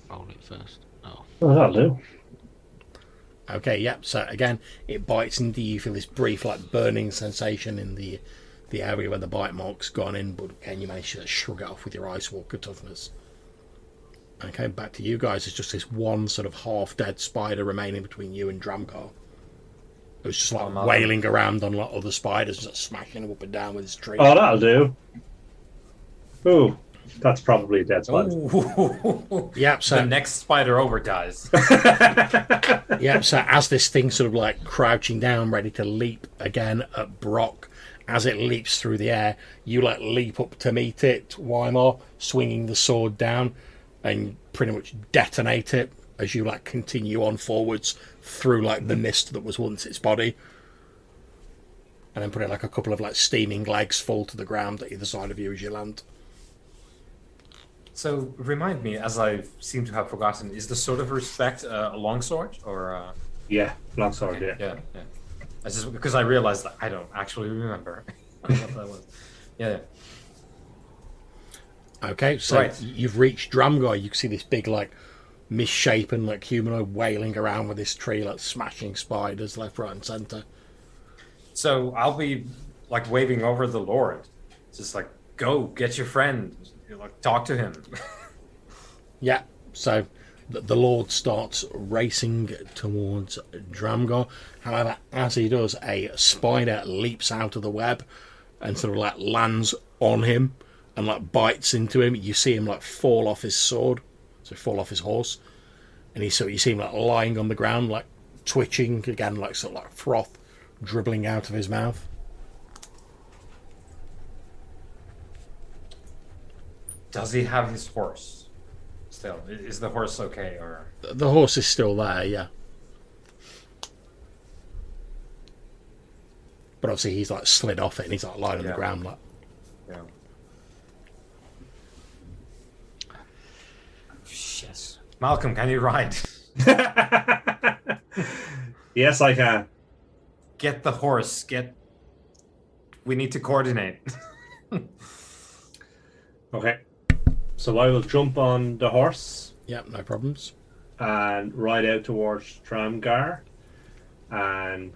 Speaker 4: Roll it first. Oh.
Speaker 3: Oh, that'll do.
Speaker 1: Okay, yep. So again, it bites into you. You feel this brief, like burning sensation in the area where the bite mark's gone in, but again, you manage to shrug it off with your Ice Walker toughness. Okay, back to you guys. There's just this one sort of half-dead spider remaining between you and Dramgar. It was just like wailing around on like other spiders, just smashing them up and down with his tree.
Speaker 3: Oh, that'll do. Ooh, that's probably a dead spider.
Speaker 1: Yep. So
Speaker 2: The next spider over dies.
Speaker 1: yeah, so as this thing's sort of like crouching down, ready to leap again at Brock, as it leaps through the air, you like leap up to meet it, Weimar, swinging the sword down, and pretty much detonate it as you like continue on forwards through like the mist that was once its body, and then put it like a couple of like steaming legs fall to the ground at either side of you as you land.
Speaker 2: So remind me, as I seem to have forgotten, is the Sword of Respect a longsword or?
Speaker 3: Yeah, longsword, yeah.
Speaker 2: Yeah. I just because I realized that I don't actually remember what that was. Yeah.
Speaker 1: Okay, so
Speaker 2: Right.
Speaker 1: you've reached Dramgar. You can see this big like misshapen like humanoid wailing around with this tree, like smashing spiders left, right, and centre.
Speaker 2: So I'll be like waving over the Lord, just like go get your friend, like talk to him.
Speaker 1: Yeah, So the Lord starts racing towards Dramgar. However, as he does, a spider leaps out of the web and sort of like lands on him and like bites into him. You see him like fall off his sword, so fall off his horse, and you see him like lying on the ground, like twitching again, like sort of like froth dribbling out of his mouth.
Speaker 2: Does he have his horse still? Is the horse okay, or
Speaker 1: The horse is still there, yeah. But obviously he's like slid off it and he's like lying on the ground like.
Speaker 2: yeah? Shit, Malcolm, can you ride?
Speaker 3: Yes, I can.
Speaker 2: Get the horse. We need to coordinate.
Speaker 3: Okay. So I will jump on the horse
Speaker 1: Yeah, no problems.
Speaker 3: and ride out towards Dramgar and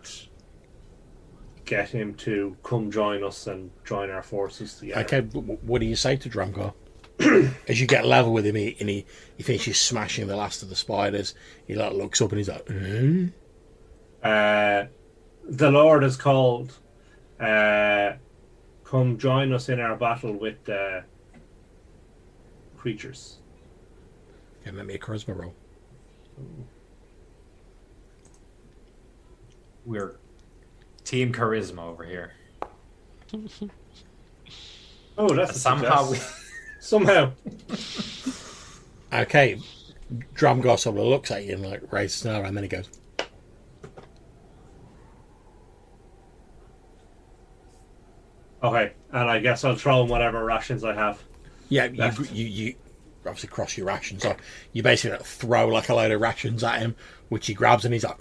Speaker 3: get him to come join us and join our forces together.
Speaker 1: Okay, what do you say to Dramgar? As you get level with him, he finishes smashing the last of the spiders. He like looks up and he's like,
Speaker 3: The Lord is called. Come join us in our battle with the creatures.
Speaker 1: Okay, make me a charisma roll.
Speaker 2: We're team charisma over here.
Speaker 3: Oh, that's a
Speaker 2: Somehow
Speaker 3: success. Somehow.
Speaker 1: Okay, Dramgar sort of looks at you and like raises an arrow and then he goes,
Speaker 3: Okay, and I guess I'll throw in whatever rations I have.
Speaker 1: yeah,
Speaker 3: Left.
Speaker 1: you obviously cross your rations off. You basically like, throw like a load of rations at him, which he grabs and he's like,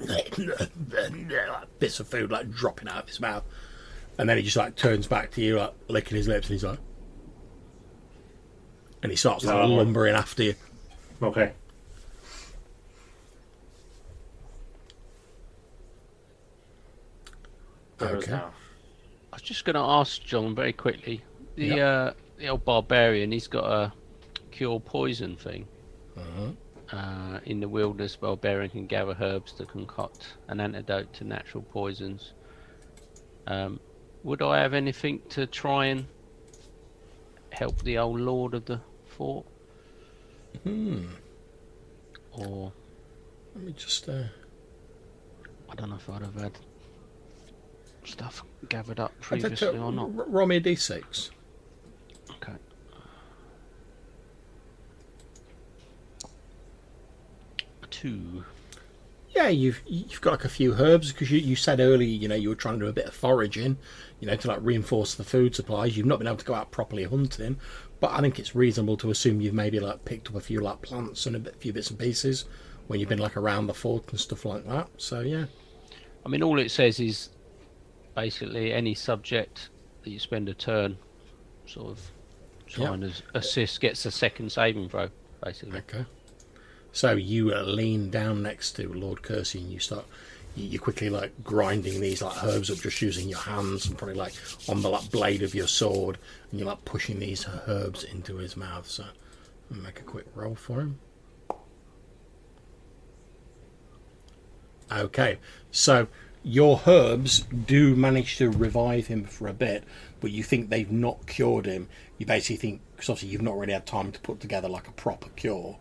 Speaker 1: bits of food like dropping out of his mouth. And then he just like turns back to you, like licking his lips, and he's like, and he starts like lumbering after you.
Speaker 3: Okay.
Speaker 1: Okay.
Speaker 4: I was just going to ask John very quickly. The old barbarian, he's got a cure poison thing. In the wilderness, barbarian can gather herbs to concoct an antidote to natural poisons. Would I have anything to try and help the old lord of the fort? Or
Speaker 1: Let me just.
Speaker 4: I don't know if I'd have had stuff gathered up previously or not.
Speaker 1: Roll me a d6.
Speaker 4: Okay. Two.
Speaker 1: Yeah, you've got like a few herbs because you said earlier, you were trying to do a bit of foraging, to like reinforce the food supplies. You've not been able to go out properly hunting, but I think it's reasonable to assume you've maybe like picked up a few like plants and a few bits and pieces when you've been like around the fort and stuff like that. So yeah.
Speaker 4: I mean, all it says is basically any subject that you spend a turn sort of trying to assist gets a second saving throw, basically.
Speaker 1: Okay. So you lean down next to Lord Kersey and you quickly like grinding these like herbs up just using your hands and probably like on the like blade of your sword, and you're like pushing these herbs into his mouth. So I'll make a quick roll for him. Okay, so your herbs do manage to revive him for a bit, but you think they've not cured him. You basically think, because obviously you've not really had time to put together like a proper cure.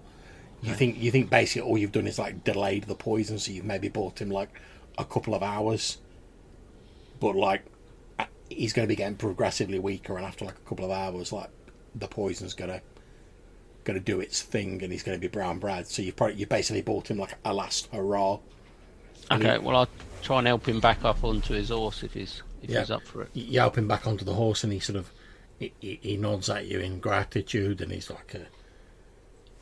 Speaker 1: You think basically all you've done is like delayed the poison, so you've maybe bought him like a couple of hours, but like he's going to be getting progressively weaker, and after like a couple of hours, like the poison's gonna do its thing, and he's going to be brown bread. So you basically bought him like a last hurrah.
Speaker 4: Okay, well I'll try and help him back up onto his horse if he's up for it.
Speaker 1: You help him back onto the horse, and he sort of he nods at you in gratitude, and he's like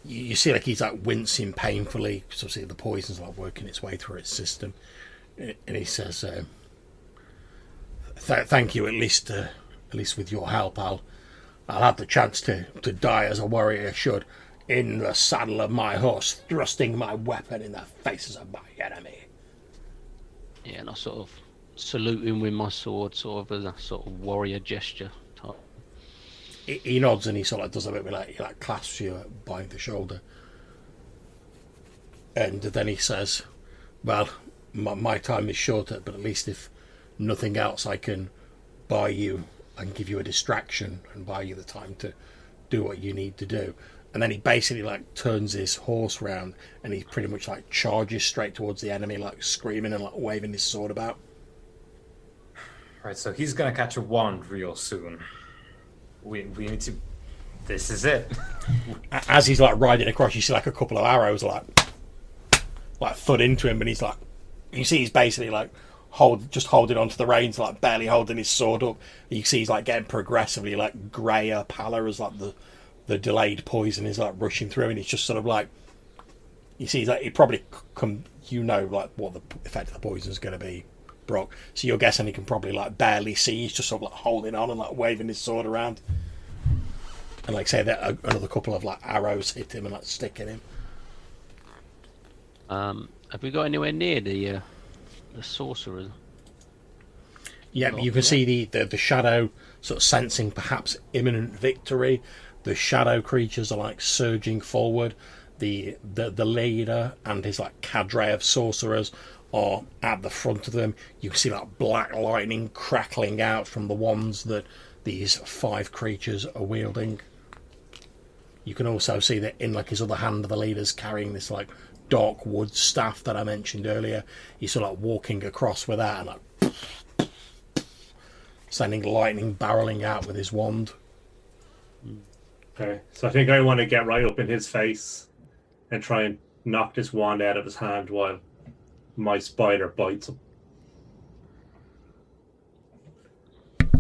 Speaker 1: you see like he's like wincing painfully because obviously the poison's like working its way through its system, and he says, "Thank you, at least with your help, I'll have the chance to die as a warrior should, in the saddle of my horse, thrusting my weapon in the faces of my enemy."
Speaker 4: Yeah, and I sort of salute him with my sword, sort of as a sort of warrior gesture type.
Speaker 1: He nods and he sort of does a bit of like he like clasps you by the shoulder. And then he says, well, my time is shorter, but at least if nothing else, I can buy you and give you a distraction and buy you the time to do what you need to do. And then he basically like turns his horse round and he pretty much like charges straight towards the enemy, like screaming and like waving his sword about.
Speaker 2: Right, so he's gonna catch a wand real soon. We need to. This is it.
Speaker 1: As he's like riding across, you see like a couple of arrows like thud into him, and he's like, you see he's basically like holding onto the reins, like barely holding his sword up. You see he's like getting progressively like greyer, paler as like the delayed poison is like rushing through, and it's just sort of like, you see he's like, he probably like what the effect of the poison is going to be, Brock. So you're guessing he can probably like barely see. He's just sort of like holding on and like waving his sword around. And like say that another couple of like arrows hit him and like sticking him.
Speaker 4: Have we got anywhere near the sorcerer?
Speaker 1: Yeah, you can see the shadow sort of sensing perhaps imminent victory. The shadow creatures are like surging forward. The leader and his like cadre of sorcerers are at the front of them. You can see like black lightning crackling out from the wands that these 5 creatures are wielding. You can also see that in like his other hand, the leader's carrying this like dark wood staff that I mentioned earlier. He's sort of like walking across with that and like sending lightning barreling out with his wand.
Speaker 3: Okay, so I think I want to get right up in his face and try and knock this wand out of his hand while my spider bites him.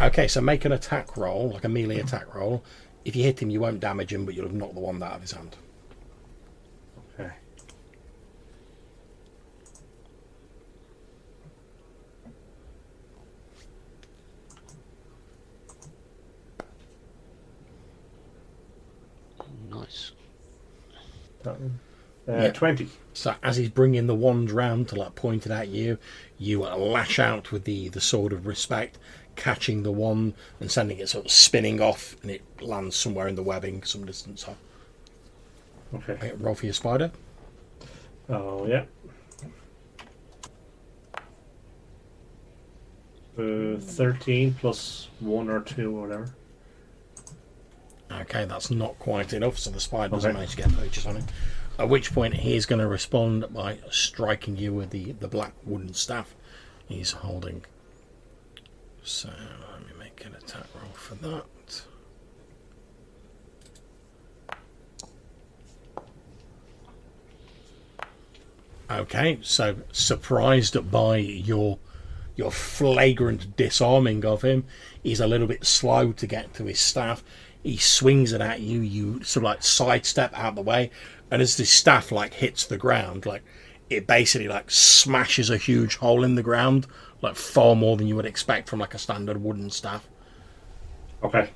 Speaker 1: Okay, so make an attack roll, like a melee attack roll. If you hit him, you won't damage him, but you'll have knocked the wand out of his hand.
Speaker 3: Okay.
Speaker 4: Nice.
Speaker 3: That one.
Speaker 1: Yeah.
Speaker 3: 20.
Speaker 1: So as he's bringing the wand round to like point it at you, you lash out with the sword of respect, catching the wand and sending it sort of spinning off, and it lands somewhere in the webbing some distance off.
Speaker 3: Okay.
Speaker 1: Roll for your spider.
Speaker 3: Oh, yeah. 13 plus 1 or 2 or whatever.
Speaker 1: Okay, that's not quite enough, so the spider doesn't manage to get purchase on it. At which point he's going to respond by striking you with the black wooden staff he's holding. So let me make an attack roll for that. Okay, so surprised by your flagrant disarming of him, he's a little bit slow to get to his staff. He swings it at you. You sort of like sidestep out of the way, and as the staff like hits the ground, like it basically like smashes a huge hole in the ground, like far more than you would expect from like a standard wooden staff.
Speaker 3: Okay.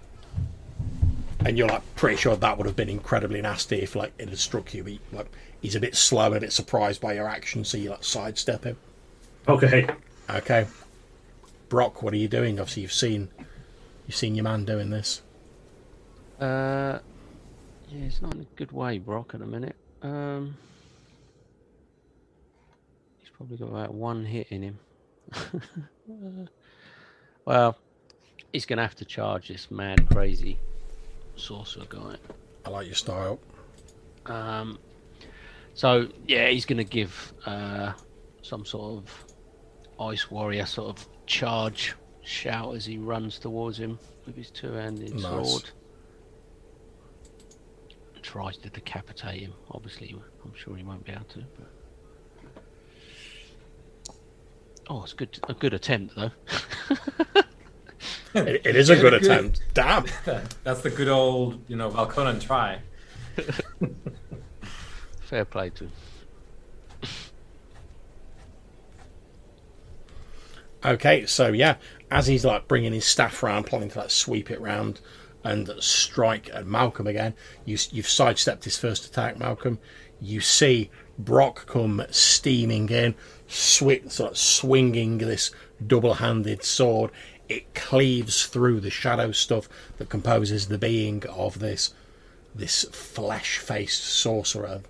Speaker 1: And you're like pretty sure that would have been incredibly nasty if like it had struck you. But like he's a bit slow and a bit surprised by your action, so you like sidestep him.
Speaker 3: Okay.
Speaker 1: Okay, Brock, what are you doing? Obviously, you've seen your man doing this.
Speaker 4: Yeah, it's not in a good way, Brock, at the minute. He's probably got about 1 hit in him. Well, he's going to have to charge this mad, crazy sorcerer guy.
Speaker 1: I like your style.
Speaker 4: So, yeah, he's going to give some sort of ice warrior sort of charge shout as he runs towards him with his 2-handed sword. Tries to decapitate him. Obviously, I'm sure he won't be able to. But... Oh, it's a good attempt though.
Speaker 1: It is a good attempt. Damn.
Speaker 2: That's the good old, Valconan try.
Speaker 4: Fair play to him.
Speaker 1: Okay, so yeah, as he's like bringing his staff round, planning to like sweep it round and strike at Malcolm again, you've sidestepped his first attack, Malcolm. You see Brock come steaming in, sort of swinging this double-handed sword. It cleaves through the shadow stuff that composes the being of this flesh-faced sorcerer.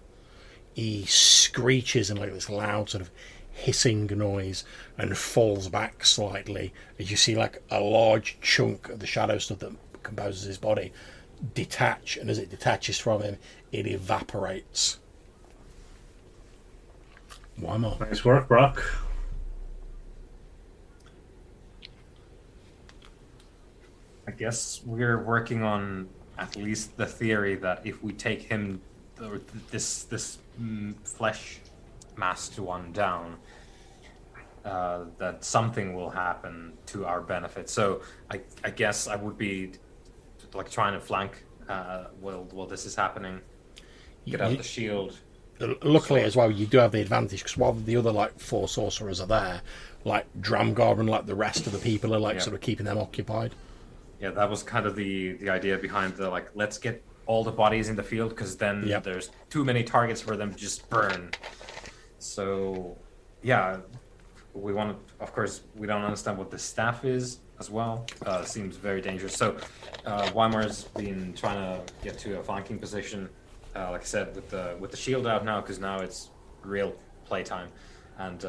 Speaker 1: he screeches in like this loud sort of hissing noise and falls back slightly as you see like a large chunk of the shadow stuff that composes his body detach, and as it detaches from him, it evaporates. Why not?
Speaker 3: Nice work, Brock.
Speaker 2: I guess we're working on at least the theory that if we take him, or this flesh masked one down, that something will happen to our benefit. So I guess I would be like trying to flank while this is happening. Get out the shield.
Speaker 1: Luckily as well, you do have the advantage because while the other like 4 sorcerers are there, like Dramgar and like the rest of the people are like sort of keeping them occupied.
Speaker 2: Yeah, that was kind of the idea behind the like, let's get all the bodies in the field because then there's too many targets for them to just burn. So yeah, we want to, of course, we don't understand what the staff is as well. Seems very dangerous. So Weimar's been trying to get to a flanking position, like I said, with the shield out now, because now it's real playtime, and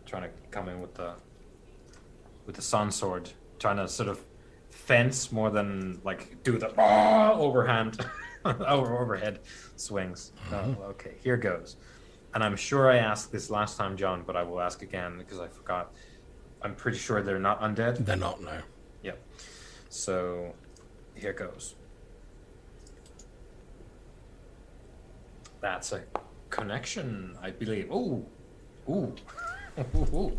Speaker 2: trying to come in with the sun sword, trying to sort of fence more than like do the overhand overhead swings. Okay, here goes. And I'm sure I asked this last time, John, but I will ask again because I forgot. I'm pretty sure they're not undead.
Speaker 1: They're not, no.
Speaker 2: Yep. So here goes. That's a connection, I believe. Ooh. Ooh.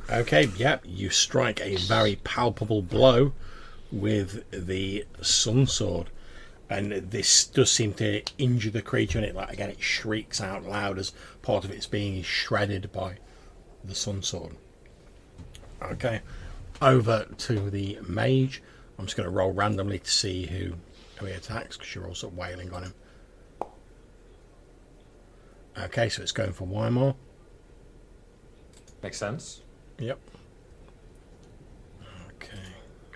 Speaker 1: Okay, yep, you strike a very palpable blow with the sun sword, and this does seem to injure the creature, and it like again it shrieks out loud as part of its being is shredded by the sun sword. Okay, over to the mage. I'm just going to roll randomly to see who he attacks because you're also wailing on him. Okay, so it's going for Weimar.
Speaker 2: Makes sense.
Speaker 1: Yep. Okay,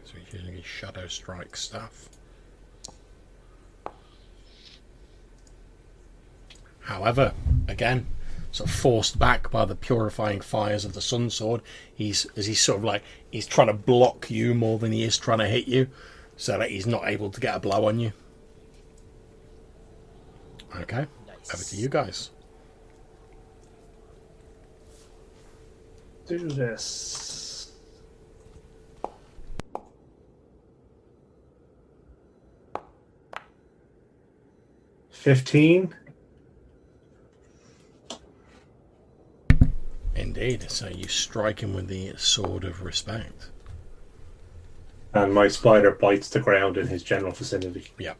Speaker 1: so he's using his Shadow Strike staff. However, again, sort of forced back by the purifying fires of the Sun Sword, he's sort of like he's trying to block you more than he is trying to hit you, so that he's not able to get a blow on you. Okay, nice. Over to you guys.
Speaker 3: Do this. $15.
Speaker 1: Indeed. So you strike him with the Sword of Respect.
Speaker 3: And my spider bites the ground in his general vicinity.
Speaker 1: Yep.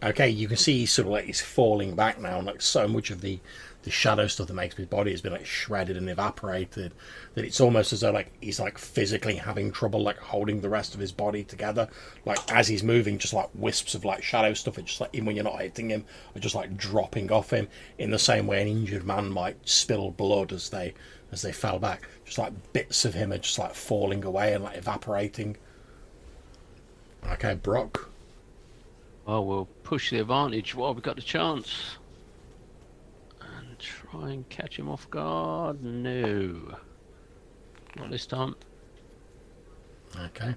Speaker 1: Okay, you can see he's sort of like he's falling back now, and like so much of the shadow stuff that makes his body has been like shredded and evaporated that it's almost as though like he's like physically having trouble like holding the rest of his body together. Like as he's moving, just like wisps of like shadow stuff, it's just like even when you're not hitting him, are just like dropping off him in the same way an injured man might spill blood as they fell back. Just like bits of him are just like falling away and like evaporating. Okay, Brock.
Speaker 4: Well, we'll push the advantage while we've got the chance. And try and catch him off guard. No. Not this time.
Speaker 1: Okay.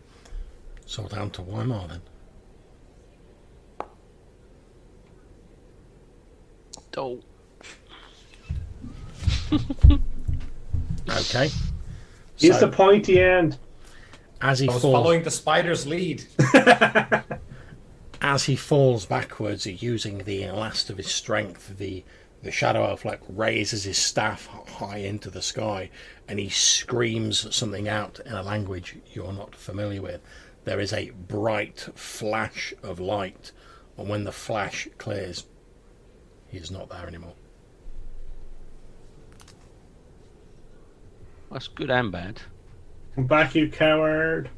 Speaker 1: So down to Weimar then.
Speaker 4: Oh.
Speaker 1: Okay.
Speaker 3: Here's the pointy end.
Speaker 1: As he
Speaker 2: I was
Speaker 1: falls,
Speaker 2: following the spider's lead.
Speaker 1: as he falls backwards, using the last of his strength, the shadow elf like raises his staff high into the sky, and he screams something out in a language you're not familiar with. There is a bright flash of light, and when the flash clears, he is not there anymore.
Speaker 4: That's good and bad.
Speaker 3: Come back, you coward.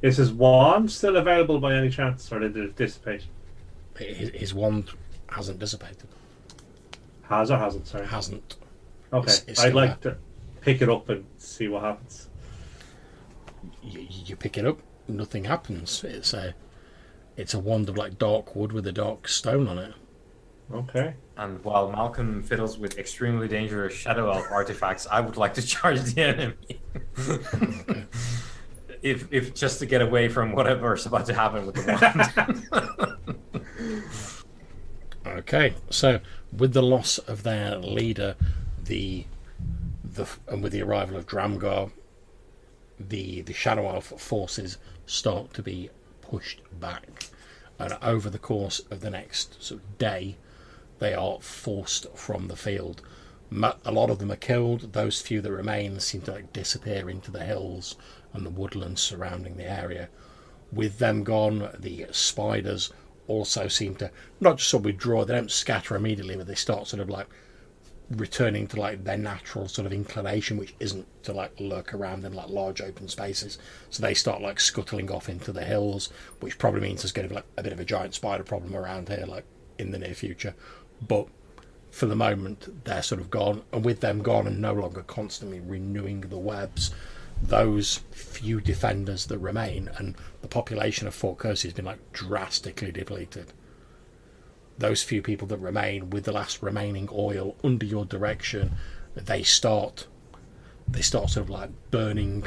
Speaker 3: Is his wand still available by any chance, or did it dissipate?
Speaker 1: His wand hasn't dissipated.
Speaker 3: Has or hasn't? Sorry.
Speaker 1: Hasn't.
Speaker 3: Okay,
Speaker 1: It's
Speaker 3: I'd
Speaker 1: still
Speaker 3: like to pick it up and see what happens.
Speaker 1: You pick it up, nothing happens. It It's a wand of like dark wood with a dark stone on it.
Speaker 3: Okay.
Speaker 2: And while Malcolm fiddles with extremely dangerous shadow elf artifacts, I would like to charge the enemy. if just to get away from whatever's about to happen with the wand.
Speaker 1: Okay, so with the loss of their leader, and with the arrival of Dramgar, the Shadow Elf forces start to be pushed back, and over the course of the next sort of day, they are forced from the field. A lot of them are killed. Those few that remain seem to like disappear into the hills and the woodlands surrounding the area. With them gone, the spiders also seem to not just sort of withdraw. They don't scatter immediately, but they start sort of like returning to like their natural sort of inclination, which isn't to like lurk around in like large open spaces. So they start like scuttling off into the hills, which probably means there's going to be like a bit of a giant spider problem around here like in the near future. But for the moment, they're sort of gone, and with them gone and no longer constantly renewing the webs, those few defenders that remain, and the population of Fort Kersey has been like drastically depleted. Those few people that remain, with the last remaining oil under your direction, they start sort of like burning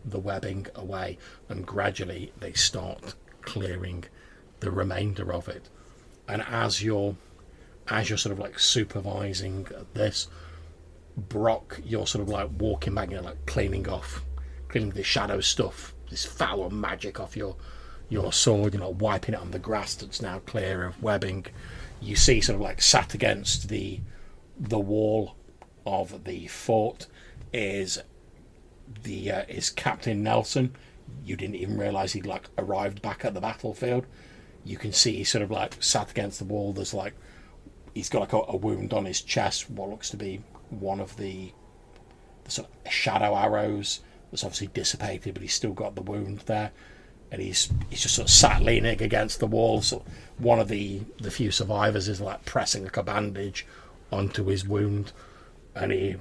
Speaker 1: the webbing away, and gradually they start clearing the remainder of it. And as you're sort of like supervising this, Brock, you're sort of like walking back and like cleaning the shadow stuff, this foul magic off your sword, wiping it on the grass that's now clear of webbing. You see sort of like sat against the wall of the fort is Captain Nelson. You didn't even realise he'd like arrived back at the battlefield. You can see he's sort of like sat against the wall. There's like, he's got like a wound on his chest, what looks to be one of the sort of shadow arrows that's obviously dissipated, but he's still got the wound there, and he's just sort of sat leaning against the wall. So one of the few survivors is like pressing like a bandage onto his wound, and he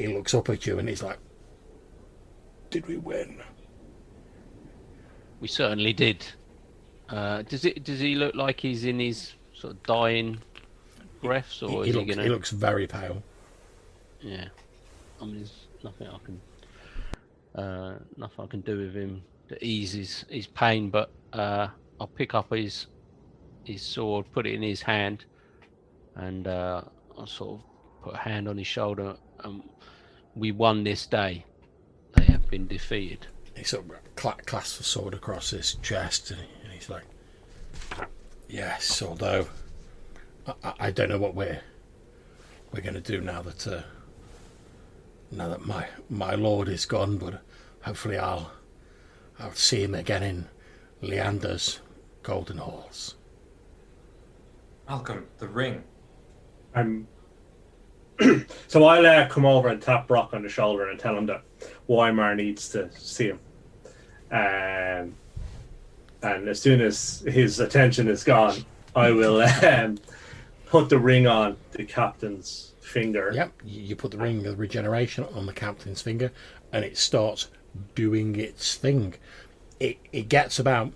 Speaker 1: looks up at you and he's like, "Did we win?"
Speaker 4: We certainly did. Does he look like he's in his sort of dying breaths, or
Speaker 1: he looks very pale.
Speaker 4: Yeah, I mean, there's nothing I can do with him to ease his pain. But I'll pick up his sword, put it in his hand, and I'll sort of put a hand on his shoulder. We won this day. They have been defeated.
Speaker 1: He sort of clasps the sword across his chest, and he's like, "Yes, although I don't know what we're going to do now that my lord is gone, but hopefully I'll see him again in Leander's golden halls."
Speaker 2: Malcolm, the ring.
Speaker 3: So I'll come over and tap Brock on the shoulder and tell him that Weimar needs to see him. And as soon as his attention is gone, I will put the ring on the captain's finger.
Speaker 1: Yep, you put the ring of regeneration on the captain's finger, and it starts doing its thing. It gets about...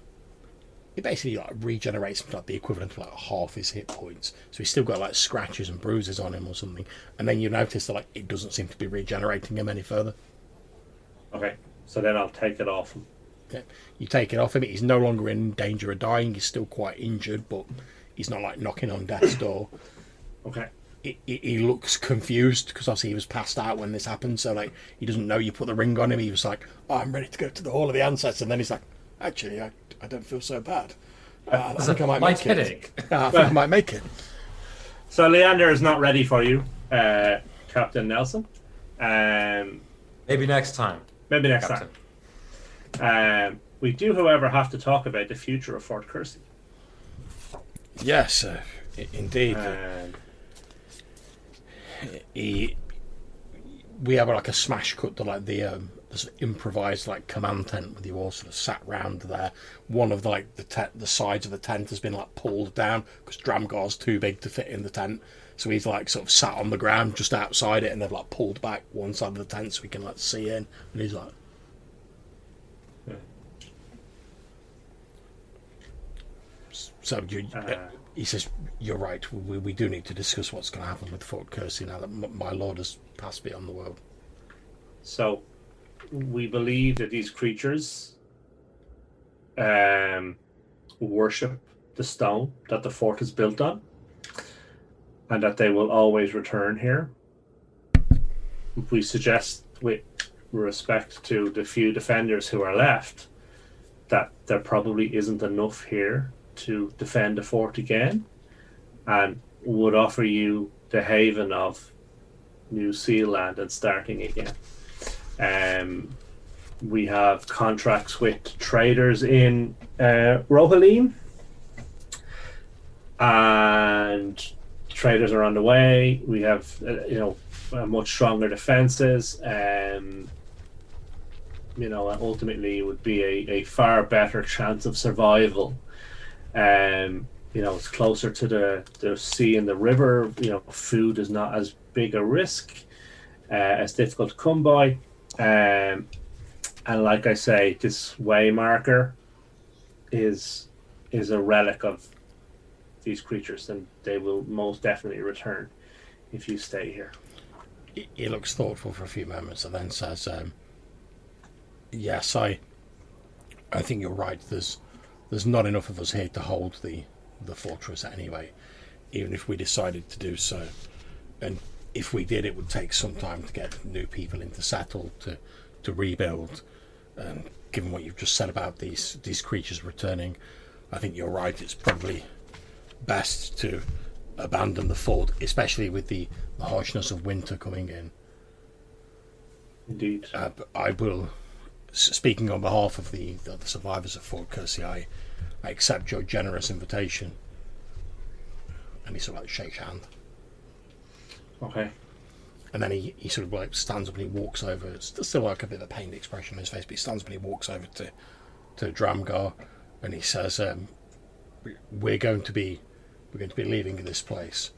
Speaker 1: It basically like regenerates like the equivalent of like half his hit points. So he's still got like scratches and bruises on him or something. And then you notice that like it doesn't seem to be regenerating him any further.
Speaker 3: Okay, so then I'll take it off him.
Speaker 1: Okay. You take it off him. He's no longer in danger of dying. He's still quite injured, but he's not like knocking on death's door.
Speaker 3: Okay.
Speaker 1: He looks confused because obviously he was passed out when this happened. So like he doesn't know you put the ring on him. He was like, "Oh, I'm ready to go to the Hall of the Ancestors." And then he's like, "Actually, I don't feel so bad. I think I might make
Speaker 2: headache.
Speaker 1: it. I think I might make it."
Speaker 3: So Leander is not ready for you, Captain Nelson.
Speaker 2: Maybe next time.
Speaker 3: Maybe next
Speaker 2: Captain.
Speaker 3: time. We do, however, have to talk about the future of Fort Kersey.
Speaker 1: Yes, indeed. We have like a smash cut to like the sort of improvised like command tent with you all sort of sat round there. One of the sides of the tent has been like pulled down because Dramgar's too big to fit in the tent, so he's like sort of sat on the ground just outside it, and they've like pulled back one side of the tent so we can like see in, and he's like, So he says, "You're right. We do need to discuss what's going to happen with Fort Kersey now that my lord has passed beyond the world."
Speaker 3: So we believe that these creatures worship the stone that the fort is built on, and that they will always return here. We suggest, with respect to the few defenders who are left, that there probably isn't enough here to defend the fort again, and would offer you the haven of New Zealand and starting again. We have contracts with traders in Rohaleen, and traders are on the way. We have much stronger defenses. Ultimately it would be a far better chance of survival. It's closer to the sea and the river. Food is not as big a risk, as difficult to come by. And like I say, this way marker is a relic of these creatures, and they will most definitely return if you stay here.
Speaker 1: He looks thoughtful for a few moments and then says, "Yes, I think you're right. There's not enough of us here to hold the fortress anyway, even if we decided to do so. And if we did, it would take some time to get new people in to settle, to rebuild. Given what you've just said about these creatures returning, I think you're right. It's probably best to abandon the fort, especially with the harshness of winter coming in."
Speaker 3: Indeed.
Speaker 1: But I will, speaking on behalf of the survivors of Fort Kersey, I accept your generous invitation. And he sort of shakes hand.
Speaker 3: Okay.
Speaker 1: And then he sort of stands up and he walks over. It's still a bit of a pained expression on his face, but he stands up and he walks over to Dramgar, and he says, we're going to be leaving this place,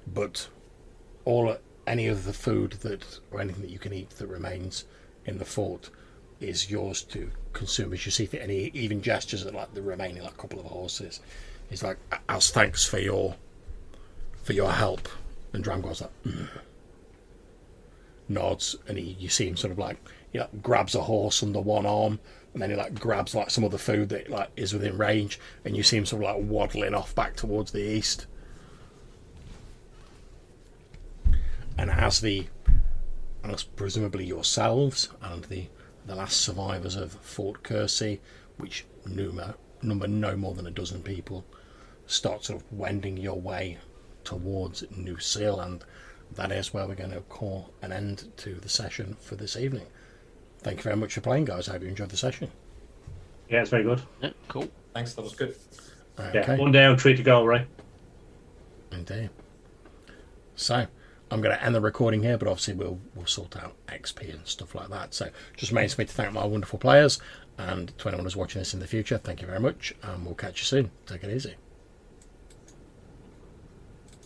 Speaker 1: but any of the food or anything that you can eat that remains in the fort is yours to consume as you see fit." And he even gestures at the remaining couple of horses. He's like, "As thanks for your help." And Dramgar's nods, and you see him sort of he grabs a horse under one arm, and then he grabs some other food that is within range, and you see him sort of waddling off back towards the east. And as presumably yourselves and the last survivors of Fort Kersey, which number no more than a dozen people, start sort of wending your way towards New Zealand, that is where we're going to call an end to the session for this evening. Thank you very much for playing, guys. I hope you enjoyed the session.
Speaker 3: Yeah, it's very good.
Speaker 4: Yeah, cool.
Speaker 2: Thanks, that was good.
Speaker 1: Okay.
Speaker 3: Yeah, 1 down, 3 to go, right?
Speaker 1: Indeed. So I'm going to end the recording here, but obviously we'll sort out XP and stuff like that. So just remains for me to thank my wonderful players, and to anyone who's watching this in the future, thank you very much, and we'll catch you soon. Take it easy.